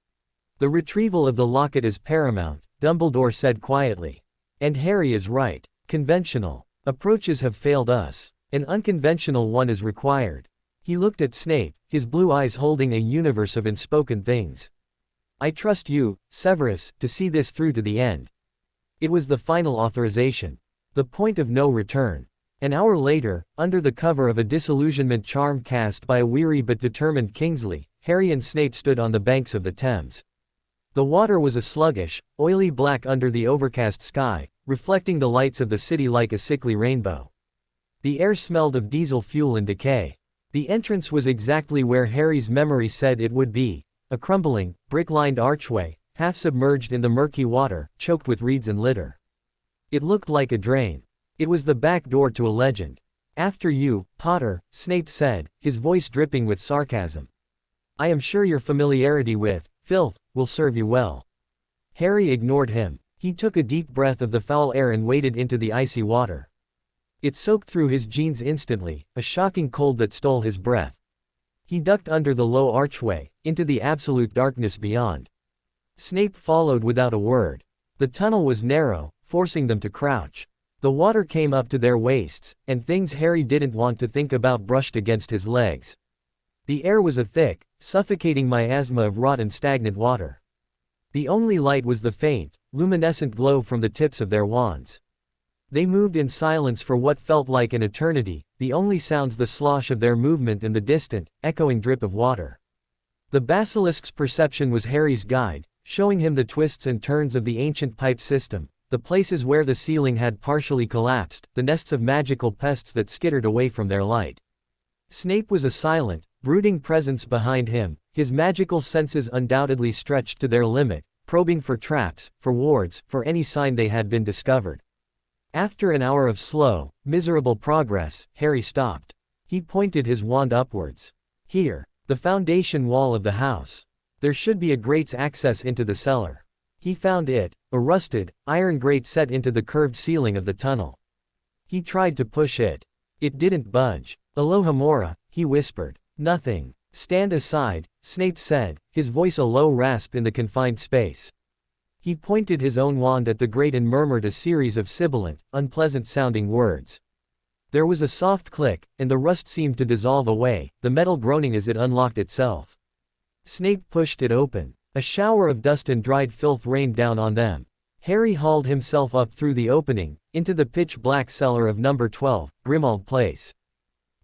The retrieval of the locket is paramount, Dumbledore said quietly. And Harry is right. Conventional approaches have failed us. An unconventional one is required. He looked at Snape, his blue eyes holding a universe of unspoken things. I trust you, Severus, to see this through to the end. It was the final authorization. The point of no return. An hour later, under the cover of a disillusionment charm cast by a weary but determined Kingsley, Harry and Snape stood on the banks of the Thames. The water was a sluggish, oily black under the overcast sky, reflecting the lights of the city like a sickly rainbow. The air smelled of diesel fuel and decay. The entrance was exactly where Harry's memory said it would be, a crumbling, brick-lined archway, half submerged in the murky water, choked with reeds and litter. It looked like a drain. It was the back door to a legend. After you, Potter, Snape said, his voice dripping with sarcasm. I am sure your familiarity with filth will serve you well. Harry ignored him. He took a deep breath of the foul air and waded into the icy water. It soaked through his jeans instantly, a shocking cold that stole his breath. He ducked under the low archway, into the absolute darkness beyond. Snape followed without a word. The tunnel was narrow, forcing them to crouch. The water came up to their waists, and things Harry didn't want to think about brushed against his legs. The air was a thick, suffocating miasma of rotten stagnant water. The only light was the faint, luminescent glow from the tips of their wands. They moved in silence for what felt like an eternity, the only sounds the slosh of their movement and the distant, echoing drip of water. The Basilisk's perception was Harry's guide, showing him the twists and turns of the ancient pipe system, the places where the ceiling had partially collapsed, the nests of magical pests that skittered away from their light. Snape was a silent, brooding presence behind him, His magical senses undoubtedly stretched to their limit, probing for traps, for wards, for any sign they had been discovered. After an hour of slow, miserable progress, Harry stopped. He pointed his wand upwards. Here, the foundation wall of the house. There should be a grate's access into the cellar. He found it, a rusted, iron grate set into the curved ceiling of the tunnel. He tried to push it. It didn't budge. Alohomora, he whispered. Nothing. Stand aside, Snape said, his voice a low rasp in the confined space. He pointed his own wand at the grate and murmured a series of sibilant, unpleasant-sounding words. There was a soft click, and the rust seemed to dissolve away, the metal groaning as it unlocked itself. Snape pushed it open. A shower of dust and dried filth rained down on them. Harry hauled himself up through the opening, into the pitch-black cellar of number 12, Grimmauld Place.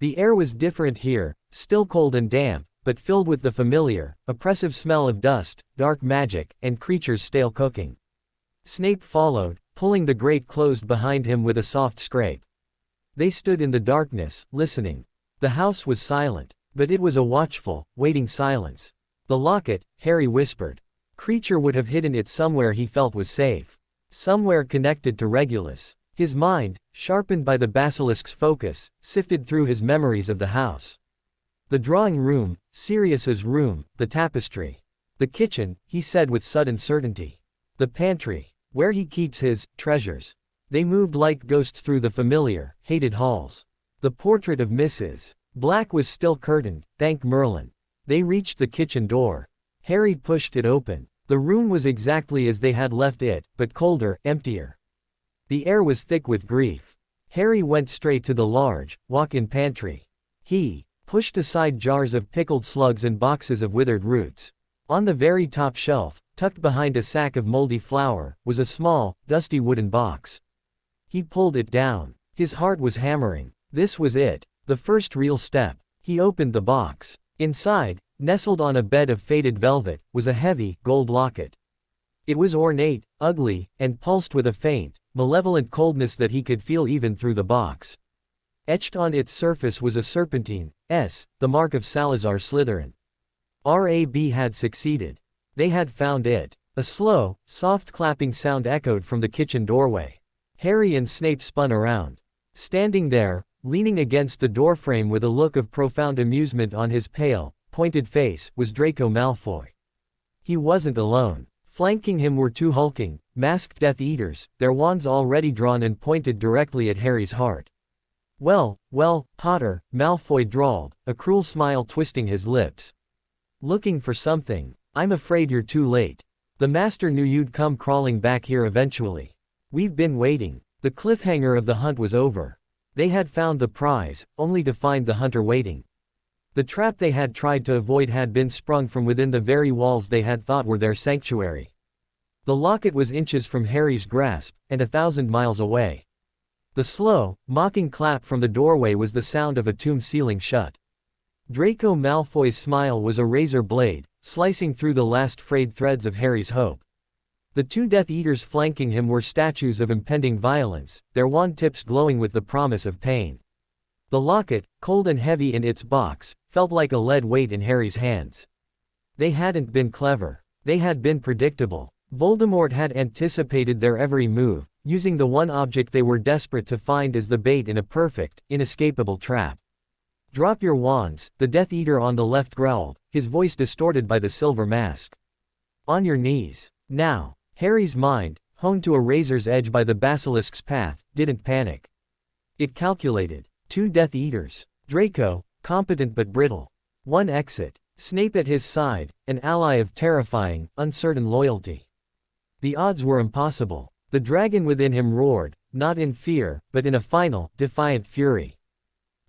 The air was different here, still cold and damp, but filled with the familiar, oppressive smell of dust, dark magic, and creatures' stale cooking. Snape followed, pulling the grate closed behind him with a soft scrape. They stood in the darkness, listening. The house was silent, but it was a watchful, waiting silence. The locket, Harry whispered. Creature would have hidden it somewhere he felt was safe. Somewhere connected to Regulus. His mind, sharpened by the basilisk's focus, sifted through his memories of the house. The drawing room, Sirius's room, the tapestry. The kitchen, he said with sudden certainty. The pantry, where he keeps his treasures. They moved like ghosts through the familiar, hated halls. The portrait of Mrs. Black was still curtained, thank Merlin. They reached the kitchen door. Harry pushed it open. The room was exactly as they had left it, but colder, emptier. The air was thick with grief. Harry went straight to the large, walk-in pantry. He pushed aside jars of pickled slugs and boxes of withered roots. On the very top shelf, tucked behind a sack of moldy flour, was a small, dusty wooden box. He pulled it down. His heart was hammering. This was it. The first real step. He opened the box. Inside, nestled on a bed of faded velvet, was a heavy, gold locket. It was ornate, ugly, and pulsed with a faint, malevolent coldness that he could feel even through the box. Etched on its surface was a serpentine, the mark of Salazar Slytherin. Rab had succeeded. They had found it. A slow, soft clapping sound echoed from the kitchen doorway. Harry and Snape spun around. Standing there, leaning against the doorframe with a look of profound amusement on his pale, pointed face, was Draco Malfoy. He wasn't alone. Flanking him were two hulking, masked Death Eaters, their wands already drawn and pointed directly at Harry's heart. Well, Potter, Malfoy drawled, a cruel smile twisting his lips. Looking for something. I'm afraid you're too late. The Master knew you'd come crawling back here eventually. We've been waiting. The cliffhanger of the hunt was over. They had found the prize, only to find the hunter waiting. The trap they had tried to avoid had been sprung from within the very walls they had thought were their sanctuary. The locket was inches from Harry's grasp, and 1,000 miles away. The slow, mocking clap from the doorway was the sound of a tomb sealing shut. Draco Malfoy's smile was a razor blade, slicing through the last frayed threads of Harry's hope. The two Death Eaters flanking him were statues of impending violence, their wand tips glowing with the promise of pain. The locket, cold and heavy in its box, felt like a lead weight in Harry's hands. They hadn't been clever. They had been predictable. Voldemort had anticipated their every move, using the one object they were desperate to find as the bait in a perfect, inescapable trap. Drop your wands, the Death Eater on the left growled, his voice distorted by the silver mask. On your knees. Now. Harry's mind, honed to a razor's edge by the basilisk's path, didn't panic. It calculated. Two Death Eaters. Draco, competent but brittle. One exit. Snape at his side, an ally of terrifying, uncertain loyalty. The odds were impossible. The dragon within him roared, not in fear, but in a final, defiant fury.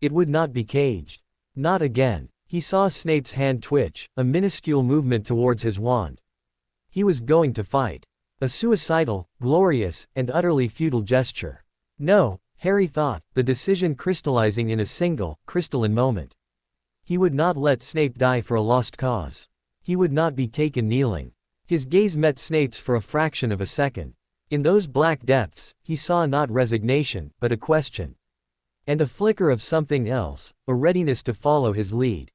It would not be caged. Not again. He saw Snape's hand twitch, a minuscule movement towards his wand. He was going to fight. A suicidal, glorious, and utterly futile gesture. No, Harry thought, the decision crystallizing in a single, crystalline moment. He would not let Snape die for a lost cause. He would not be taken kneeling. His gaze met Snape's for a fraction of a second. In those black depths, he saw not resignation, but a question. And a flicker of something else, a readiness to follow his lead.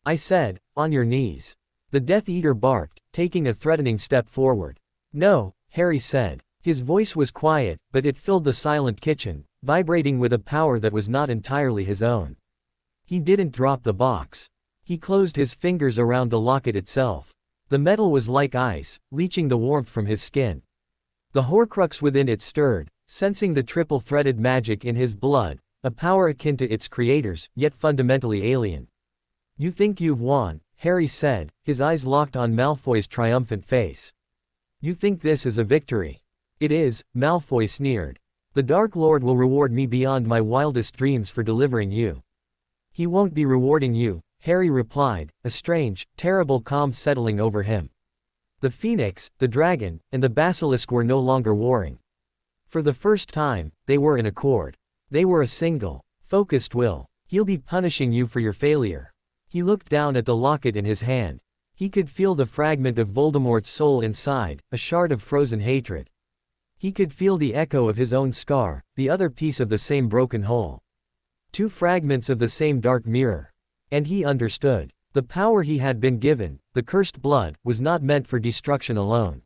I said, on your knees. The Death Eater barked, taking a threatening step forward. No, Harry said. His voice was quiet, but it filled the silent kitchen, vibrating with a power that was not entirely his own. He didn't drop the box. He closed his fingers around the locket itself. The metal was like ice, leaching the warmth from his skin. The Horcrux within it stirred, sensing the triple-threaded magic in his blood, a power akin to its creators, yet fundamentally alien. You think you've won, Harry said, his eyes locked on Malfoy's triumphant face. You think this is a victory? It is, Malfoy sneered. The Dark Lord will reward me beyond my wildest dreams for delivering you. He won't be rewarding you, Harry replied, a strange, terrible calm settling over him. The Phoenix, the dragon, and the Basilisk were no longer warring. For the first time, they were in accord. They were a single, focused will. He'll be punishing you for your failure. He looked down at the locket in his hand. He could feel the fragment of Voldemort's soul inside, a shard of frozen hatred. He could feel the echo of his own scar, the other piece of the same broken whole. Two fragments of the same dark mirror. And he understood. The power he had been given, the cursed blood, was not meant for destruction alone.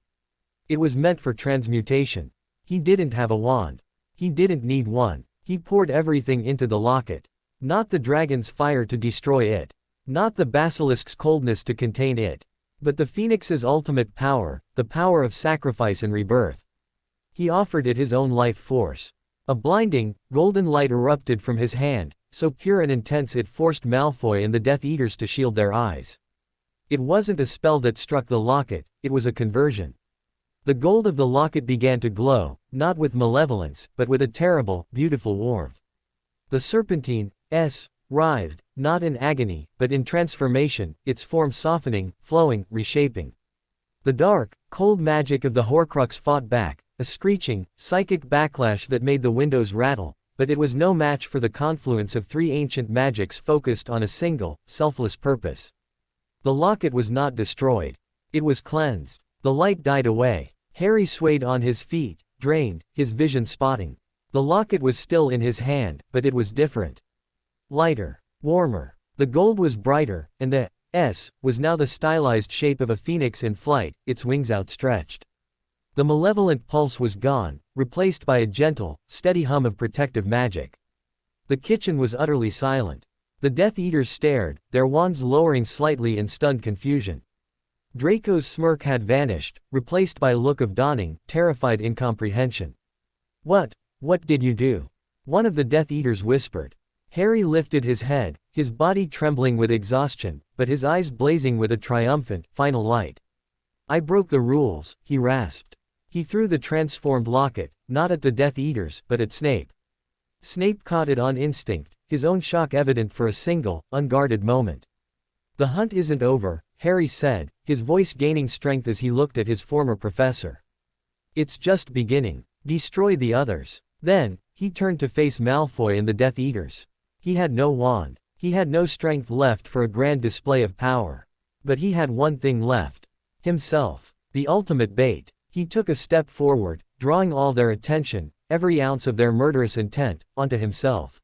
It was meant for transmutation. He didn't have a wand. He didn't need one. He poured everything into the locket. Not the dragon's fire to destroy it. Not the basilisk's coldness to contain it. But the Phoenix's ultimate power, the power of sacrifice and rebirth. He offered it his own life force. A blinding, golden light erupted from his hand, so pure and intense it forced Malfoy and the Death Eaters to shield their eyes. It wasn't a spell that struck the locket, it was a conversion. The gold of the locket began to glow, not with malevolence, but with a terrible, beautiful warmth. The serpentine, writhed, not in agony, but in transformation, its form softening, flowing, reshaping. The dark, cold magic of the Horcrux fought back, a screeching, psychic backlash that made the windows rattle, but it was no match for the confluence of three ancient magics focused on a single, selfless purpose. The locket was not destroyed. It was cleansed. The light died away. Harry swayed on his feet, drained, his vision spotting. The locket was still in his hand, but it was different. Lighter, warmer. The gold was brighter, and the S was now the stylized shape of a phoenix in flight, its wings outstretched. The malevolent pulse was gone, replaced by a gentle, steady hum of protective magic. The kitchen was utterly silent. The Death Eaters stared, their wands lowering slightly in stunned confusion. Draco's smirk had vanished, replaced by a look of dawning, terrified incomprehension. What did you do? One of the Death Eaters whispered. Harry lifted his head, his body trembling with exhaustion, but his eyes blazing with a triumphant, final light. I broke the rules, he rasped. He threw the transformed locket, not at the Death Eaters, but at Snape. Snape caught it on instinct, his own shock evident for a single, unguarded moment. The hunt isn't over, Harry said, his voice gaining strength as he looked at his former professor. It's just beginning. Destroy the others. Then, he turned to face Malfoy and the Death Eaters. He had no wand. He had no strength left for a grand display of power. But he had one thing left. Himself. The ultimate bait. He took a step forward, drawing all their attention, every ounce of their murderous intent, onto himself.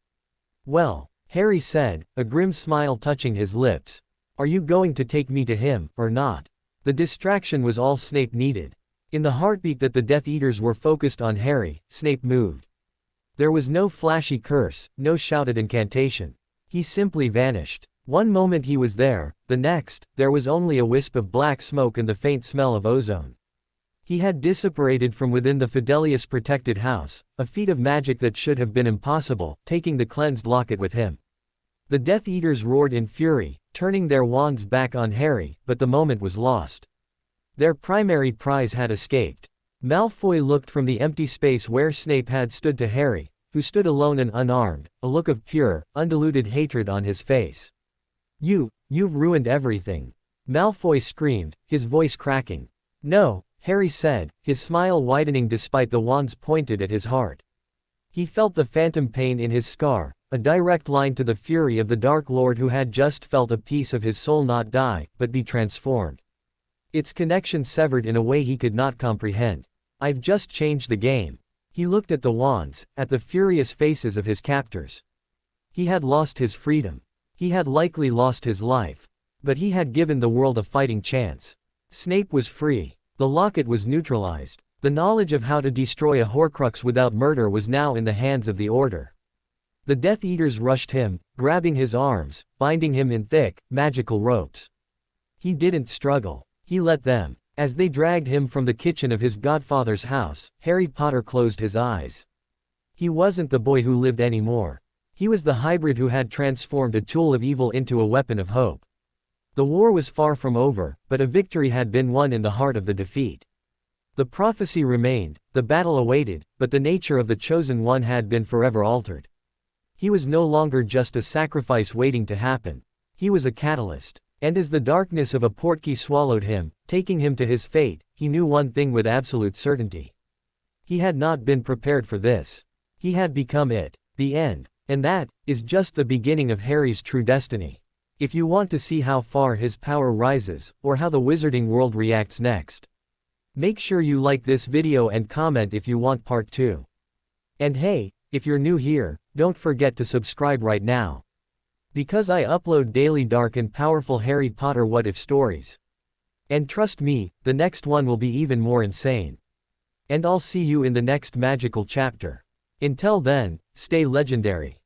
Well, Harry said, a grim smile touching his lips. Are you going to take me to him, or not? The distraction was all Snape needed. In the heartbeat that the Death Eaters were focused on Harry, Snape moved. There was no flashy curse, no shouted incantation. He simply vanished. One moment he was there, the next, there was only a wisp of black smoke and the faint smell of ozone. He had disapparated from within the Fidelius-protected house, a feat of magic that should have been impossible, taking the cleansed locket with him. The Death Eaters roared in fury, turning their wands back on Harry, but the moment was lost. Their primary prize had escaped. Malfoy looked from the empty space where Snape had stood to Harry, who stood alone and unarmed, a look of pure, undiluted hatred on his face. You've ruined everything. Malfoy screamed, his voice cracking. No, Harry said, his smile widening despite the wands pointed at his heart. He felt the phantom pain in his scar, a direct line to the fury of the Dark Lord who had just felt a piece of his soul not die, but be transformed. Its connection severed in a way he could not comprehend. I've just changed the game. He looked at the wands, at the furious faces of his captors. He had lost his freedom. He had likely lost his life. But he had given the world a fighting chance. Snape was free. The locket was neutralized. The knowledge of how to destroy a Horcrux without murder was now in the hands of the Order. The Death Eaters rushed him, grabbing his arms, binding him in thick, magical ropes. He didn't struggle. He let them. As they dragged him from the kitchen of his godfather's house, Harry Potter closed his eyes. He wasn't the boy who lived anymore. He was the hybrid who had transformed a tool of evil into a weapon of hope. The war was far from over, but a victory had been won in the heart of the defeat. The prophecy remained, the battle awaited, but the nature of the Chosen One had been forever altered. He was no longer just a sacrifice waiting to happen. He was a catalyst. And as the darkness of a portkey swallowed him, taking him to his fate, he knew one thing with absolute certainty. He had not been prepared for this. He had become it. The end. And that is just the beginning of Harry's true destiny. If you want to see how far his power rises, or how the wizarding world reacts next, make sure you like this video and comment if you want part 2. And hey, if you're new here, don't forget to subscribe right now. Because I upload daily dark and powerful Harry Potter what-if stories. And trust me, the next one will be even more insane. And I'll see you in the next magical chapter. Until then, stay legendary.